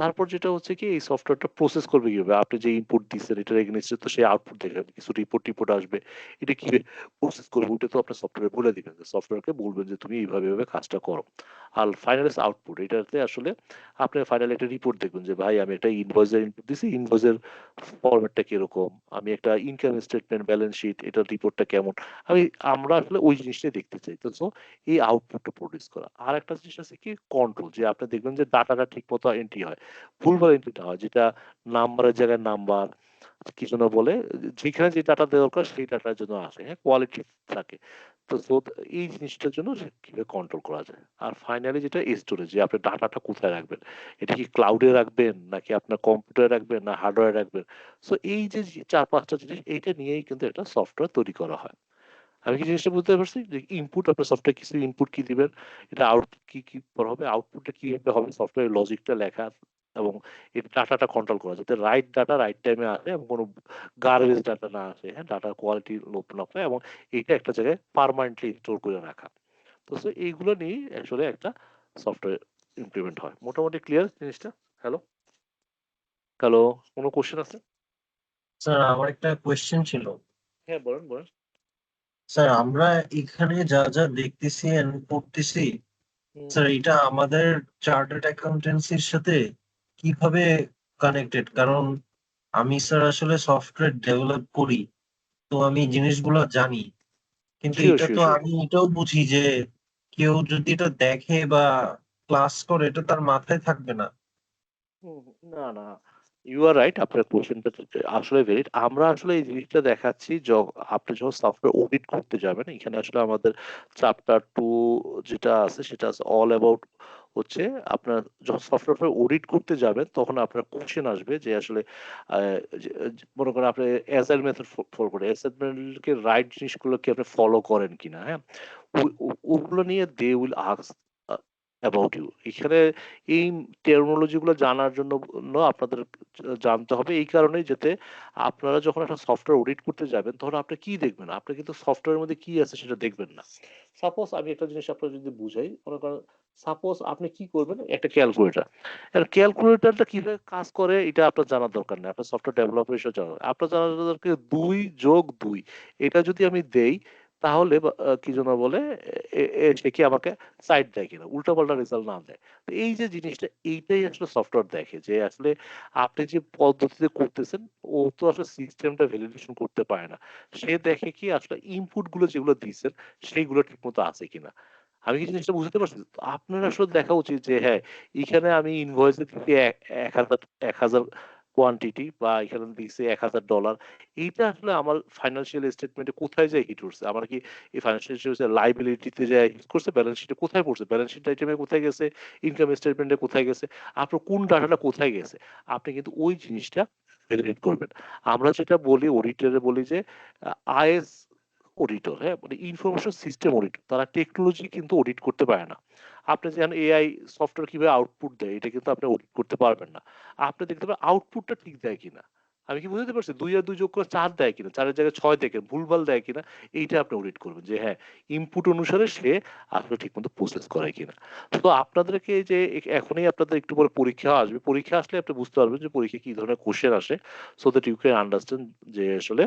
তারপর যেটা হচ্ছে কি এই সফটওয়্যারটা প্রসেস করবে কিভাবে, আপনি যে ইনপুট দিচ্ছেন এটার এগেইনস্টে তো সেই আউটপুট দেখাবে, কিছু রিপোর্ট আসবে, এটা কি প্রসেস করবে ওটা তো আপনার সফটওয়্যার বলে দিবেন, সফটওয়্যারকে বলবেন যে তুমি এইভাবে এইভাবে কাজটা করো। আর ফাইনাল আউটপুট এটাতে আসলে আপনি ফাইনালি একটা রিপোর্ট দেখবেন যে ভাই আমি একটা ইনভয়েসের ইনপুট দিছি, ইনভয়েসের ফরম্যাটটা কিরকম, আমি একটা ইনকাম স্টেটমেন্ট, ব্যালেন্স শিট, এটার রিপোর্টটা কেমন, আমরা আসলে ওই জিনিসটাই দেখতে চাই। তো so এই আউটপুটটা প্রডিউস করা। আর একটা জিনিস আছে কি কন্ট্রোল, যে আপনি দেখবেন যে ডাটাটা ঠিক মতো এন্ট্রি হয়, ভুলভাল এন্ট্রিটা হয়, যেটা নাম্বারের জায়গায় নাম্বার কি যেন বলে, যেখানে যে ডাটা দরকার সেই ডাটার জন্য আসে, হ্যাঁ, কোয়ালিটি থাকে। তো এই জিনিসটার জন্য কিভাবে কন্ট্রোল করা যায়। আর ফাইনালি যেটা স্টোরেজ, যে আপনি ডাটাটা কোথায় রাখবেন, এটা কি ক্লাউডে রাখবেন নাকি আপনার কম্পিউটারে রাখবেন না হার্ডওয়্যারে রাখবেন। সো এই যে 4-5টা জিনিস, এইটা নিয়েই কিন্তু একটা সফটওয়্যার তৈরি করা হয়। আমি কি জিনিসটা বুঝতে পারছি যে ইনপুট, আপনার সফটওয়্যার কিছু ইনপুট কি দিবেন, এটা আউটপুট কি কি পর হবে, আউটপুটটা কি হবে, সফটওয়্যার লজিকটা লেখা, এবং এই ডাটাটা কন্ট্রোল করা যাতে রাইট ডাটা রাইট টাইমে আসে এবং কোনো গার্বেজ ডাটা না আসে, হ্যাঁ, ডাটা কোয়ালিটি লোপ না পায়, এবং এইটা একটা জায়গায় পার্মানেন্টলি স্টোর করে রাখা। তো এইগুলো নিয়েই আসলে একটা সফটওয়্যার ইমপ্লিমেন্ট হয়। মোটামুটি ক্লিয়ার জিনিসটা? হ্যালো, হ্যালো, কোনো কোশ্চেন আছে? স্যার আমার একটা কোয়েশ্চেন ছিল। হ্যাঁ, বলেন বলেন। স্যার আমরা এখানে যা যা দেখতেছি এন্ড পড়তেছি, স্যার এটা আমাদের চার্টার্ড অ্যাকাউন্টেন্সির সাথে কিভাবে কানেক্টেড? কারণ আমি স্যার আসলে সফটওয়্যার ডেভেলপ করি, তো আমি জিনিসগুলো জানি, কিন্তু শিওর এটা শিওর তো শিওর। আমি এটাও বুঝি যে কেউ যদি এটা দেখে বা ক্লাস করে এটা তার মাথায় থাকবে না। না না, ইউ আর রাইট, আপনার কোশ্চেনটা আসলে ভ্যালিড। আমরা আসলে এই জিনিসটা দেখাচ্ছি আপনি যখন সফটওয়্যার অডিট করতে যাবেন, এখানে আসলে আমাদের চ্যাপ্টার 2 যেটা আছে সেটা আছে অল অ্যাবাউট হচ্ছে আপনার যখন সফটওয়্যার অডিট করতে যাবেন তখন আপনার কোশ্চেন আসবে যে আসলে মনে করেন আপনি অ্যাজাইল মেথড ফলো করে অ্যাসাইনমেন্টকে রাইট জিনিসগুলো কি আপনি ফলো করেন কিনা, হ্যাঁ, ওগুলো নিয়ে they will ask about you. এখানে এই টেকনোলজি গুলো জানার জন্য আপনাদের জানতে হবে, এই কারণেই যাতে আপনারা যখন একটা সফটওয়্যার অডিট করতে যাবেন তখন আপনি কি দেখবেন, আপনি কিন্তু সফটওয়্যারের মধ্যে কি আছে সেটা দেখবেন না। সাপোজ আমি একটা জিনিস আপনার যদি বুঝাই, মনে করেন সাপোজ আপনি কি করবেন, একটা ক্যালকুলেটর, ক্যালকুলেটরটা কিভাবে কাজ করে এটা আপনার জানার দরকার নেই, আপনার সফটওয়্যার ডেভেলপার হিসেবে জানা আপনার জানার দরকার 2+2, এটা যদি আমি দেই তাহলে কি যেন বলে সে কি আমাকে সাইড দেয় কিনা, উল্টাপাল্টা রেজাল্ট না দেয়। তো এই যে জিনিসটা, এইটাই আসলে সফটওয়্যার দেখে যে আসলে আপনি যে পদ্ধতিতে করতেছেন ও তো আসলে সিস্টেমটা ভ্যালিডেশন করতে পারে না। সে দেখে কি আসলে ইনপুট গুলো যেগুলো দিয়েছেন সেইগুলো ঠিক মতো আছে কিনা। আমি কি জিনিসটা বুঝতে পারছি? তো আপনার আসলে দেখা উচিত যে হ্যাঁ, এখানে আমি ইনভয়েসে দিচ্ছি 1,000 কোয়ান্টিটি, বা এখানে দিচ্ছি $1,000। এইটা আসলে আমার ফাইন্যান্সিয়াল স্টেটমেন্টে কোথায় যায় হিট করছে? আমার কি এই ফাইন্যান্সিয়াল লাইবিলিটিতে যায় হিট করছে? ব্যালেন্স শিটে কোথায় পড়ছে? ব্যালেন্স শিট আইটেমে কোথায় গেছে? ইনকাম স্টেটমেন্টে কোথায় গেছে? আপনার কোন ডাটাটা কোথায় গেছে? আপনি কিন্তু ওই জিনিসটা ভ্যালিডেট করবেন। আমরা যেটা বলি অডিটরে বলি যে আইএস অডিটর, হ্যাঁ, মানে ইনফরমেশন সিস্টেম অডিটর, তারা টেকনোলজি কিন্তু অডিট করতে পারে না। আপনি যেন এআই সফটওয়্যার কিভাবে আউটপুট দেয় এটা কিন্তু আপনি অডিট করতে পারবেন না। আপনি দেখতে পাবেন আউটপুটটা ঠিক দেয় কিনা। আমি কি বুঝতে পারছি? 2 আর 2 যোগ করে 4 দেয় কিনা, 4 এর জায়গায় 6 দেখে ভুলভাল দেয় কিনা, এইটা আপনি অডিট করবেন যে হ্যাঁ, ইনপুট অনুসারে সে আসলে ঠিকমতো প্রসেস করে কিনা। তো আপনাদেরকে এই যে এখনই আপনাদের একটু পরে পরীক্ষা আসবে, পরীক্ষা আসলে আপনি বুঝতে পারবেন যে পরীক্ষায় কি ধরনের কোশ্চেন আসে, so that you can understand যে আসলে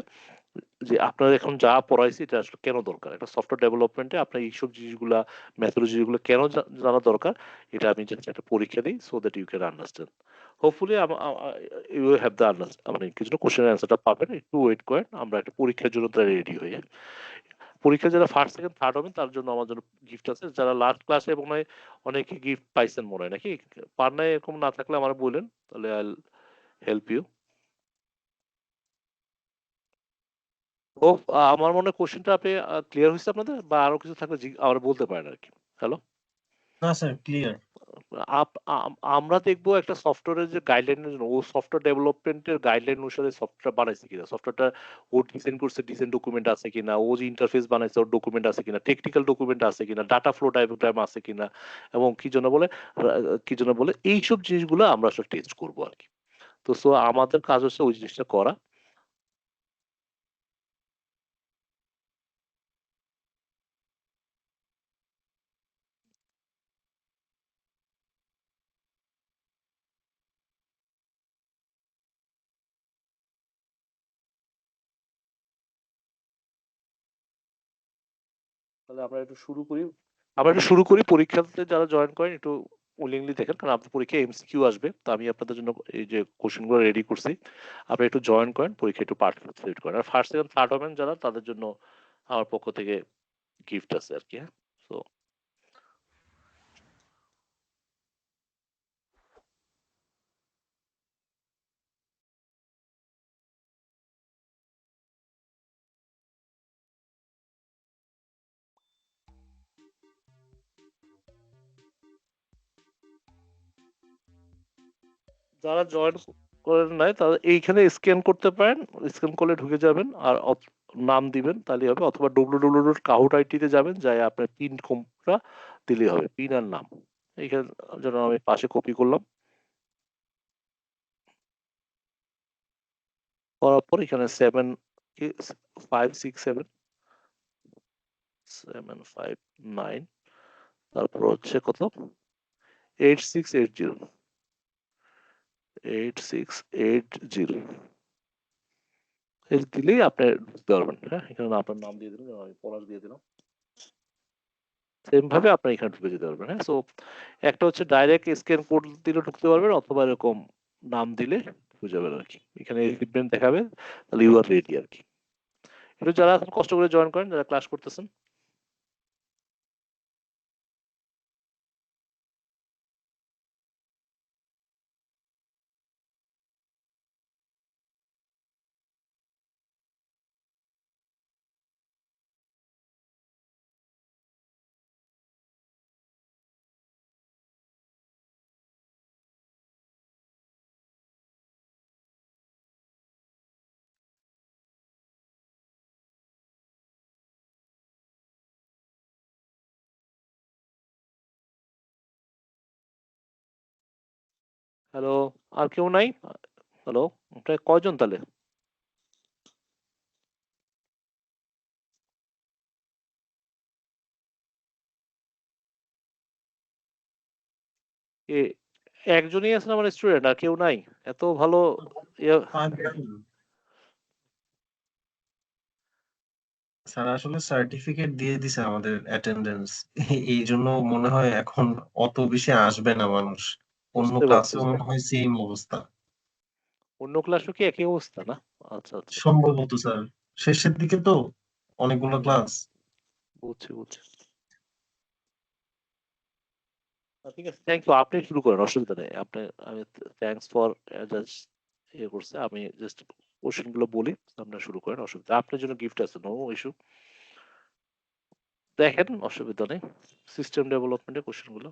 যে আপনার এখন যা পড়াইছি এটা আসলে কেন দরকার। একটা সফটওয়্যার ডেভেলপমেন্টে আপনার এইসব জিনিসগুলা, মেথোলজি গুলো কেন জানা দরকার, এটা আমি জাস্ট একটা পরীক্ষা দিই so that you can understand. Hopefully you have the understand, মানে কিছু কোশ্চেনের অ্যান্সারটা পাবেন। একটু ওয়েট করেন, আমরা একটা পরীক্ষার জন্য তারা রেডি হয়ে যায়। পরীক্ষা যারা ফার্স্ট সেকেন্ড থার্ড হবেন তার জন্য আমার জন্য গিফট আছে। যারা লাস্ট ক্লাসে এবং অনেকে গিফট পাইছেন মনে হয়, নাকি পার নাই? এরকম না থাকলে আমার বললেন, তাহলে আই হেল্প ইউ। ও, আমার মনে হয় কোশ্চেনটা আপনি ক্লিয়ার হয়েছে আপনাদের, বা আরো কিছু থাকলে আবার বলতে পারেন আর কি। হ্যালো, না স্যার, ক্লিয়ার। আমরা দেখবো একটা সফটওয়্যারের যে গাইডলাইনের জন্য ও সফটওয়্যার ডেভেলপমেন্টের গাইডলাইন অনুসারে সফটওয়্যার বানাইছে কিনা, সফটওয়্যারটা ও ডিজাইন করছে, ডিজাইন ডকুমেন্ট আছে কিনা, ও যে ইন্টারফেস বানাইছে ওর ডকুমেন্ট আছে কিনা, টেকনিক্যাল ডকুমেন্ট আছে কিনা, ডাটা ফ্লো ডায়াগ্রাম আছে কিনা, এবং কি যেন বলে এইসব জিনিসগুলো আমরা আসলে টেস্ট করবো আর কি। তো সো আমাদের কাজ হচ্ছে ওই জিনিসটা করা। তাহলে আমরা একটু শুরু করি। পরীক্ষাতে যারা জয়েন করেন একটু উইলিংলি দেখেন, কারণ আপনার পরীক্ষায় এমসিকিউ আসবে। তো আমি আপনাদের জন্য এই যে কোশ্চেন গুলো রেডি করছি, আপনি একটু জয়েন করেন, পরীক্ষা একটু পার্টিসিপেট করেন। আর ফার্স্ট সেকেন্ড থার্ড হবেন যারা, তাদের জন্য আমার পক্ষ থেকে গিফট আছে আর কি। হ্যাঁ, তো যারা জয়েন করেন নাই তারা এইখানে স্ক্যান করতে পারেন, স্ক্যান করলে ঢুকে যাবেন আর নাম দিবেন তাহলে হবে, অথবা www.kahoot.it তে যাবেন, যাই আপনার পিন কোডটা দিলেই হবে, পিন আর নাম। এইখানে যেন আমি পাশে কপি করলাম, করার পর এখানে 7567759, তারপর হচ্ছে কত 8680 এই দিলেই আপনি বুঝতে পারবেন। হ্যাঁ, এখানে আপনার নাম দিয়ে দিলাম, আমি পলাশ দিয়ে দিলাম, সেম ভাবে আপনি এখানে ঢুকে যেতে পারবেন। হ্যাঁ, সো একটা হচ্ছে ডাইরেক্ট স্ক্যান কোড দিলে ঢুকতে পারবেন, অথবা এরকম নাম দিলে ঢুকে যাবেন আর কি। এখানে রিসিপ্টমেন্ট দেখাবে, তাহলে ইউ আর রেডি আর কি। একটু যারা এখন কষ্ট করে জয়েন করেন, যারা ক্লাস করতেছেন, হ্যালো, আর কেউ নাই? হ্যালো, আপনার কয়জন তাহলে? এ একজনই আছেন আমার স্টুডেন্ট, আর কেউ নাই? এত ভালো ইয়ে- স্যার আসলে সার্টিফিকেট দিয়ে দিছে আমাদের অ্যাটেন্ডেন্স, এই জন্য মনে হয় এখন অত বেশি আসবে না মানুষ। অন্য বুঝতে পারছি। ক্লাসেও মনে হয় সেম অবস্থা। অন্য ক্লাসও কি একই অবস্থা না? আচ্ছা আচ্ছা, সম্ভবত স্যার, শেষের দিকে তো অনেকগুলো ক্লাস। বুঝছি বুঝছি। ঠিক আছে, থ্যাংক ইউ। আপনি শুরু করেন, অসুবিধা নেই। আপনি, আমি থ্যাঙ্কস ফর জাস্ট ইয়ে করছে, আমি জাস্ট কোশ্চেন গুলো বলি, আপনি শুরু করেন, অসুবিধা। আপনার জন্য গিফট আছে, নো ইস্যু। দেখেন, অসুবিধা নেই। সিস্টেম ডেভেলপমেন্টের কোশ্চেন গুলো।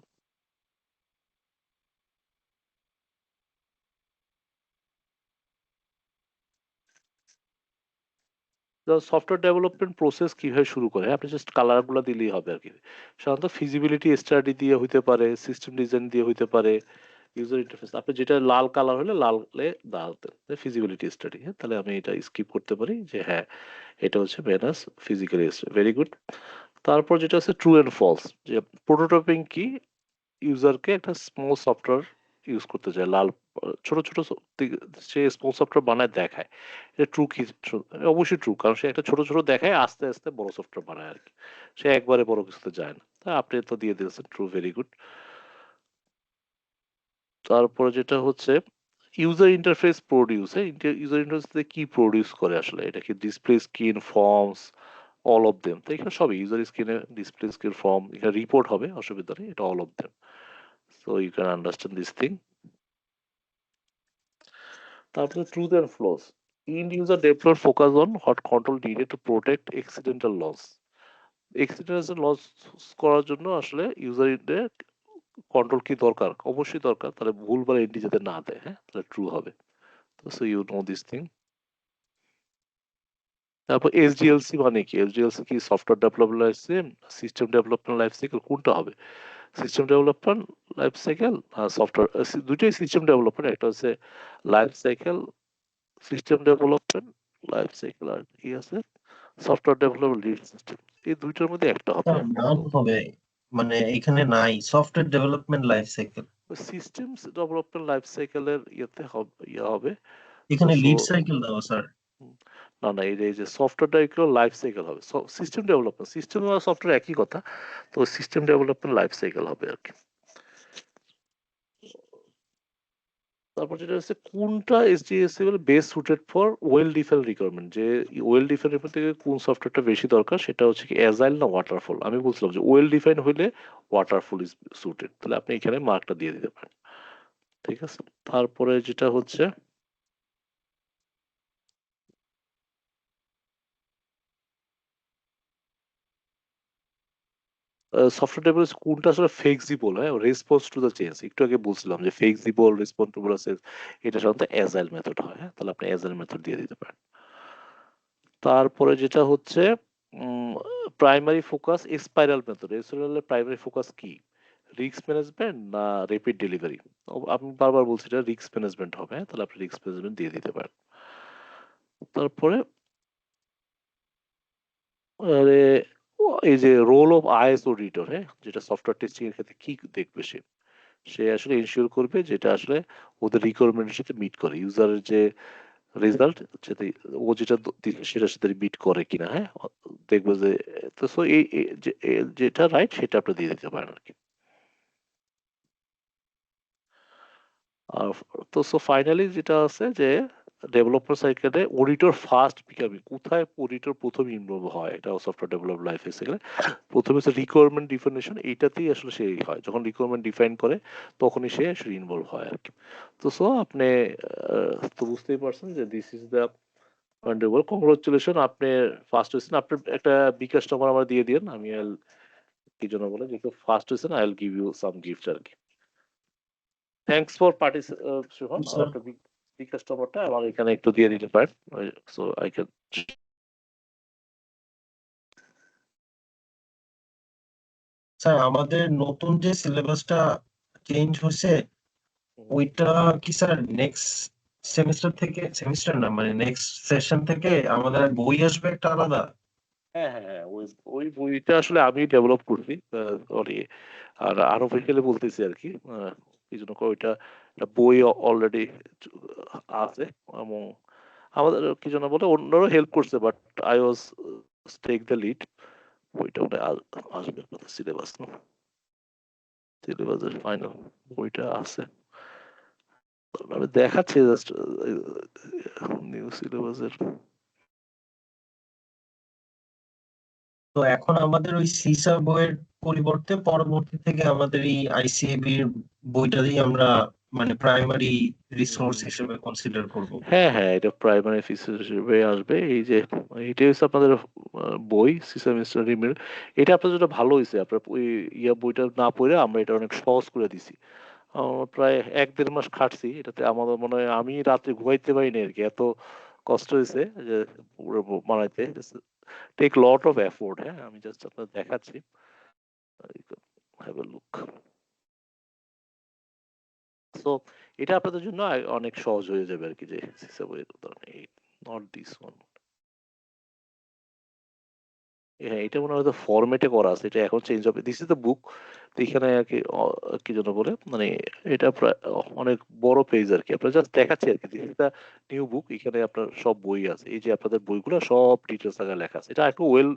সফটওয়্যার ডেভেলপমেন্ট প্রসেস কিভাবে শুরু করে, আপনি জাস্ট কালার গুলো দিলেই হবে আর কি। সাধারণত ফিজিবিলিটি স্টাডি দিয়ে হইতে পারে, সিস্টেম ডিজাইন দিয়ে হইতে পারে, ইউজার ইন্টারফেস। আপনি যেটা লাল কালার হলে লালে দাঁড়াতেন ফিজিবিলিটি স্টাডি, হ্যাঁ, তাহলে আমি এটা স্কিপ করতে পারি যে হ্যাঁ এটা হচ্ছে মেনাস ফিজিক্যালি। Very good. তারপর যেটা হচ্ছে ট্রু এন্ড ফলস, যে প্রোটোটাইপিং কি, ইউজারকে একটা স্মল সফটওয়্যার ইউজ করতে চায়, লাল ছোট ছোট সে স্মল সফটওয়্যার বানায় দেখায়, এটা ট্রু কি? অবশ্যই ট্রু, কারণ সে একটা ছোট ছোট দেখায়, আস্তে আস্তে বড় সফটওয়্যার বানায় আর কি। সে একবারে বড় কিছুতে যায় না। তা আপনি তো দিয়ে দিয়েছেন ট্রু, ভেরি গুড। তারপরে যেটা হচ্ছে user interface produce, user interface কি প্রোডিউস করে আসলে, এটা কি display screen, forms, all of them? তো এখানে সবই ইউজার স্ক্রিনে, ডিসপ্লে স্ক্রিন, ফর্ম, এখানে রিপোর্ট হবে, অসুবিধা নেই, এটা all of them. So you can understand this thing. তারপরে truth and flaws, end user develop focus on what control needed to protect accidental loss. Accidental loss করার জন্য আসলে ইউজারের কন্ট্রোল কি দরকার, অবশ্যই দরকার, তাহলে ভুল বা এন্ট্রি যাতে না দেয়, হ্যাঁ, তাহলে ট্রু হবে। So you know this thing. তারপর এসডিএলসি মানে কি? এসডিএলসি কি software development life cycle, system development life cycle, কোনটা হবে? সিস্টেম ডেভেলপমেন্ট লাইফ সাইকেল আর সফটওয়্যার, দুইটাই সিস্টেম ডেভেলপমেন্ট। একটা হচ্ছে life cycle, system development life cycle, আর কি আছে সফটওয়্যার ডেভেলপমেন্ট লিড সিস্টেম। এই দুইটার মধ্যে একটা হবে। স্যার নাম হবে, মানে এখানে নাই software development life cycle, systems development life সাইকেলের ইয়েতে হবে। তো এখানে সো লিড সাইকেল দেওয়া স্যার। না না, এই যে সফটওয়্যারটা লাইফ সাইকেল হবে, সিস্টেম ডেভেলপমেন্ট, সিস্টেম আর সফটওয়্যার একই কথা। তো সিস্টেম ডেভেলপমেন্ট লাইফ সাইকেল হবে আর কি। তারপর যেটা হচ্ছে কোনটা এসডিএসএল best suited for well defined requirement, যে ওয়েল ডিফাইন্ড রিকোয়ারমেন্ট থেকে কোন সফটওয়্যারটা বেশি দরকার, সেটা হচ্ছে কি অ্যাজাইল না ওয়াটারফল। আমি বলছিলাম যে ওয়েল ডিফাইন্ড হইলে ওয়াটারফল ইজ সুটেড, তাহলে আপনি এখানে মার্কটা দিয়ে দিতে পারেন। ঠিক আছে। তারপরে যেটা হচ্ছে সফটওয়্যার ডেভেলপমেন্ট কোনটা আসলে ফ্লেক্সিবল, হ্যাঁ, রেসপন্স টু দ্য চেঞ্জ। একটু আগে বলছিলাম যে ফ্লেক্সিবল, রেসপন্সিবল আছে, এটা সাধারণত অ্যাজাইল মেথড হয়, হ্যাঁ, তাহলে আপনি অ্যাজাইল মেথড দিয়ে দিতে পারেন। তারপরে যেটা হচ্ছে প্রাইমারি ফোকাস, স্পাইরাল মেথড, স্পাইরালের প্রাইমারি ফোকাস কি, রিস্ক ম্যানেজমেন্ট না রেপিড ডেলিভারি? আমি বারবার বলছি এটা রিস্ক ম্যানেজমেন্ট হবে, হ্যাঁ, তাহলে আপনি রিস্ক ম্যানেজমেন্ট দিয়ে দিতে পারেন। তারপরে আরে, এই যে রোল অফ আইএস অডিটর, হ্যাঁ, যেটা সফটওয়্যার টেস্টিং এর ক্ষেত্রে কি দেখবে সে, সে আসলে এনশিওর করবে যেটা আসলে ওদের রিকোয়ারমেন্টের সাথে মিট করে, ইউজারের যে রেজাল্ট যাতে ও যেটা দিচ্ছে সেটার সাথে মিট করে কিনা, হ্যাঁ, দেখবে যে। তো সো যেটা রাইট সেটা আপনি দিয়ে দিতে পারেন আর কি। আর তো সো ফাইনালি যেটা আছে যে ডেভেলপার সাইকেলে অডিটর ফার্স্ট বিকামিং, কোথায় অডিটর প্রথম ইনভলভ হয়, এটা সফটওয়্যার ডেভেলপ লাইফ সাইকেলে প্রথমে হচ্ছে রিকোয়ারমেন্ট ডিফিনেশন, এইটাতেই আসলে সেই হয়, যখন রিকোয়ারমেন্ট ডিফাইন করে তখনই সে আসলে ইনভলভ হয় আর কি। তো সো আপনি তো বুঝতেই পারছেন যে this is the wonderful, congratulation, আপনি ফার্স্ট হয়েছেন। আপনি একটা বিকাশ নম্বর আমার দিয়ে দিন, আমি কি জন্য বলে যেহেতু ফার্স্ট হয়েছেন I will give you some gift আর কি। Thanks for participation. স্যার আপনার বিকাশ নম্বরটা আমার এখানে একটু দিয়ে দিতে পারেন, সো আই ক্যান। স্যার আমাদের নতুন যে সিলেবাসটা চেঞ্জ হয়েছে, ওইটা কি স্যার নেক্সট সেমিস্টার থেকে, সেমিস্টার না মানে নেক্সট সেশন থেকে আমাদের বই আসবে একটা আলাদা? হ্যাঁ হ্যাঁ হ্যাঁ, ওই ওই বইটা আসলে আমি ডেভেলপ করছি, সরি, আর আরো বিকেলে বলতেছি আর কি। এই জন্য ওইটা একটা বই অলরেডি আছে, এবং আমাদের কি জন্য বলে অন্যরাও হেল্প করছে, but I was take the lead, বইটা মনে হয় আসবে আপনাদের সিলেবাস, না সিলেবাসের ফাইনাল বইটা আছে, আমি দেখাচ্ছি জাস্ট নিউ সিলেবাসের। তো এখন আমাদের ওই সিসা বইয়ের পরিবর্তে পরবর্তী থেকে আমাদের এই আইসিএবি এর বইটাই আমরা মানে প্রাইমারি রিসোর্স হিসেবে কনসিডার করব। হ্যাঁ হ্যাঁ, এটা প্রাইমারি ফিচার হিসেবে আসবে। এই যে এটা হচ্ছে আপনাদের বই সিস্টেম মিস্টার রিমিল, এটা আপনার জন্য ভালো হয়েছে, আপনার ওই বইটা না পড়ে আমরা এটা অনেক সহজ করে দিছি। প্রায় 1-1.5 মাস খাটছি এটাতে, আমাদের মনে হয় আমি রাত্রে ঘুমাইতে পারিনি আর কি, এত কষ্ট হয়েছে যে পুরো বানাইতে, টেক লট অফ এফোর্ট। হ্যাঁ, আমি জাস্ট আপনার দেখাচ্ছি, হ্যাভ এ লুক। সো এটা আপনাদের জন্য অনেক সহজ হয়ে যাবে আর কি, যে সিসা বইয়ের উদাহরণ, এই নট দিস ওয়ান। হ্যাঁ, এটা মনে হয় ফরম্যাটে করা আছে, এটা এখন চেঞ্জ হবে। দিস ইজ দ্য বুক, এখানে আর কি কি জন্য বলে মানে এটা প্রায় অনেক বড় পেজ আর কি, আপনার জাস্ট দেখাচ্ছি আর কি, this is the new book. এখানে আপনার সব বই আছে, এই যে আপনাদের বইগুলো সব ডিটেলস আগে লেখা আছে, এটা একটু ওয়েল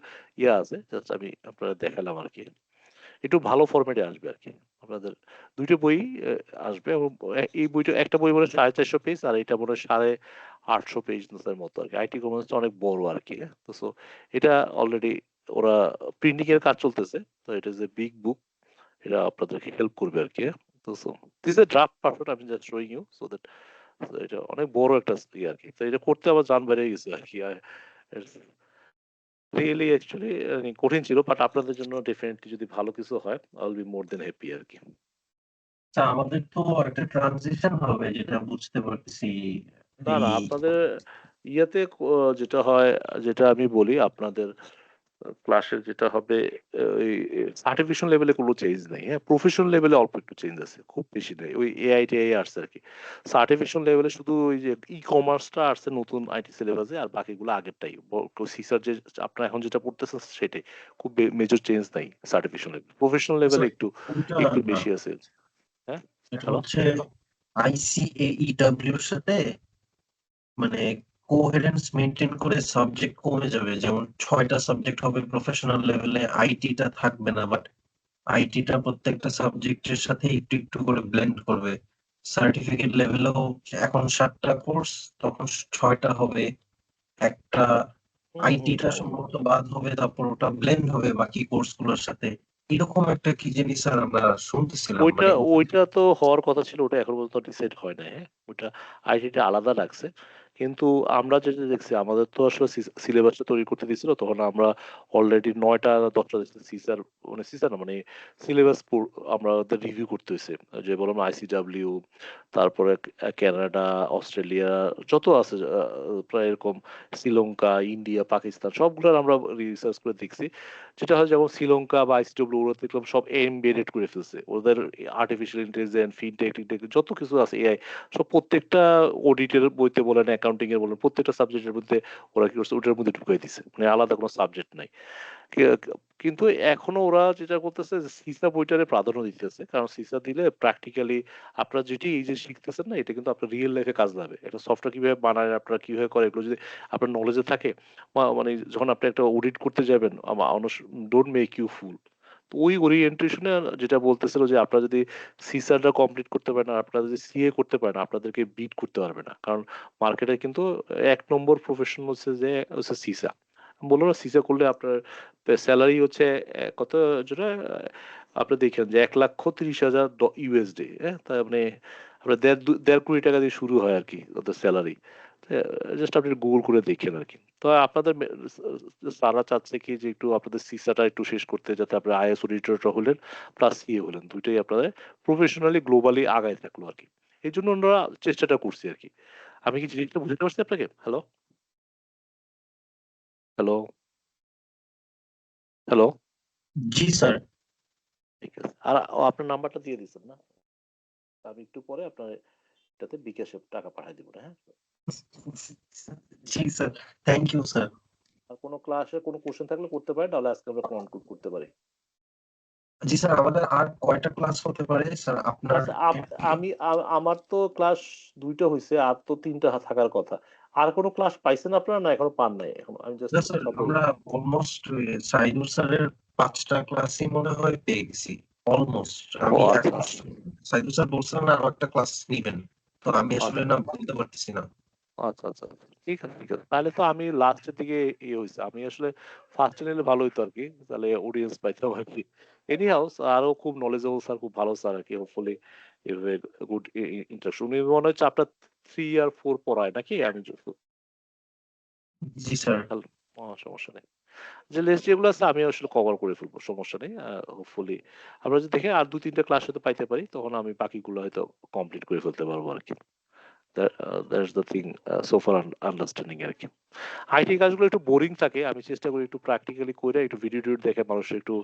আছে, জাস্ট আমি আপনারা দেখালাম আর কি, একটু ভালো ফরম্যাটে আসবে আর কি। আপনাদের দুইটা বই আসবে, এবং এই বইটা একটা বই মনে হয় 450 পেজ, আর এটা মনে হয় 850 পেজ মতো আর কি। আইটি কমার্স অনেক বড় আর কি। তো সো এটা অলরেডি ওরা প্রিন্টিং এর কাজ চলতেছে, তো এটা ইজ এ বিগ বুক, এটা আপনাদেরকে হেল্প করবে আর কি। তো so this a draft perfect, আমি just showing you so that, এটা অনেক বড় একটা ইয়ে আর কি, তো এটা করতে আমার জান বেড়ে গেছে আর কি। রিয়েলি অ্যাকচুয়ালি কঠিন ছিল, বাট আপনাদের জন্য ডেফিনেটলি যদি ভালো কিছু হয় I will be more than happy আর কি। আমাদের তো একটা ট্রানজিশন হবে যেটা বুঝতে পারছি। না না, আপনাদের ইয়েতে যেটা হয়, যেটা আমি বলি আপনাদের ক্লাসের যেটা হবে, ওই সার্টিফিকেশন লেভেলে কোনো চেঞ্জ নেই, হ্যাঁ প্রফেশনাল লেভেলে অল্প একটু চেঞ্জ আছে, খুব বেশি নেই, ওই এআই টিআই আসছে আর কি। সার্টিফিকেশন লেভেলে শুধু ওই যে ই কমার্সটা আসছে নতুন আইটি সিলেবাসে, আর বাকিগুলো আগেরটাই, সিসার যে আপনারা এখন যেটা পড়তেছেন সেটাই, খুব মেজর চেঞ্জ নাই সার্টিফিকেশন লেভেল। প্রফেশনাল লেভেলে একটু একটু বেশি আছে। হ্যাঁ, এটা হচ্ছে আইসিএইডব্লিউ এর সাথে মানে কোহেরেন্স মেইনটেইন করে সাবজেক্ট কমে যাবে, যেমন 6টা সাবজেক্ট হবে প্রফেশনাল লেভেলে, আইটিটা থাকবে না, বাট আইটিটা প্রত্যেকটা সাবজেক্টের সাথে একটু একটু করে ব্লেন্ড করবে। সার্টিফিকেট লেভেলেও এখন 7টা কোর্স, তখন 6টা হবে, একটা আইটিটা সম্ভবত বাদ হবে, তারপর ওটা ব্লেন্ড হবে বাকি কোর্সগুলোর সাথে, এরকম একটা কি জানি স্যার আমরা শুনতেছিলাম। ওইটা ওইটা তো হওয়ার কথা ছিল, ওটা এখন পর্যন্ত ডিসাইড হয় না। হ্যাঁ, ওইটা আইটিটা আলাদা রাখছে, কিন্তু আমরা যেটা দেখছি, আমাদের তো আসলে সিলেবাসটা তৈরি করতে দিয়েছিল, তখন আমরা অলরেডি 9টা-10টা সিসার, মানে সিসার না মানে সিলেবাস আমরা রিভিউ করতে হয়েছে, যে বললাম আইসিডাব্লিউ, তারপরে কানাডা, অস্ট্রেলিয়া, যত আছে প্রায় এরকম, শ্রীলঙ্কা, ইন্ডিয়া, পাকিস্তান, সবগুলোর আমরা রিসার্চ করে দেখছি। যেটা হয় যেমন শ্রীলঙ্কা বা আইসিডব্লিউ, ওরা দেখলাম সব এমবেডেড করে ফেলছে, ওদের আর্টিফিশিয়াল ইন্টেলিজেন্স, ফিনটেক, যত কিছু আছে এআই, সব প্রত্যেকটা অডিটের বইতে বলেন, অ্যাকাউন্টিং এর বলেন, প্রত্যেকটা সাবজেক্টের মধ্যে ওরা কি করছে, ওটার মধ্যে ঢুকিয়ে দিছে, মানে আলাদা কোনো সাবজেক্ট নাই। কিন্তু এখনো ওরা যেটা করতেছে, সিসা বইটারে প্রাধান্য দিতেছে, কারণ সিসা দিলে প্র্যাকটিক্যালি আপনারা যেটি এই যে শিখতেছেন না, এটা কিন্তু আপনার রিয়েল লাইফে কাজ লাগবে। একটা সফটওয়্যার কিভাবে বানায়, আপনারা কিভাবে করে, এগুলো যদি আপনার নলেজে থাকে, মানে যখন আপনি একটা অডিট করতে যাবেন, ডোন্ট মেক ইউ ফুল। তো ওই ওরিয়েন্টেশনে যেটা বলতেছিল, যে আপনারা যদি সিসারটা কমপ্লিট করতে পারেন, আর আপনারা যদি সিএ করতে পারেন, আপনাদেরকে বিট করতে পারবে না, কারণ মার্কেটে কিন্তু 1 নম্বর প্রফেশন হচ্ছে যে হচ্ছে সিসা। বললো না, সিসা করলে আপনার স্যালারি হচ্ছে কত, যেটা আপনি দেখেন যে 1,30,000 ইউএসডি, হ্যাঁ, তার মানে আপনার 1.5 কোটি টাকা দিয়ে শুরু হয় আর কি ওদের স্যালারি। জাস্ট আপনি গুগল করে দেখেন আর কি। তো আপনাদের সারা চাচ্ছে কি যে একটু আপনাদের সিসাটা একটু শেষ করতে, যাতে আপনার আইএস অডিটরটা হলেন প্লাস সিএ হলেন, দুইটাই আপনাদের প্রফেশনালি গ্লোবালি আগায় থাকলো আর কি। এই জন্য আমরা চেষ্টাটা করছি আর কি। আমি কি জিনিসটা বুঝতে পারছি আপনাকে? Hello hello hello. জি স্যার। ঠিক আছে, আর আপনার নাম্বারটা দিয়ে দিচ্ছেন না, আমি একটু পরে আপনার এটাতে বিকাশে টাকা পাঠিয়ে দিব না। হ্যাঁ, জি স্যার, থ্যাংক ইউ স্যার। আর কোনো ক্লাসে কোনো কোশ্চেন থাকলে করতে পারেন, তাহলে আজকে আমরা কনক্লুড করতে পারি। জি স্যার, আমাদের আর কয়টা ক্লাস হতে পারে স্যার আপনার? আচ্ছা, আমার তো ক্লাস 2টা হয়েছে, আর তো 3টা থাকার কথা। আর কোনো ক্লাস পাইছেন আপনারা না এখনো পান নাই? এখন আমি জাস্ট না স্যার, আমরা অলমোস্ট সাইদুর স্যারের 5টা ক্লাসই মনে হয় পেয়ে গেছি। অলমোস্ট। ও আমি আচ্ছা, এখন সাইদুর স্যার বলছিলেন আরো একটা ক্লাস নিবেন। তো আমি আসলে আচ্ছা। না বলতে পারতেছি না। আচ্ছা, আচ্ছা। ঠিক আছে, ঠিক আছে। তাহলে তো আমি লাস্টের দিকে ইয়ে হইছে। আমি আসলে ফার্স্ট এ নিলে ভালো হইতো আরকি। তাহলে অডিয়েন্স পাইতাম আরকি। এনিহাউ আরো খুব নলেজেবল স্যার, খুব ভালো স্যার আরকি। হোপফুলি এভাবে গুড ইন্টারেকশন। উনি মনে হয় চ্যাপ্টার 3 আর 4 পড়ায় নাকি? আমি যতদূর জি স্যার। খেয়াল সমস্যা নেই। যে লেস্ট যেগুলো আছে আমি আসলে কভার করে ফেলবো। সমস্যা নেই। হোপফুলি আমরা যদি দেখি আর ২-৩ টা ক্লাস হয়তো পাইতে পারি, তখন আমি বাকিগুলো হয়তো কমপ্লিট করে ফেলতে পারবো আরকি। That's the thing so far understanding আরকি। আইটি কাজগুলো একটু বোরিং থাকে। আমি চেষ্টা করি একটু প্র্যাকটিক্যালি কইরা একটু ভিডিও দেখে মানুষের একটু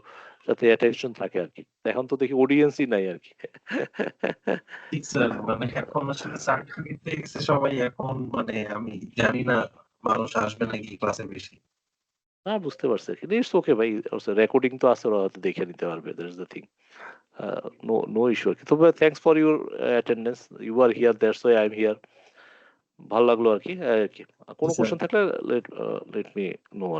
যাতে অ্যাটেনশন থাকে আরকি। এখন তো দেখি অডিয়েন্সই নাই আরকি। ঠিক স্যার, মানে এখন আসলে সার্টিফিকেট পেয়ে গেছে সবাই, এখন মানে আমি জানি না মানুষ আসবে নাকি ক্লাসে বেশি। না বুঝতে পারছি আরকি। ইটস ওকে ভাই। রেকর্ডিং তো আছে, ওরা হয়তো দেখে নিতে পারবে। That's the thing. No issue আরকি। তবে thanks for your attendance. You are here, that's why I am here. ভাল লাগলো আরকি। আরকি। জি কোনো স্যার। কোয়েশ্চেন থাকলে লেট মি নো আরকি।